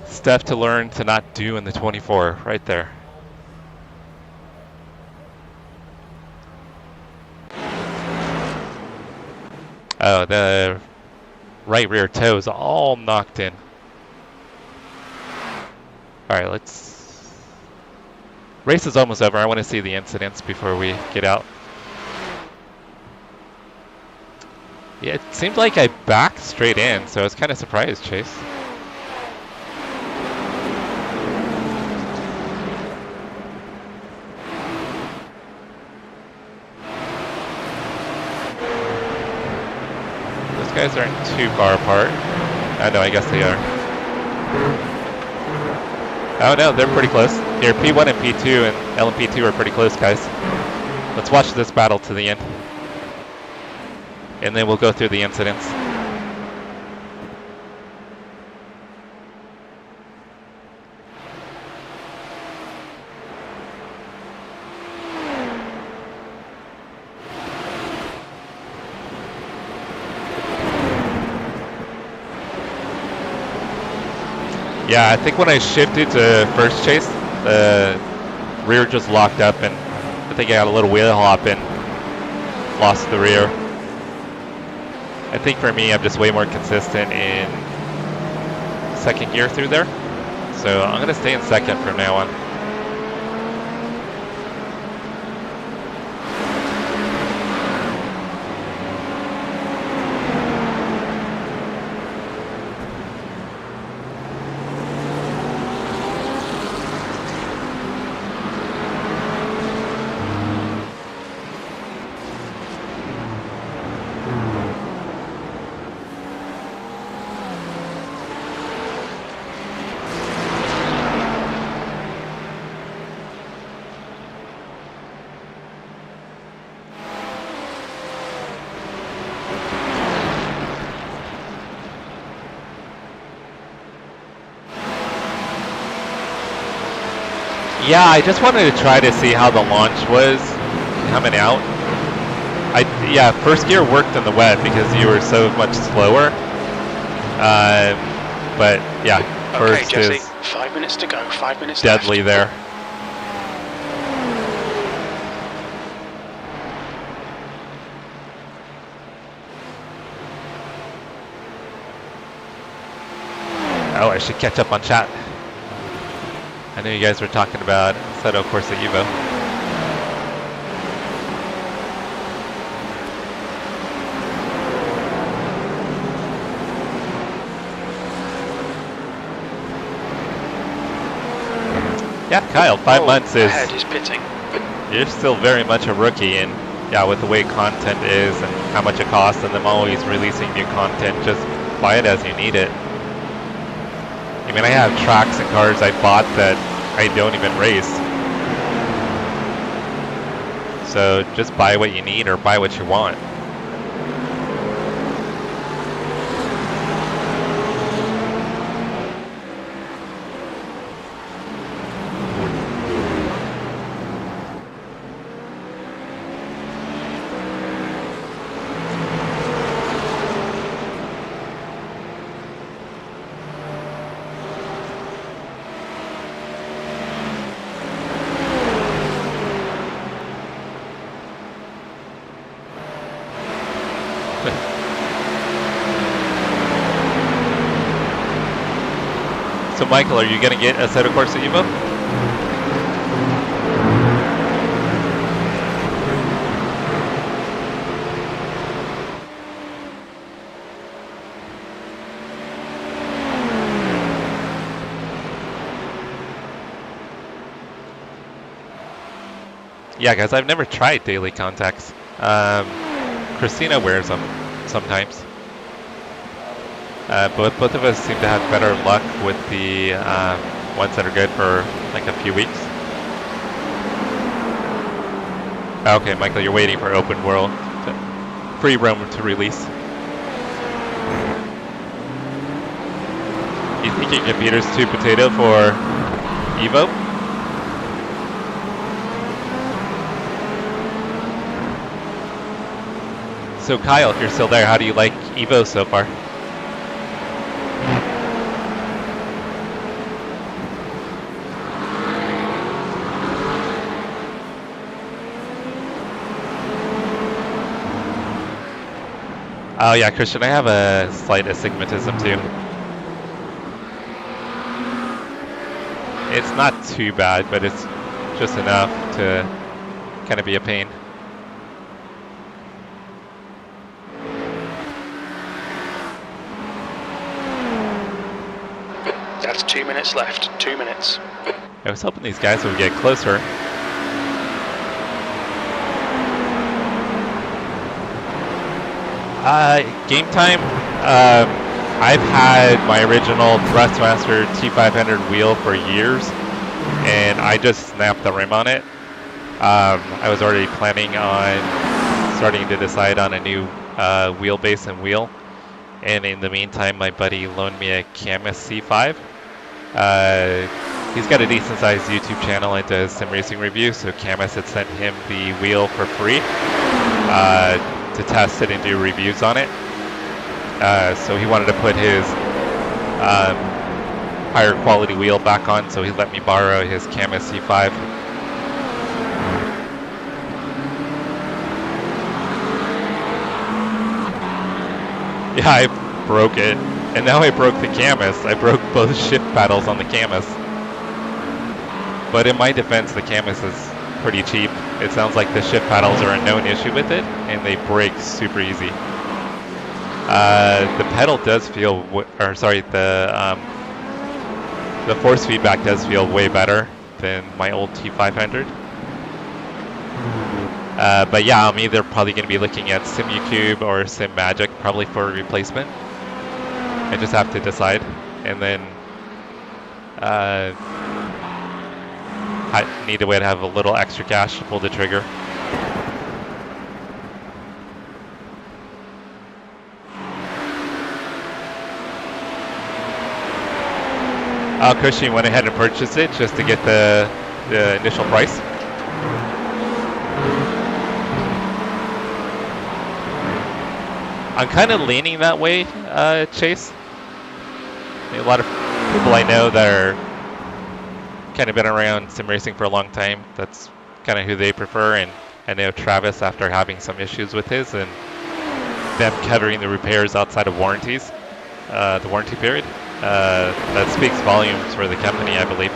Stuff to learn to not do in the 24, right there. Oh, the right rear toe is all knocked in. Alright, let's... Race is almost over. I want to see the incidents before we get out. Yeah, it seemed like I backed straight in, so I was kind of surprised, Chase. Those guys aren't too far apart. Oh no, I guess they are. Oh no, they're pretty close. Here, P1 and P2 and LMP2 are pretty close, guys. Let's watch this battle to the end. And then we'll go through the incidents. Yeah, I think when I shifted to first chase, the rear just locked up, and I think I got a little wheel hop and lost the rear. I think for me, I'm just way more consistent in second gear through there. So I'm going to stay in second from now on. Yeah, I just wanted to try to see how the launch was coming out. Yeah, first gear worked in the wet because you were so much slower. But yeah, Okay, first Jesse, is 5 minutes to go, 5 minutes deadly left. there. Oh, I should catch up on chat. I know you guys were talking about Assetto Corsa Evo. Yeah, Kyle, 5 months is... Ahead is pitting. You're still very much a rookie, and yeah, with the way content is and how much it costs and them always releasing new content, just buy it as you need it. I mean, I have tracks and cars I bought that I don't even race. So just buy what you need or buy what you want. So Michael, are you going to get Assetto Corsa Evo? Yeah, guys, I've never tried daily contacts. Christina wears them sometimes. Both of us seem to have better luck with the ones that are good for like a few weeks. Okay, Michael, you're waiting for open world, free roam to release. You think your computer's too potato for Evo? So Kyle, if you're still there, how do you like Evo so far? Oh yeah, Christian, I have a slight astigmatism too. It's not too bad, but it's just enough to kind of be a pain. That's 2 minutes left, 2 minutes. I was hoping these guys would get closer. Game time, I've had my original Thrustmaster T500 wheel for years, and I just snapped the rim on it. I was already planning on starting to decide on a new wheelbase and wheel. And in the meantime, my buddy loaned me a Camus C5. He's got a decent sized YouTube channel and does sim racing reviews, so Camus had sent him the wheel for free to test it and do reviews on it. So he wanted to put his higher quality wheel back on, so he let me borrow his Camus C5. Yeah, I broke it. And now I broke the Camus. I broke both shift paddles on the Camus. But in my defense, the Camus is pretty cheap. It sounds like the shift paddles are a known issue with it, and they break super easy. The pedal does feel, the force feedback does feel way better than my old T500. But yeah, I'm either probably going to be looking at SimuCube or SimMagic, probably for a replacement. I just have to decide, and then I need a way to have a little extra cash to pull the trigger. Christian went ahead and purchased it just to get the initial price. I'm kind of leaning that way, Chase. A lot of people I know that are kind of been around sim racing for a long time, that's kind of who they prefer. And I know Travis, after having some issues with his and them covering the repairs outside of warranties, the warranty period, that speaks volumes for the company, I believe.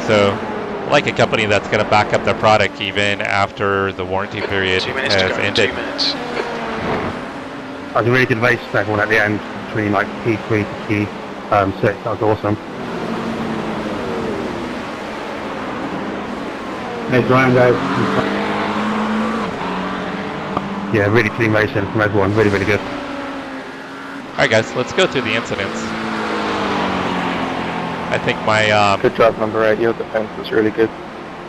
So, I like a company that's going to back up their product even after the warranty period has ended. 2 minutes. That was a really good race for everyone at the end, between like P3 to P6. That was awesome. Nice run, guys. Yeah, really clean racing from everyone. Really, really good. Alright guys, let's go through the incidents. I think my Good job, number 8. Your defense was really good.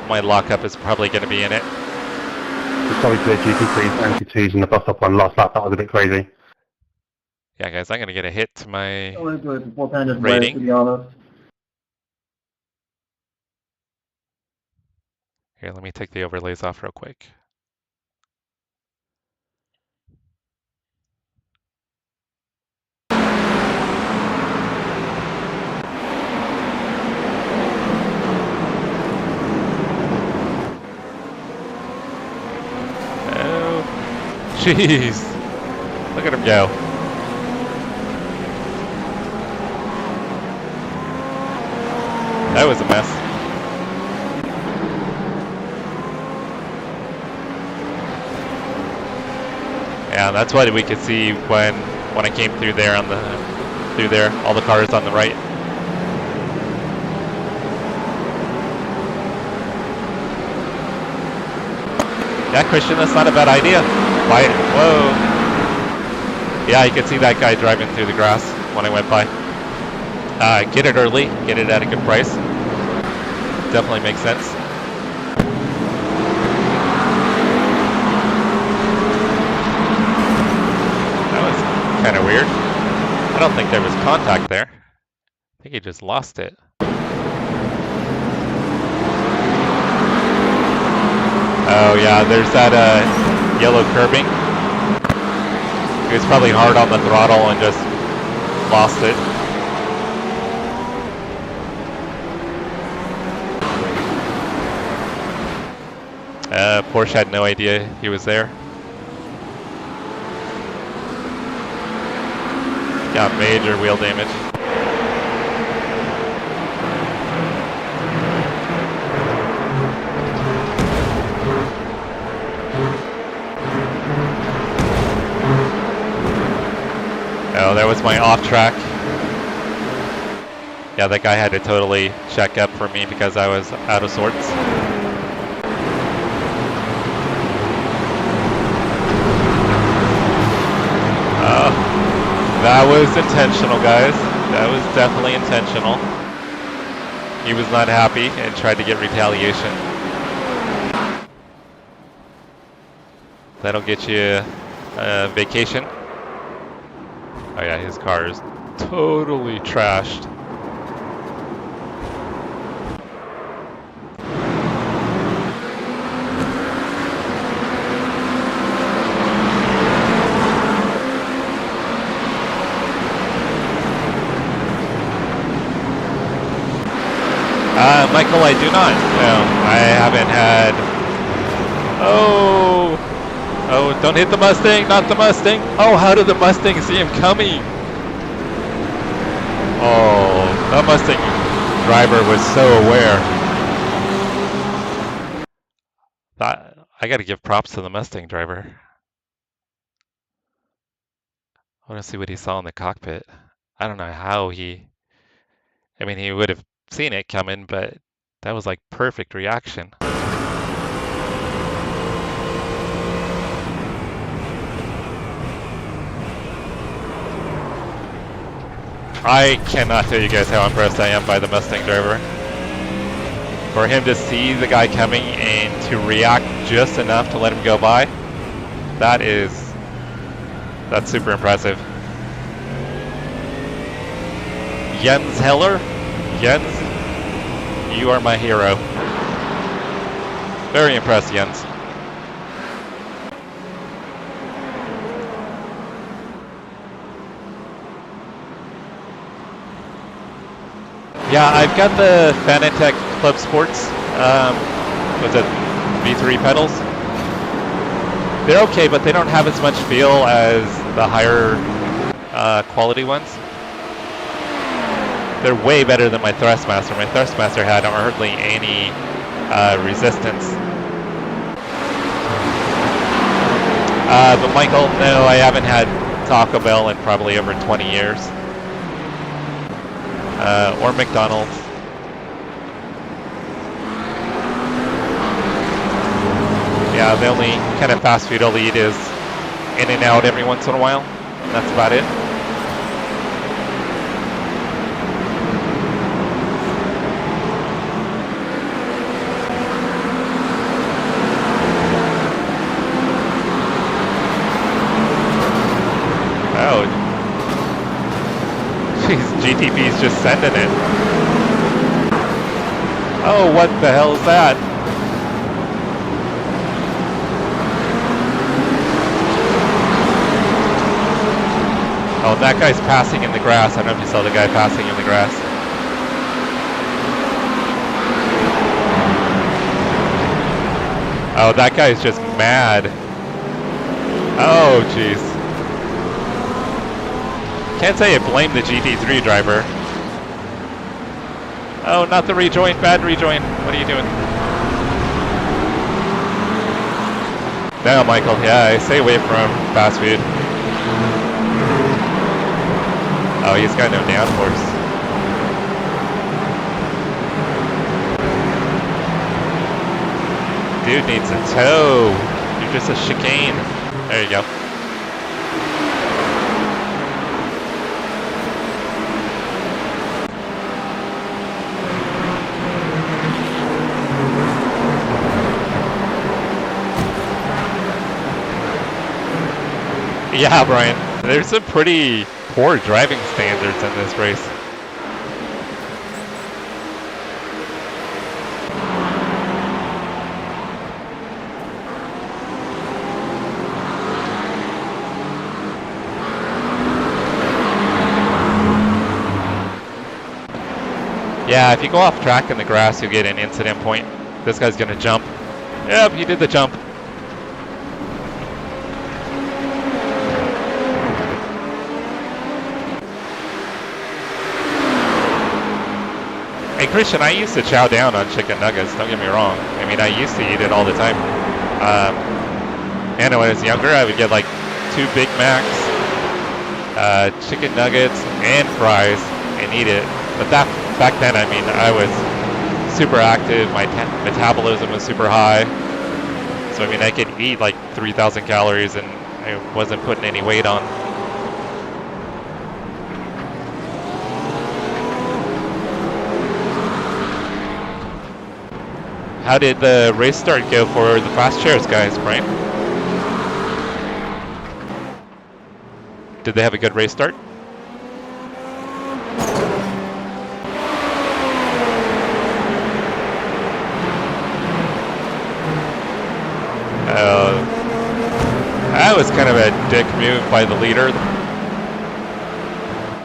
my lockup is probably going to be in it. Just sorry for the GT3s and GT2s and the bus stop on last lap. That was a bit crazy. Yeah guys, I'm going to get a hit to my I went to it before kind of rating. to be honest. Here, let me take the overlays off real quick. Jeez, look at him go. That was a mess. Yeah, that's what we could see when I came through there all the cars on the right. Yeah, Christian, that's not a bad idea. Whoa. Yeah, you could see that guy driving through the grass when I went by. Get it early, get it at a good price. Definitely makes sense. That was kind of weird. I don't think there was contact there. I think he just lost it. Oh yeah, there's that yellow curbing. He was probably hard on the throttle and just lost it. Porsche had no idea he was there. Got major wheel damage. Oh, that was my off track. Yeah, that guy had to totally check up for me because I was out of sorts. That was intentional, guys. That was definitely intentional. He was not happy and tried to get retaliation. That'll get you a vacation. Oh yeah, his car is totally trashed. Michael, I do not. No, I haven't had... Oh, don't hit the Mustang, not the Mustang. Oh, how did the Mustang see him coming? Oh, that Mustang driver was so aware. I gotta give props to the Mustang driver. I want to see what he saw in the cockpit. I don't know how he... I mean, he would have seen it coming, but that was like perfect reaction. I cannot tell you guys how impressed I am by the Mustang driver. For him to see the guy coming and to react just enough to let him go by, that's super impressive. Jens Heller, Jens, you are my hero. Very impressed, Jens. Yeah, I've got the Fanatec Club Sports, with the V3 pedals. They're okay, but they don't have as much feel as the higher quality ones. They're way better than my Thrustmaster. My Thrustmaster had hardly any resistance. But Michael, no, I haven't had Taco Bell in probably over 20 years. Or McDonald's. Yeah, the only kind of fast food I'll eat is In-N-Out every once in a while. That's about it. Oh. Jeez, GTP's just sending it. Oh, what the hell is that? Oh, that guy's passing in the grass. I don't know if you saw the guy passing in the grass. Oh, that guy's just mad. Oh, jeez. Can't say I blame the GT3 driver. Oh, not the rejoin. Bad rejoin. What are you doing? No, Michael. Yeah, stay away from fast food. Oh, he's got no downforce. Dude needs a tow. You're just a chicane. There you go. Yeah, Brian. There's some pretty poor driving standards in this race. Yeah, if you go off track in the grass, you'll get an incident point. This guy's gonna jump. Yep, he did the jump. Hey Christian, I used to chow down on chicken nuggets, don't get me wrong. I mean, I used to eat it all the time. And when I was younger, I would get like 2 Big Macs, chicken nuggets, and fries, and eat it. But back then, I mean, I was super active, my metabolism was super high. So I mean, I could eat like 3,000 calories and I wasn't putting any weight on. How did the race start go for the fast chairs guys, Brian? Did they have a good race start? That was kind of a dick move by the leader.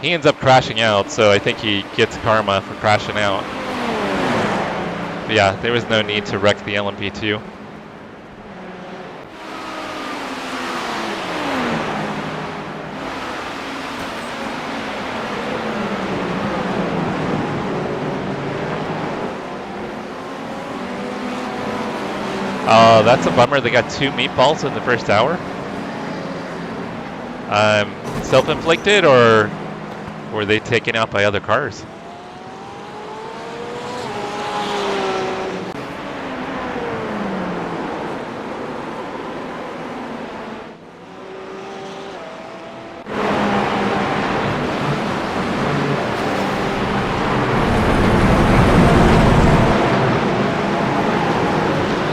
He ends up crashing out, so I think he gets karma for crashing out. But yeah, there was no need to wreck the LMP2. Oh, that's a bummer. They got 2 meatballs in the first hour. Self-inflicted, or were they taken out by other cars?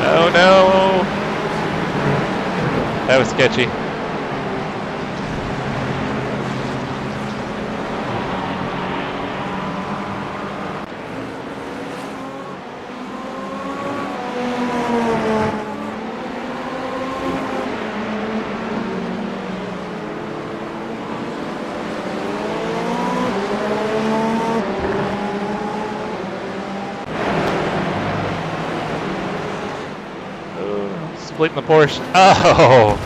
Oh no! That was sketchy. Splitting the Porsche. Oh!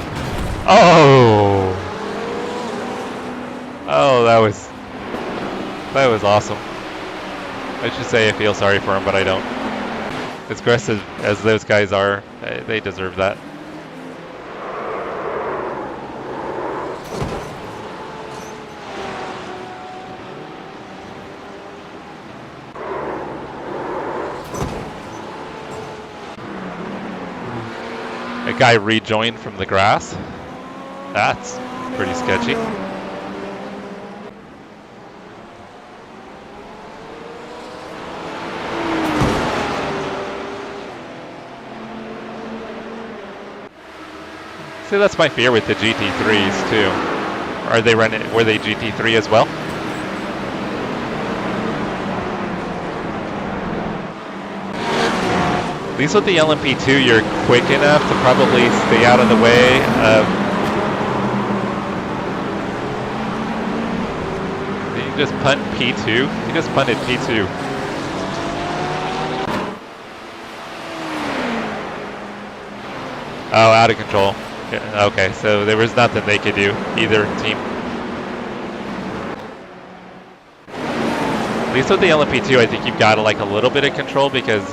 Oh! Oh, that was awesome. I should say I feel sorry for him, but I don't. As aggressive as those guys are, they deserve that. A guy rejoined from the grass. That's pretty sketchy. See, that's my fear with the GT3s too. Are they running? Were they GT3 as well? At least with the LMP2, you're quick enough to probably stay out of the way of. Did you just punt P2? He just punted P2. Oh, out of control. Yeah, okay, so there was nothing they could do, either team. At least with the LMP2, I think you've got like a little bit of control because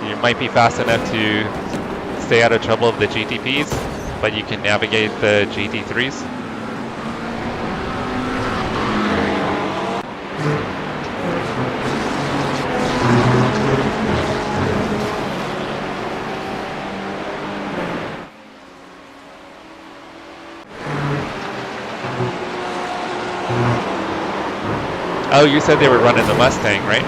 you might be fast enough to stay out of trouble of the GTPs, but you can navigate the GT3s. Oh, you said they were running the Mustang, right?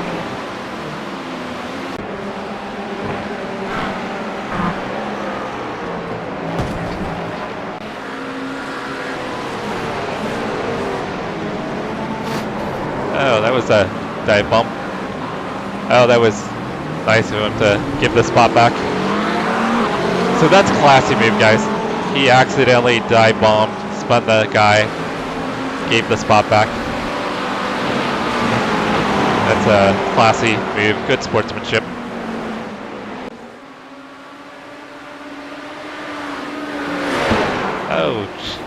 Oh, that was a dive bomb. Oh, that was nice of him to give the spot back. So that's a classy move, guys. He accidentally dive bombed, spun the guy, gave the spot back. That's a classy move, good sportsmanship. Ouch.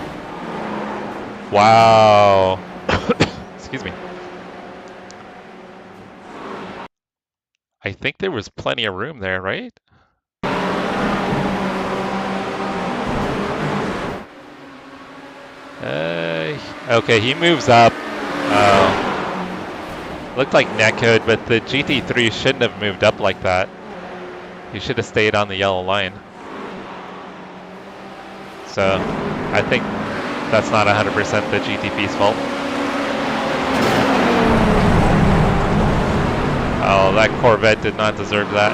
Wow. Excuse me. I think there was plenty of room there, right? Okay, he moves up. Looked like netcode, but the GT3 shouldn't have moved up like that. He should have stayed on the yellow line. So, I think that's not 100% the GTP's fault. Oh, that Corvette did not deserve that.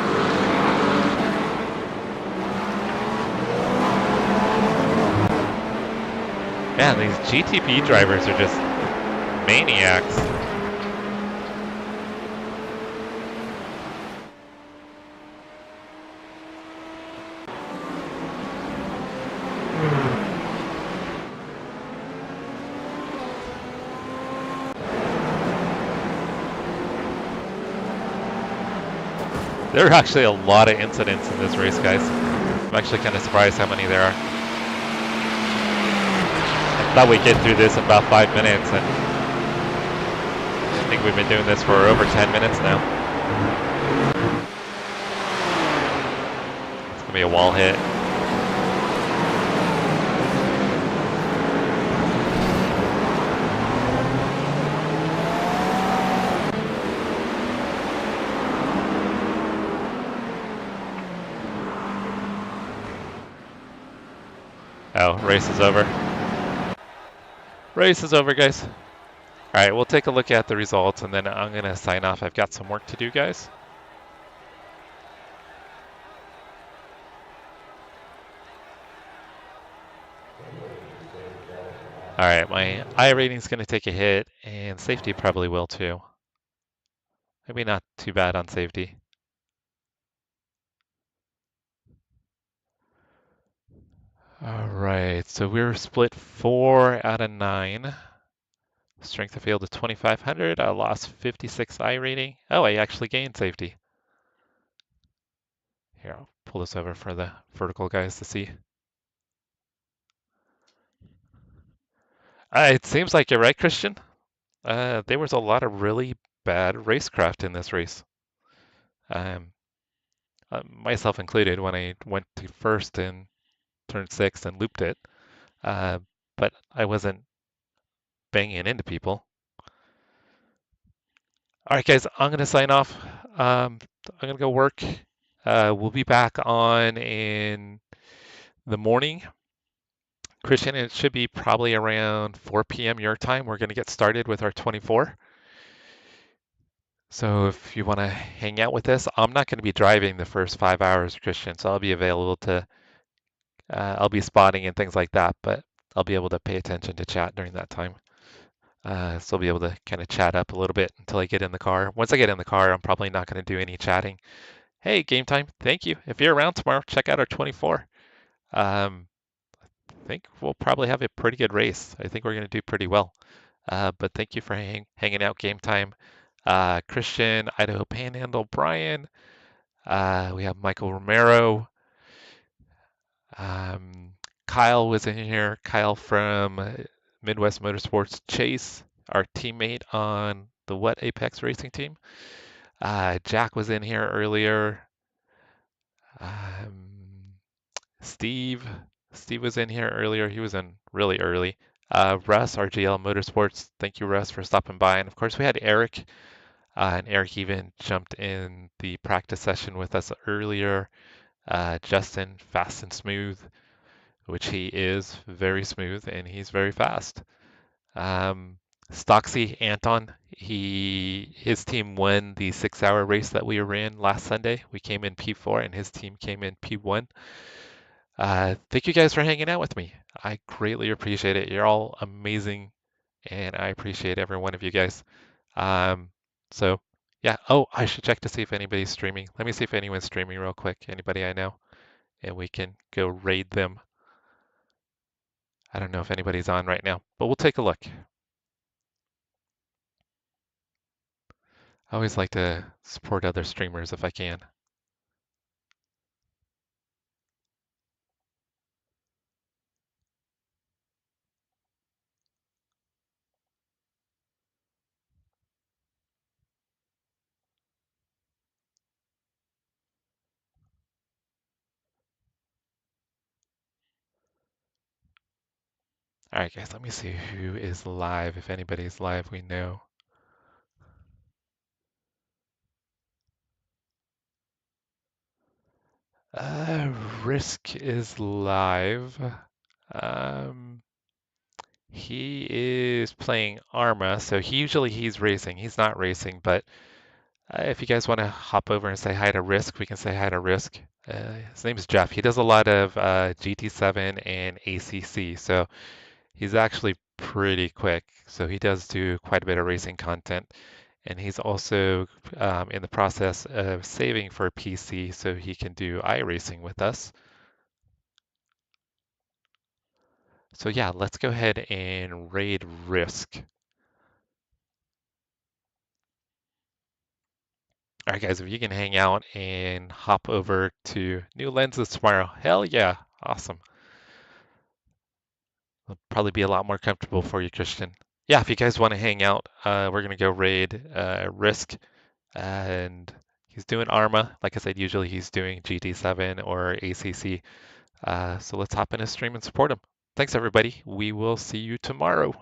Man, these GTP drivers are just maniacs. There are actually a lot of incidents in this race, guys. I'm actually kind of surprised how many there are. I thought we'd get through this in about 5 minutes, and I think we've been doing this for over 10 minutes now. It's gonna be a wall hit. Oh, race is over. Race is over, guys. All right, we'll take a look at the results, and then I'm gonna sign off. I've got some work to do, guys. All right, my I rating's gonna take a hit, and safety probably will too. Maybe not too bad on safety. All right, so we're split 4 out of 9. Strength of field is 2500. I lost 56 I rating. Oh, I actually gained safety. Here, I'll pull this over for the vertical guys to see. It seems like you're right, Christian. There was a lot of really bad racecraft in this race. Myself included, when I went to first and turned sixth and looped it. But I wasn't banging into people. All right, guys, I'm going to sign off. I'm going to go work. We'll be back on in the morning. Christian, it should be probably around 4 p.m. your time. We're going to get started with our 24. So if you want to hang out with us, I'm not going to be driving the first 5 hours, Christian, so I'll be available to, I'll be spotting and things like that, but I'll be able to pay attention to chat during that time. So I'll be able to kind of chat up a little bit until I get in the car. Once I get in the car, I'm probably not going to do any chatting. Hey, game time, thank you. If you're around tomorrow, check out our 24. I think we'll probably have a pretty good race. I think we're going to do pretty well. But thank you for hanging out, game time. Christian, Idaho Panhandle, Brian. We have Michael Romero. Kyle was in here. Kyle from Midwest Motorsports. Chase, our teammate on the What Apex Racing team. Jack was in here earlier. Steve was in here earlier. He was in really early. Russ, RGL Motorsports. Thank you, Russ, for stopping by. And of course, we had Eric. And Eric even jumped in the practice session with us earlier. Justin, fast and smooth, which he is very smooth, and he's very fast. Stocksy, Anton, his team won the 6-hour race that we were in last Sunday. We came in P4, and his team came in P1. Thank you guys for hanging out with me. I greatly appreciate it. You're all amazing, and I appreciate every one of you guys. So yeah, oh, I should check to see if anybody's streaming. Let me see if anyone's streaming real quick. Anybody I know, and we can go raid them. I don't know if anybody's on right now, but we'll take a look. I always like to support other streamers if I can. All right, guys, let me see who is live. If anybody's live, we know. Risk is live. He is playing Arma, so he's racing. He's not racing, but if you guys want to hop over and say hi to Risk, we can say hi to Risk. His name is Jeff. He does a lot of GT7 and ACC, so He's actually pretty quick, so he does do quite a bit of racing content. And he's also in the process of saving for a PC so he can do iRacing with us. So yeah, let's go ahead and raid Risk. All right, guys, if you can hang out and hop over to new lenses tomorrow. Hell yeah, awesome. It'll probably be a lot more comfortable for you, Christian. Yeah, if you guys want to hang out, we're going to go raid Risk. And he's doing ARMA. Like I said, usually he's doing GT7 or ACC. So let's hop in his stream and support him. Thanks, everybody. We will see you tomorrow.